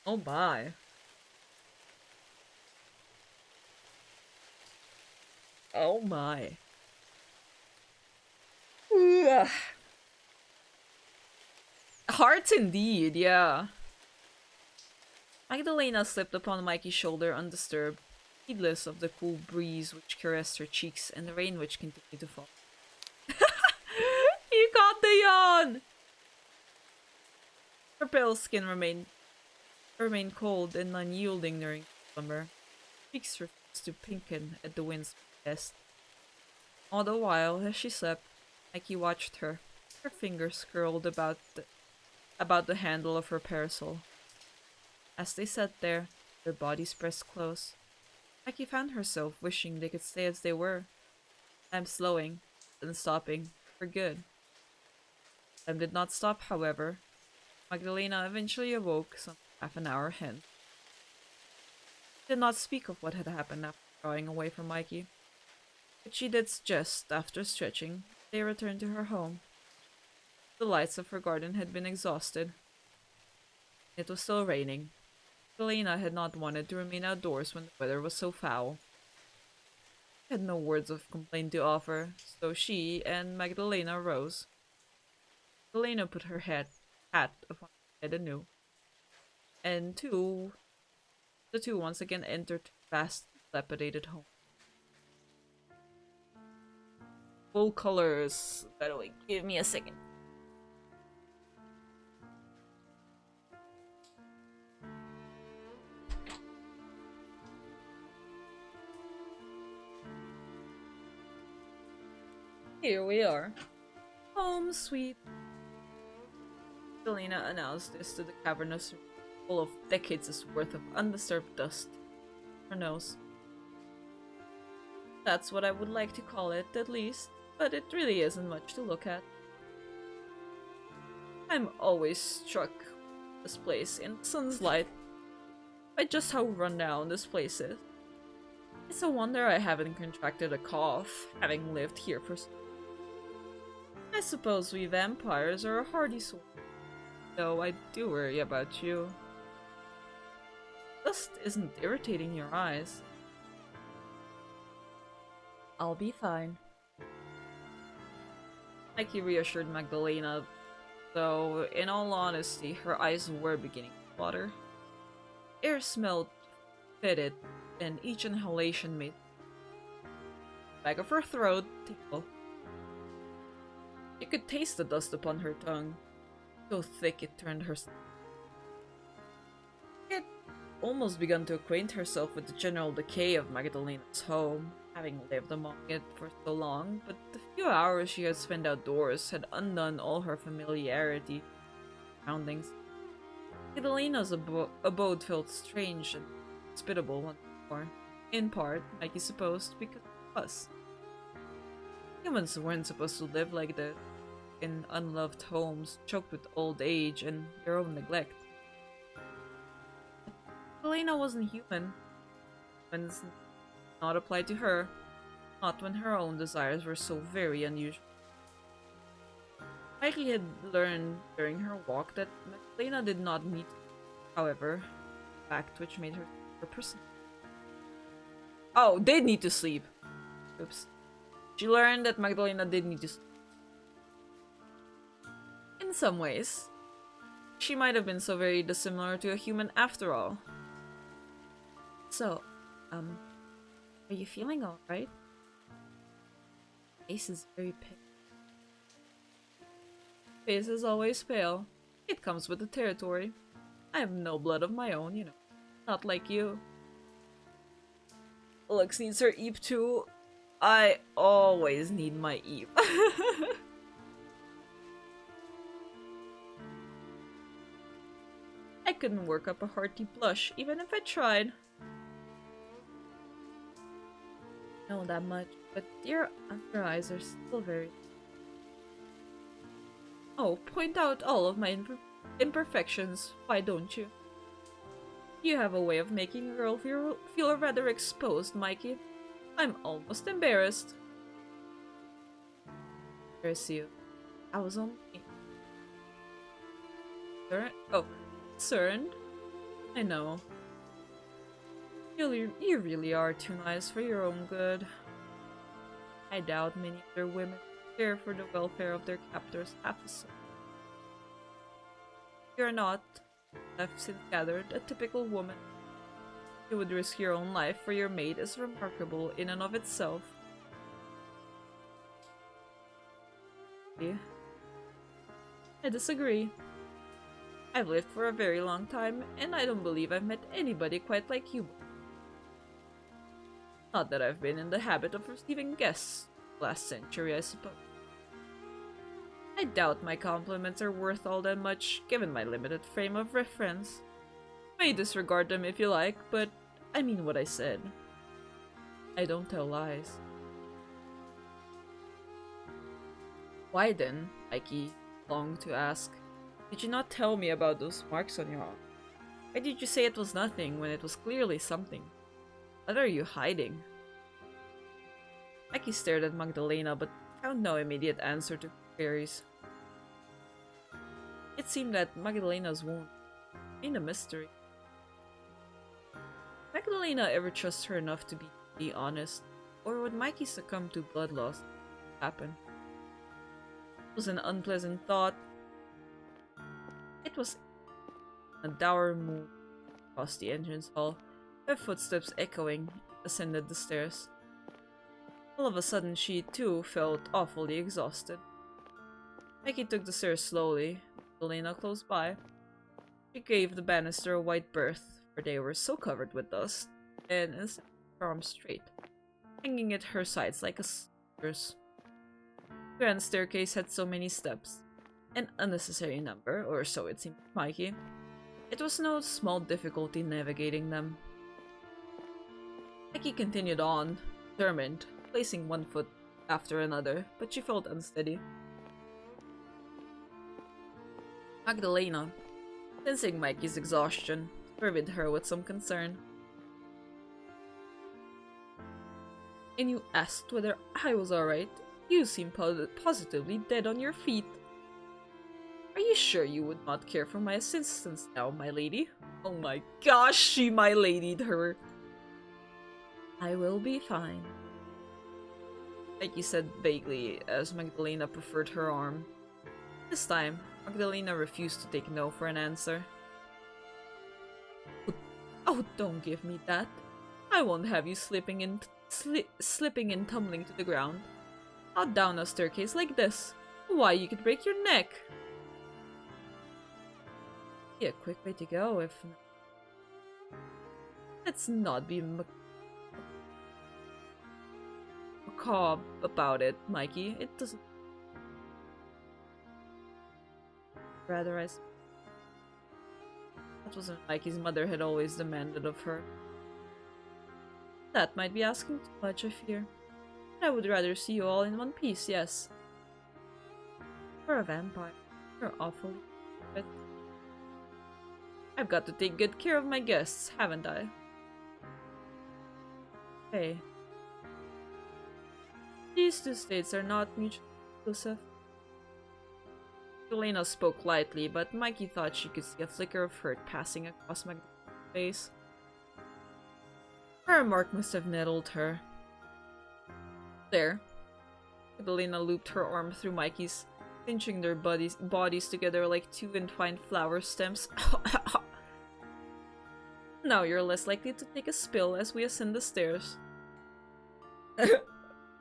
Oh my. Oh my. Ugh. Hearts indeed, yeah. Magdalena slipped upon Mikey's shoulder undisturbed, heedless of the cool breeze which caressed her cheeks and the rain which continued to fall. You caught the yawn! Her pale skin remained cold and unyielding during summer. Cheeks refused to pinken at the wind's behest. All the while, as she slept, Mikey watched her, her fingers curled about the handle of her parasol. As they sat there, their bodies pressed close, Mikey found herself wishing they could stay as they were. Time slowing, then stopping, for good. Time did not stop, however. Magdalena eventually awoke some half an hour hence. She did not speak of what had happened after drawing away from Mikey, but she did suggest, after stretching, they returned to her home. The lights of her garden had been exhausted. It was still raining. Magdalena had not wanted to remain outdoors when the weather was so foul. She had no words of complaint to offer, so she and Magdalena rose. Magdalena put her hat upon her head anew, and the two once again entered her vast, dilapidated home. Full colors. By the way, give me a second. Here we are. Home sweet. Selena announced this to the cavernous room, full of decades' worth of undisturbed dust. Her nose. That's what I would like to call it, at least, but it really isn't much to look at. I'm always struck with this place in the sun's light by just how run down this place is. It's a wonder I haven't contracted a cough, having lived here for so long. I suppose we vampires are a hardy sort, though I do worry about you. Dust isn't irritating your eyes. I'll be fine. Mikey reassured Magdalena, though in all honesty, her eyes were beginning to water. Air smelled fetid, and each inhalation made the back of her throat tingle. You could taste the dust upon her tongue, so thick it turned her. She had almost begun to acquaint herself with the general decay of Magdalena's home, having lived among it for so long, but the few hours she had spent outdoors had undone all her familiarity with surroundings. Magdalena's abode felt strange and hospitable once more, in part, Mikey supposed, because of us. Humans weren't supposed to live like this, in unloved homes, choked with old age and their own neglect. Magdalena wasn't human. Humans not applied to her, not when her own desires were so very unusual. Mikey had learned during her walk that Magdalena did not need to, however, a fact which made her a person. Oh, did need to sleep. Oops. She learned that Magdalena did need to sleep. In some ways, she might have been so very dissimilar to a human after all. So, are you feeling alright? Face is very pale. Face is always pale. It comes with the territory. I have no blood of my own, you know. Not like you. Lux needs her Eep too. I always need my Eep. I couldn't work up a hearty blush, even if I tried. know that much, but your under eyes are still very... Oh, point out all of my imperfections, why don't you? You have a way of making a girl feel rather exposed, Mikey. I'm almost embarrassed. Embarrass you. I was only... Concerned? I know. You really are too nice for your own good. I doubt many other women care for the welfare of their captors half as so. You're not, I've since gathered, a typical woman. You would risk your own life for your mate is remarkable in and of itself. I disagree. I've lived for a very long time, and I don't believe I've met anybody quite like you. Not that I've been in the habit of receiving guests last century, I suppose. I doubt my compliments are worth all that much, given my limited frame of reference. You may disregard them if you like, but I mean what I said. I don't tell lies. Why then, Mikey longed to ask, did you not tell me about those marks on your arm? Why did you say it was nothing when it was clearly something? What are you hiding? Mikey stared at Magdalena but found no immediate answer to her queries. It seemed that Magdalena's wound remained a mystery. Did Magdalena ever trust her enough to be honest, or would Mikey succumb to blood loss happen? It was an unpleasant thought. It was a dour moon across the entrance hall, her footsteps echoing, ascended the stairs. All of a sudden, she too felt awfully exhausted. Mikey took the stairs slowly, Magdalena close by. She gave the banister a wide berth, for they were so covered with dust, and set her arms straight, hanging at her sides like a soldier's. The grand staircase had so many steps, an unnecessary number, or so it seemed to Mikey. It was no small difficulty navigating them. Mikey continued on, determined, placing one foot after another, but she felt unsteady. Magdalena, sensing Mikey's exhaustion, surveyed her with some concern. And you asked whether I was alright? You seem positively dead on your feet. Are you sure you would not care for my assistance now, my lady? Oh my gosh, she my lady'd her. I will be fine, Mikey said vaguely as Magdalena preferred her arm. This time, Magdalena refused to take no for an answer. Oh, don't give me that. I won't have you slipping and tumbling to the ground. Not down a staircase like this. Why, you could break your neck. Be a quick way to go if... Let's not be macabre about it, Mikey. It doesn't... Rather, that was what Mikey's mother had always demanded of her. That might be asking too much, I fear. I would rather see you all in one piece, yes. You're a vampire. You're awfully... But I've got to take good care of my guests, haven't I? Hey. These two states are not mutually exclusive. Elena spoke lightly, but Mikey thought she could see a flicker of hurt passing across Magdalena's face. Her remark must have nettled her. There. Magdalena looped her arm through Mikey's, pinching their bodies together like two entwined flower stems. Now you're less likely to take a spill as we ascend the stairs.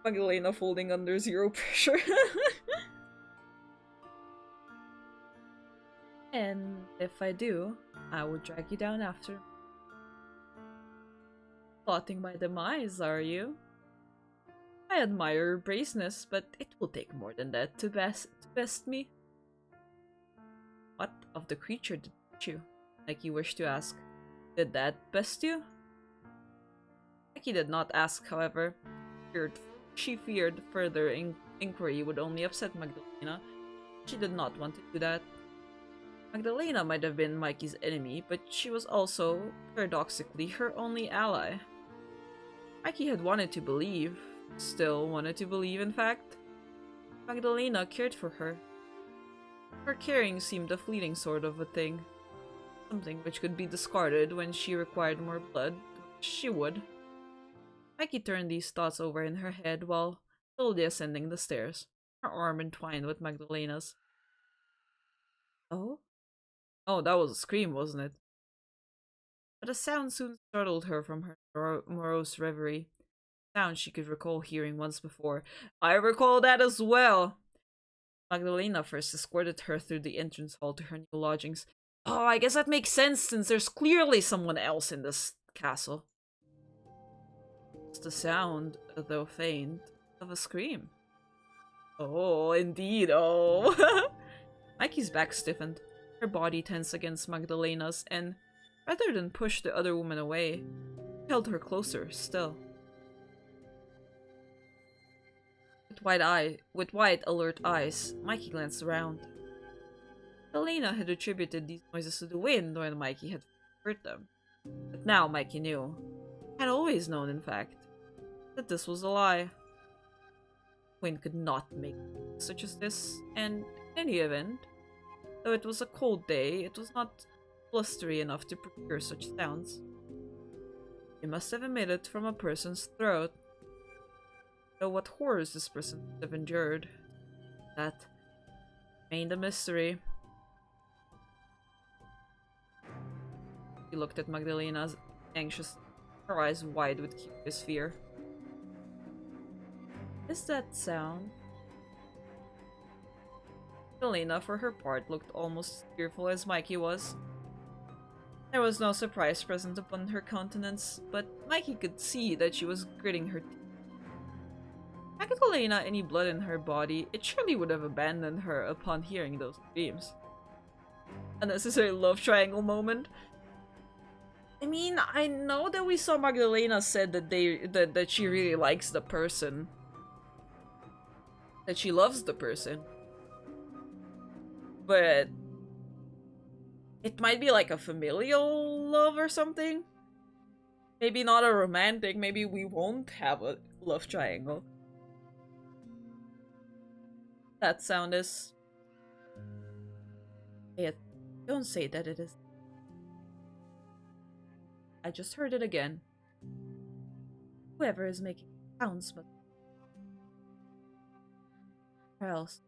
Magdalena folding under zero pressure. And if I do, I will drag you down after. Plotting my demise, are you? I admire your braceness, but it will take more than that to best me. What of the creature did you? Mikey wished to ask. Did that best you? Mikey did not ask, however. she feared further inquiry would only upset Magdalena. She did not want to do that. Magdalena might have been Mikey's enemy, but she was also, paradoxically, her only ally. Mikey had wanted to believe, still wanted to believe in fact. Magdalena cared for her. Her caring seemed a fleeting sort of a thing. Something which could be discarded when she required more blood. She would. Mikey turned these thoughts over in her head while slowly ascending the stairs, her arm entwined with Magdalena's. Oh? Oh, that was a scream, wasn't it? But a sound soon startled her from her morose reverie. A sound she could recall hearing once before. I recall that as well! Magdalena first escorted her through the entrance hall to her new lodgings. Oh, I guess that makes sense since there's clearly someone else in this castle. It's the sound, though faint, of a scream. Oh, indeed, oh. Mikey's back stiffened, her body tense against Magdalena's, and rather than push the other woman away, held her closer still. With wide, alert eyes, Mikey glanced around. Magdalena had attributed these noises to the wind when Mikey had heard them. But now Mikey knew, had always known in fact, that this was a lie. Wind could not make such as this, and in any event, though it was a cold day, it was not blustery enough to procure such sounds. It must have emitted from a person's throat. Though what horrors this person must have endured, that remained a mystery. He looked at Magdalena anxiously, her eyes wide with curious fear. Is that sound? Magdalena, for her part, looked almost as fearful as Mikey was. There was no surprise present upon her countenance, but Mikey could see that she was gritting her teeth. Had Magdalena any blood in her body, it surely would have abandoned her upon hearing those screams. Unnecessary love triangle moment. I mean, I know that we saw Magdalena said that she really likes the person. That she loves the person. But it might be like a familial love or something. Maybe not a romantic, maybe we won't have a love triangle. That sound is... Hey, don't say that it is. I just heard it again. Whoever is making sounds must... Or else.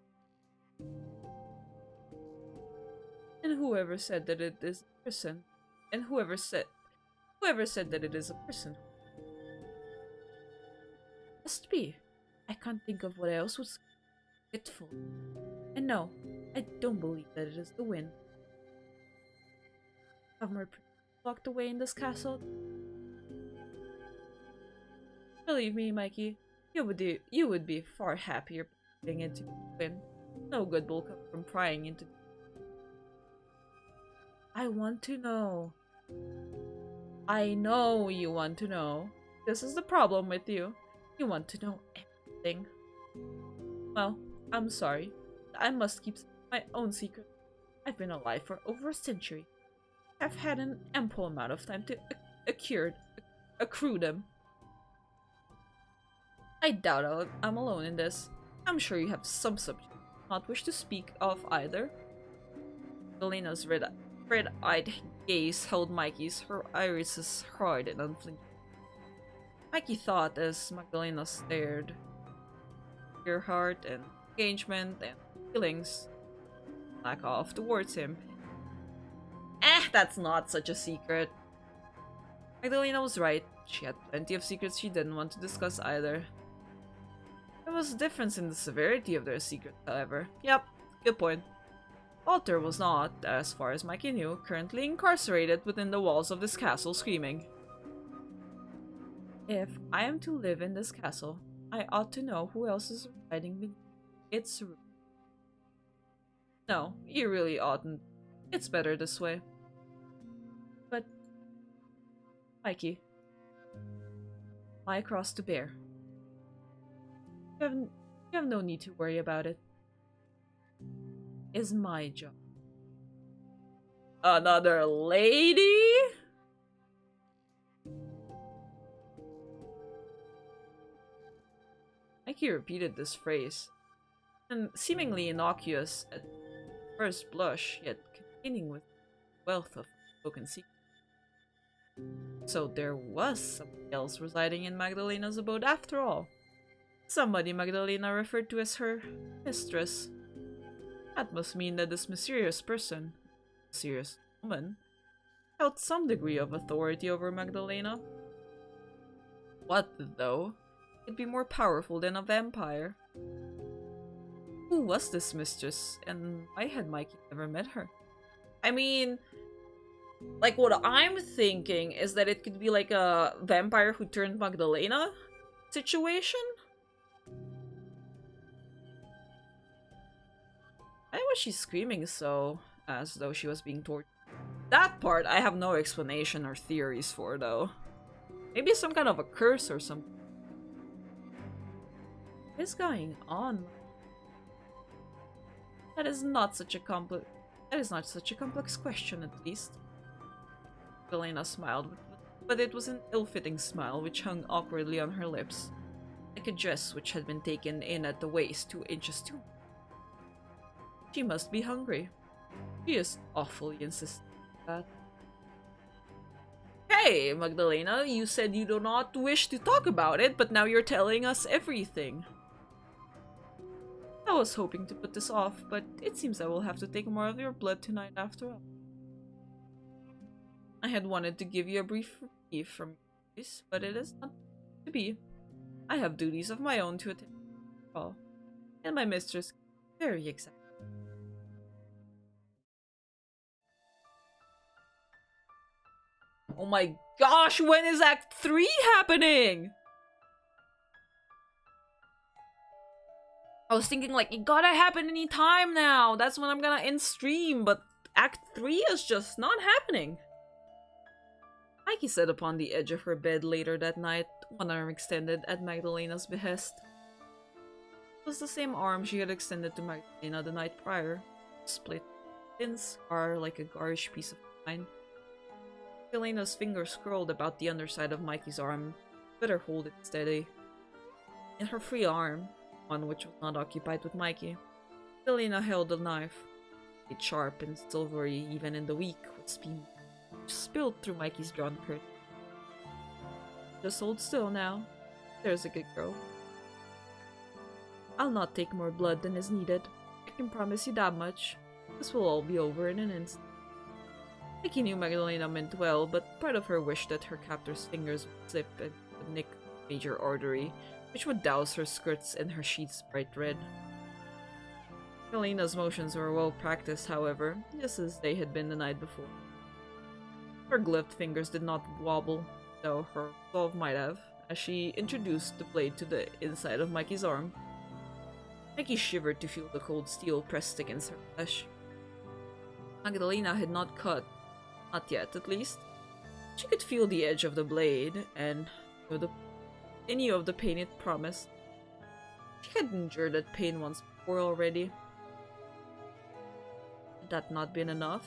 And whoever said that it is a person. And whoever said that it is a person. Must be. I can't think of what else was fitful. And no, I don't believe that it is the wind. Have more locked away in this castle? Believe me, Mikey, you would be far happier putting into the wind. No good will come from prying into. I want to know. I know you want to know. This is the problem with you. You want to know everything. Well, I'm sorry. I must keep my own secret. I've been alive for over a century. I've had an ample amount of time to accrue them. I doubt I'm alone in this. I'm sure you have some subject not wish to speak of either. Galena's red-eyed gaze held Mikey's, her irises hard and unflinching. Mikey thought as Magdalena stared. Her heart and engagement and feelings back off towards him. That's not such a secret. Magdalena was right. She had plenty of secrets she didn't want to discuss either. There was a difference in the severity of their secrets, however. Yep, good point. Walter was not, as far as Mikey knew, currently incarcerated within the walls of this castle screaming. If I am to live in this castle, I ought to know who else is residing beneath its roof. No, you really oughtn't. It's better this way. But, Mikey, lie across to bear. You have no need to worry about it. It's my job. Another lady? Mikey repeated this phrase, and seemingly innocuous at first blush, yet containing with wealth of spoken secrets. So there was somebody else residing in Magdalena's abode after all. Somebody Magdalena referred to as her mistress. That must mean that this mysterious woman, held some degree of authority over Magdalena. What, though, could be more powerful than a vampire? Who was this mistress, and why had Mikey never met her? I mean, like, what I'm thinking is that it could be like a vampire who turned Magdalena situation? Why was she screaming so, as though she was being tortured? That part I have no explanation or theories for, though. Maybe some kind of a curse or something. What is going on? That is not such a complex question, at least. Elena smiled, but it was an ill-fitting smile which hung awkwardly on her lips, like a dress which had been taken in at the waist 2 inches too. She must be hungry. She is awfully insistent on that. Hey, Magdalena, you said you do not wish to talk about it, but now you're telling us everything. I was hoping to put this off, but it seems I will have to take more of your blood tonight after all. I had wanted to give you a brief reprieve from this, but it is not to be. I have duties of my own to attend to all, and my mistress is very exact. Oh my gosh, when is Act 3 happening? I was thinking, like, it gotta happen any time now. That's when I'm gonna end stream, but Act 3 is just not happening. Mikey sat upon the edge of her bed later that night, one arm extended at Magdalena's behest. It was the same arm she had extended to Magdalena the night prior, split, thin scar like a garish piece of pine. Magdalena's fingers curled about the underside of Mikey's arm, better hold it steady. In her free arm, one which was not occupied with Mikey, Magdalena held a knife, it sharp and silvery even in the weak with speed, which spilled through Mikey's drawn curtain. Just hold still now. There's a good girl. I'll not take more blood than is needed. I can promise you that much. This will all be over in an instant. Mikey knew Magdalena meant well, but part of her wished that her captor's fingers would slip and would nick a major artery, which would douse her skirts and her sheets bright red. Magdalena's motions were well practiced, however, just as they had been the night before. Her gloved fingers did not wobble, though her resolve might have, as she introduced the blade to the inside of Mikey's arm. Mikey shivered to feel the cold steel pressed against her flesh. Magdalena had not cut, not yet at least. She could feel the edge of the blade, and knew of the pain it promised. She had endured that pain once before already. Had that not been enough?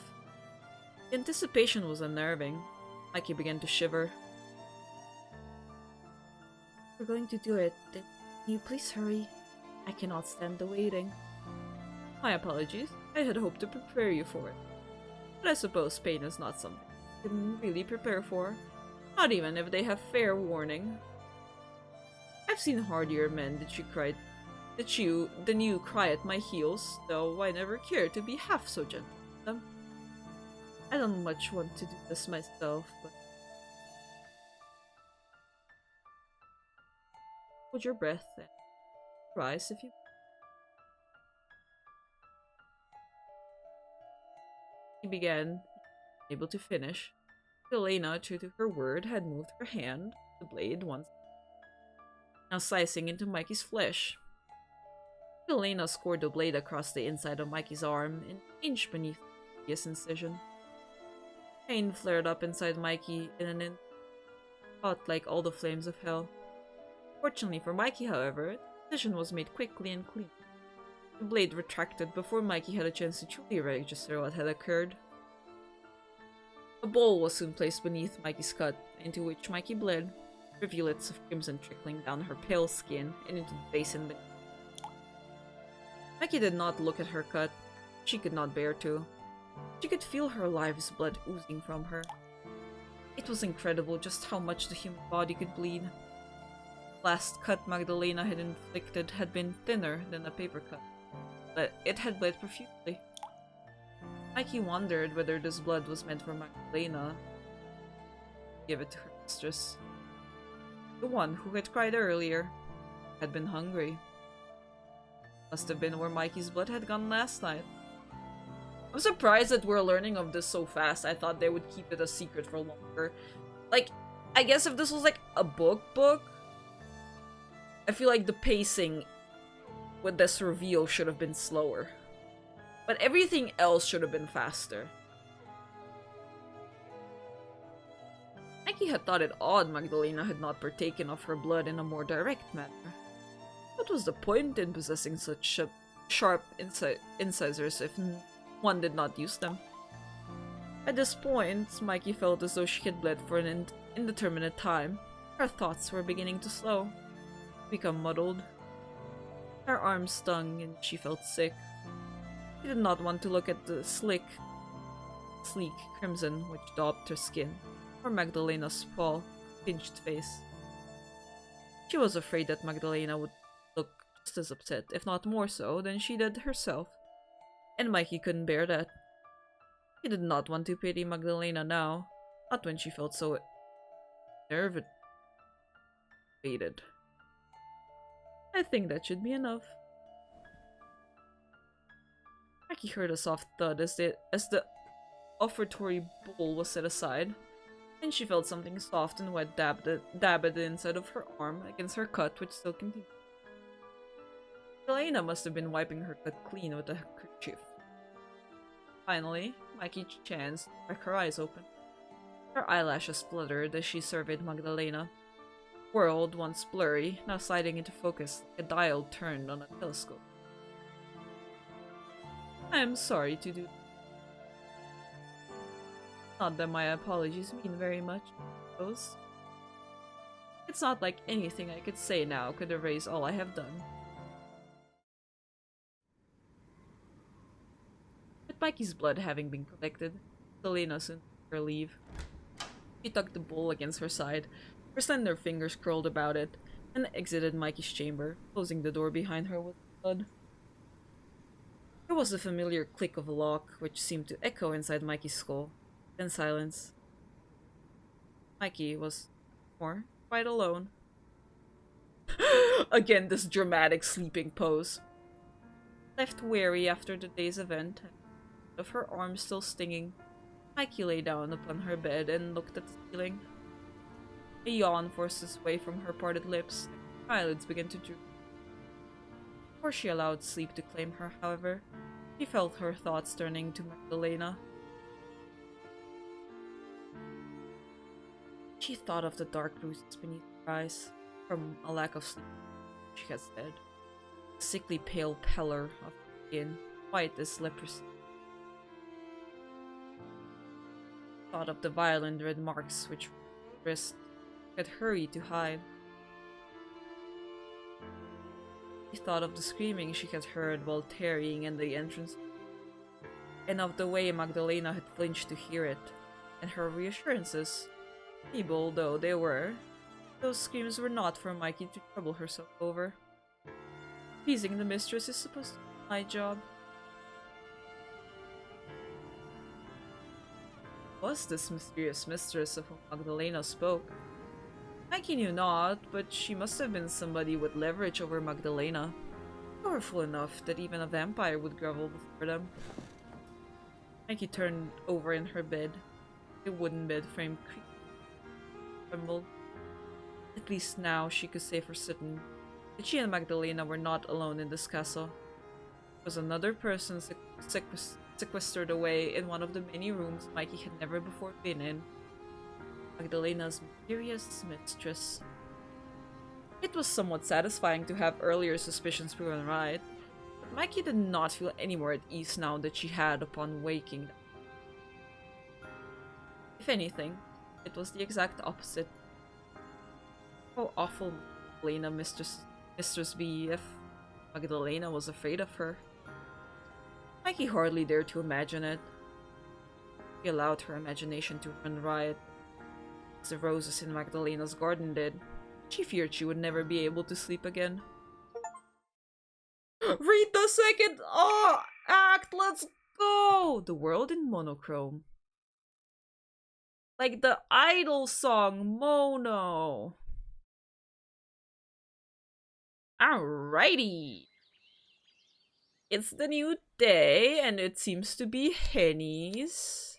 The anticipation was unnerving. Mikey began to shiver. We're going to do it. Can you please hurry? I cannot stand the waiting. My apologies. I had hoped to prepare you for it. But I suppose pain is not something you can really prepare for. Not even if they have fair warning. I've seen hardier men than you cry at my heels, though I never cared to be half so gentle with them. I don't much want to do this myself, but hold your breath and rise if you. He began, able to finish. Elena, true to her word, had moved her hand, the blade once, now slicing into Mikey's flesh. Elena scored the blade across the inside of Mikey's arm, an inch beneath the previous incision. Pain flared up inside Mikey in an instant, hot like all the flames of hell. Fortunately for Mikey, however, it The decision was made quickly and clean. The blade retracted before Mikey had a chance to truly register what had occurred. A bowl was soon placed beneath Mikey's cut, into which Mikey bled, rivulets of crimson trickling down her pale skin and into the basin beneath. Mikey did not look at her cut. She could not bear to. She could feel her life's blood oozing from her. It was incredible just how much the human body could bleed. The last cut Magdalena had inflicted had been thinner than a paper cut, but it had bled profusely. Mikey wondered whether this blood was meant for Magdalena to give it to her mistress. The one who had cried earlier had been hungry. Must have been where Mikey's blood had gone last night. I'm surprised that we're learning of this so fast. I thought they would keep it a secret for longer. Like, I guess if this was like a book, I feel like the pacing with this reveal should have been slower. But everything else should have been faster. Mikey had thought it odd Magdalena had not partaken of her blood in a more direct manner. What was the point in possessing such sharp incisors if one did not use them? At this point, Mikey felt as though she had bled for an indeterminate time. Her thoughts were beginning to slow, become muddled. Her arms stung and she felt sick. She did not want to look at the sleek crimson which daubed her skin, or Magdalena's pale, pinched face. She was afraid that Magdalena would look just as upset, if not more so, than she did herself, and Mikey couldn't bear that. He did not want to pity Magdalena now, not when she felt so nervous. I think that should be enough. Mikey heard a soft thud as the offertory bowl was set aside, and she felt something soft and wet dab at the inside of her arm against her cut, which still continued. Magdalena must have been wiping her cut clean with a kerchief. Finally, Mikey chanced to crack her eyes open. Her eyelashes fluttered as she surveyed Magdalena. World, once blurry, now sliding into focus like a dial turned on a telescope. I am sorry to do. Not that my apologies mean very much, I suppose. It's not like anything I could say now could erase all I have done. With Mikey's blood having been collected, Selena soon took her leave. She tucked the bowl against her side, her slender fingers curled about it, and exited Mikey's chamber, closing the door behind her with blood. There was the familiar click of a lock, which seemed to echo inside Mikey's skull. Then silence. Mikey was quite alone. Again, this dramatic sleeping pose. Left weary after the day's event, of her arm still stinging, Mikey lay down upon her bed and looked at the ceiling. A yawn forced its way from her parted lips, and her eyelids began to droop. Before she allowed sleep to claim her, however, she felt her thoughts turning to Magdalena. She thought of the dark bruises beneath her eyes, from a lack of sleep, she had said. A sickly pale pallor of her skin, white as leprosy. Thought of the violent red marks which her wrist had hurried to hide. She thought of the screaming she had heard while tarrying in the entrance, and of the way Magdalena had flinched to hear it, and her reassurances. Feeble though they were, those screams were not for Mikey to trouble herself over. Pleasing the mistress is supposed to be my job. Was this mysterious mistress of whom Magdalena spoke? Mikey knew not, but she must have been somebody with leverage over Magdalena, powerful enough that even a vampire would grovel before them. Mikey turned over in her bed, a wooden bed frame trembled. At least now she could say for certain that she and Magdalena were not alone in this castle. There was another person sequestered away in one of the many rooms Mikey had never before been in. Magdalena's mysterious mistress. It was somewhat satisfying to have earlier suspicions proven right, but Mikey did not feel any more at ease now that she had upon waking. If anything, it was the exact opposite. How awful Magdalena Mistress be if Magdalena was afraid of her. Mikey hardly dared to imagine it. She allowed her imagination to run riot, as the roses in Magdalena's garden did. She feared she would never be able to sleep again. Read the second act! Let's go! The world in monochrome. Like the idol song, Mono. Alrighty. It's the new day, and it seems to be Henny's.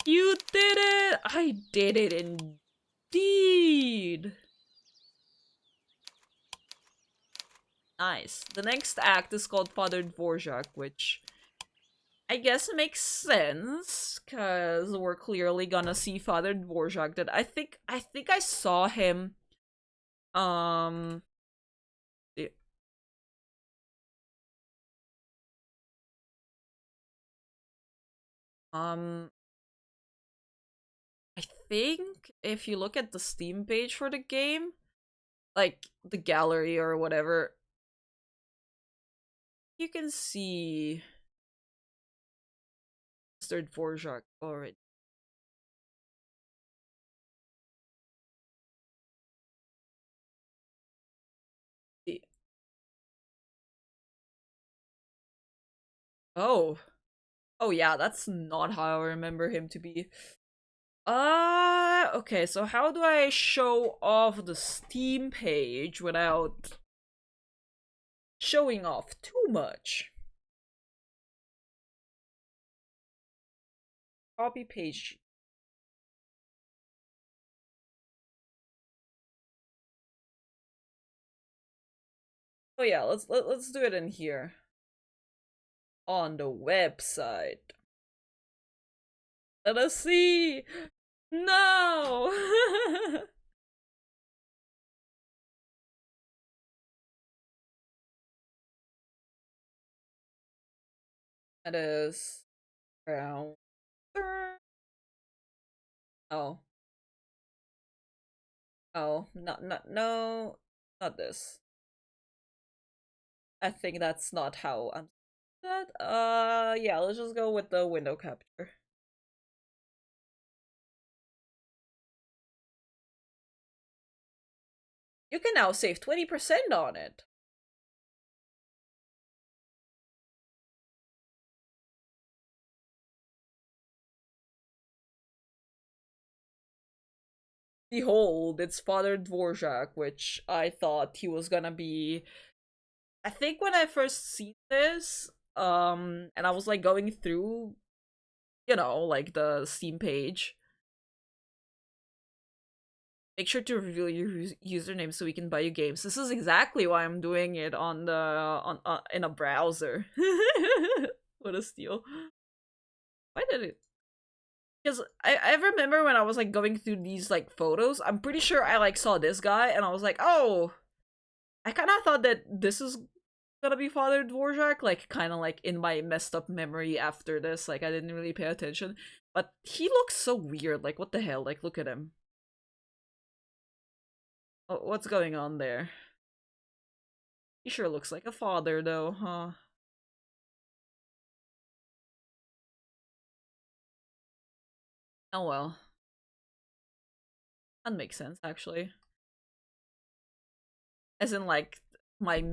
You did it! I did it indeed! Nice. The next act is called Father Dvorak, which I guess makes sense, because we're clearly gonna see Father Dvorak. That I think I saw him yeah. I think if you look at the Steam page for the game, like the gallery or whatever, you can see Mr. Dvorak already. Oh. Oh yeah, that's not how I remember him to be. Okay, so how do I show off the Steam page without showing off too much? Copy page. Oh yeah, let's do it in here. On the website. Let us see. No. That is brown. Oh. Oh, no, not this. I think that's not how I'm that. Yeah, let's just go with the window capture. You can now save 20% on it. Behold, it's Father Dvorak, which I thought he was gonna be. I think when I first seen this, and I was like going through, you know, like the Steam page. Make sure to reveal your username so we can buy you games. This is exactly why I'm doing it on the in a browser. What a steal! Why did it? Because I remember when I was like going through these like photos, I'm pretty sure I like saw this guy and I was like, oh, I kind of thought that this is gonna be Father Dvorak, like kind of like in my messed up memory after this, like I didn't really pay attention. But he looks so weird, like what the hell, like look at him. Oh, what's going on there? He sure looks like a father though, huh? Oh well. That makes sense, actually. As in, like, my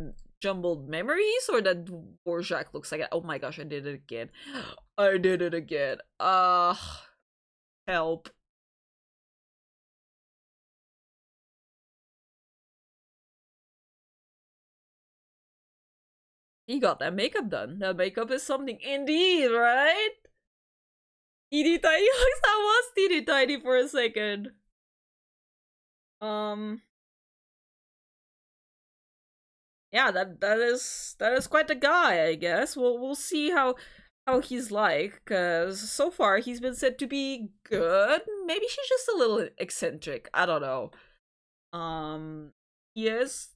jumbled memories, or that Dvorak looks like it? Oh my gosh, I did it again. I did it again. Help. He got that makeup done. That makeup is something indeed, right? Teeny tiny looks, that was teeny tiny for a second. Yeah, that is quite a guy, I guess. We'll see how he's like, cause so far he's been said to be good. Maybe she's just a little eccentric. I don't know. He is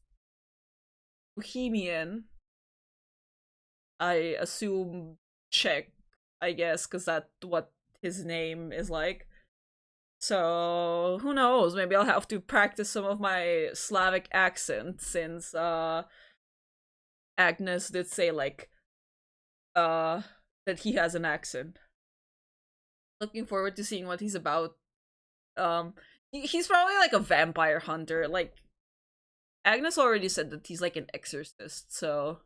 Bohemian. I assume Czech, I guess, because that's what his name is like. So who knows? Maybe I'll have to practice some of my Slavic accent since Agnes did say like that he has an accent. Looking forward to seeing what he's about. He's probably like a vampire hunter. Like Agnes already said that he's like an exorcist, so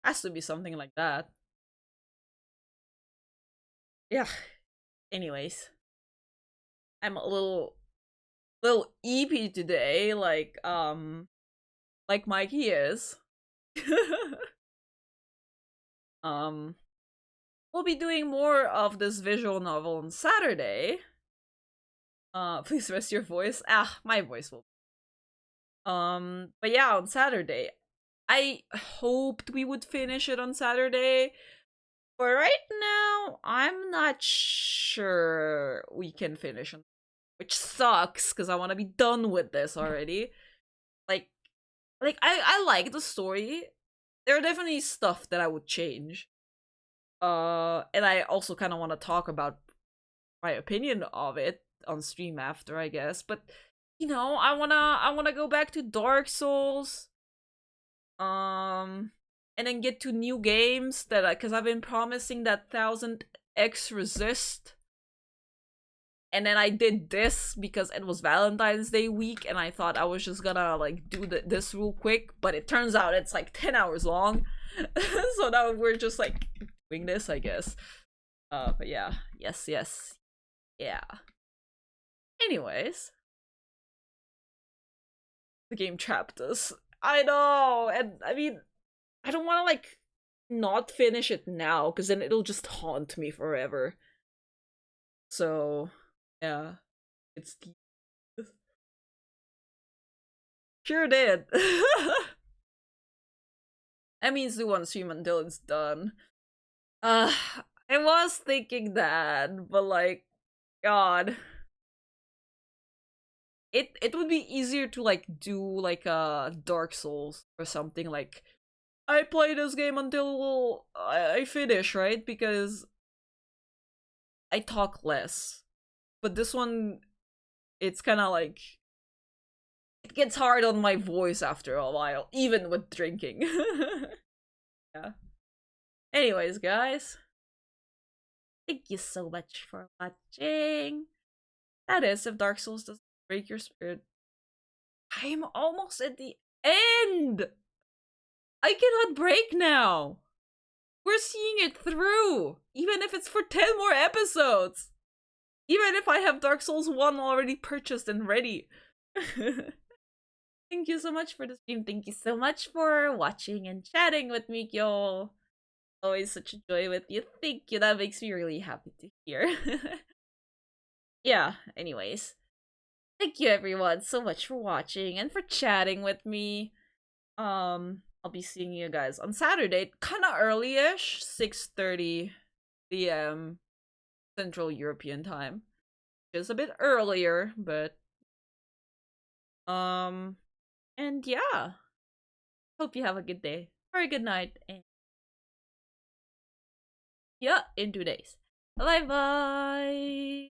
has to be something like that. Yeah. Anyways, I'm a little EP today, like Mikey is. um we'll be doing more of this visual novel on Saturday. Please rest your voice. My voice will. But yeah, on Saturday. I hoped we would finish it on Saturday. But right now, I'm not sure we can finish on, which sucks because I want to be done with this already. Like I like the story. There are definitely stuff that I would change. And I also kind of want to talk about my opinion of it on stream after, I guess. But you know, I wanna go back to Dark Souls. And then get to new games that because I've been promising that 1000x resist. And then I did this because it was Valentine's Day week and I thought I was just gonna like do this real quick, but it turns out it's like 10 hours long. So now we're just like doing this, I guess. But yeah, yes, yeah. Anyways, the game trapped us. I know, and I mean, I don't want to like not finish it now because then it'll just haunt me forever. So yeah, it's sure did. That means do one stream until it's done. I was thinking that, but like, God, it would be easier to like do like a Dark Souls or something like. I play this game until I finish, right? Because I talk less. But this one, it's kind of like it gets hard on my voice after a while, even with drinking. Yeah. Anyways, guys, thank you so much for watching. That is, if Dark Souls doesn't break your spirit, I am almost at the end. I cannot break now. We're seeing it through, even if it's for 10 more episodes. Even if I have Dark Souls 1 already purchased and ready. Thank you so much for the stream. Thank you so much for watching and chatting with me, Kyo. Always such a joy with you. Thank you. That makes me really happy to hear. Yeah, anyways. Thank you everyone so much for watching and for chatting with me. I'll be seeing you guys on Saturday, kind of early-ish, 6:30 p.m. Central European time. Just a bit earlier, but and yeah. Hope you have a good day or a good night, and yeah, in 2 days. Bye bye.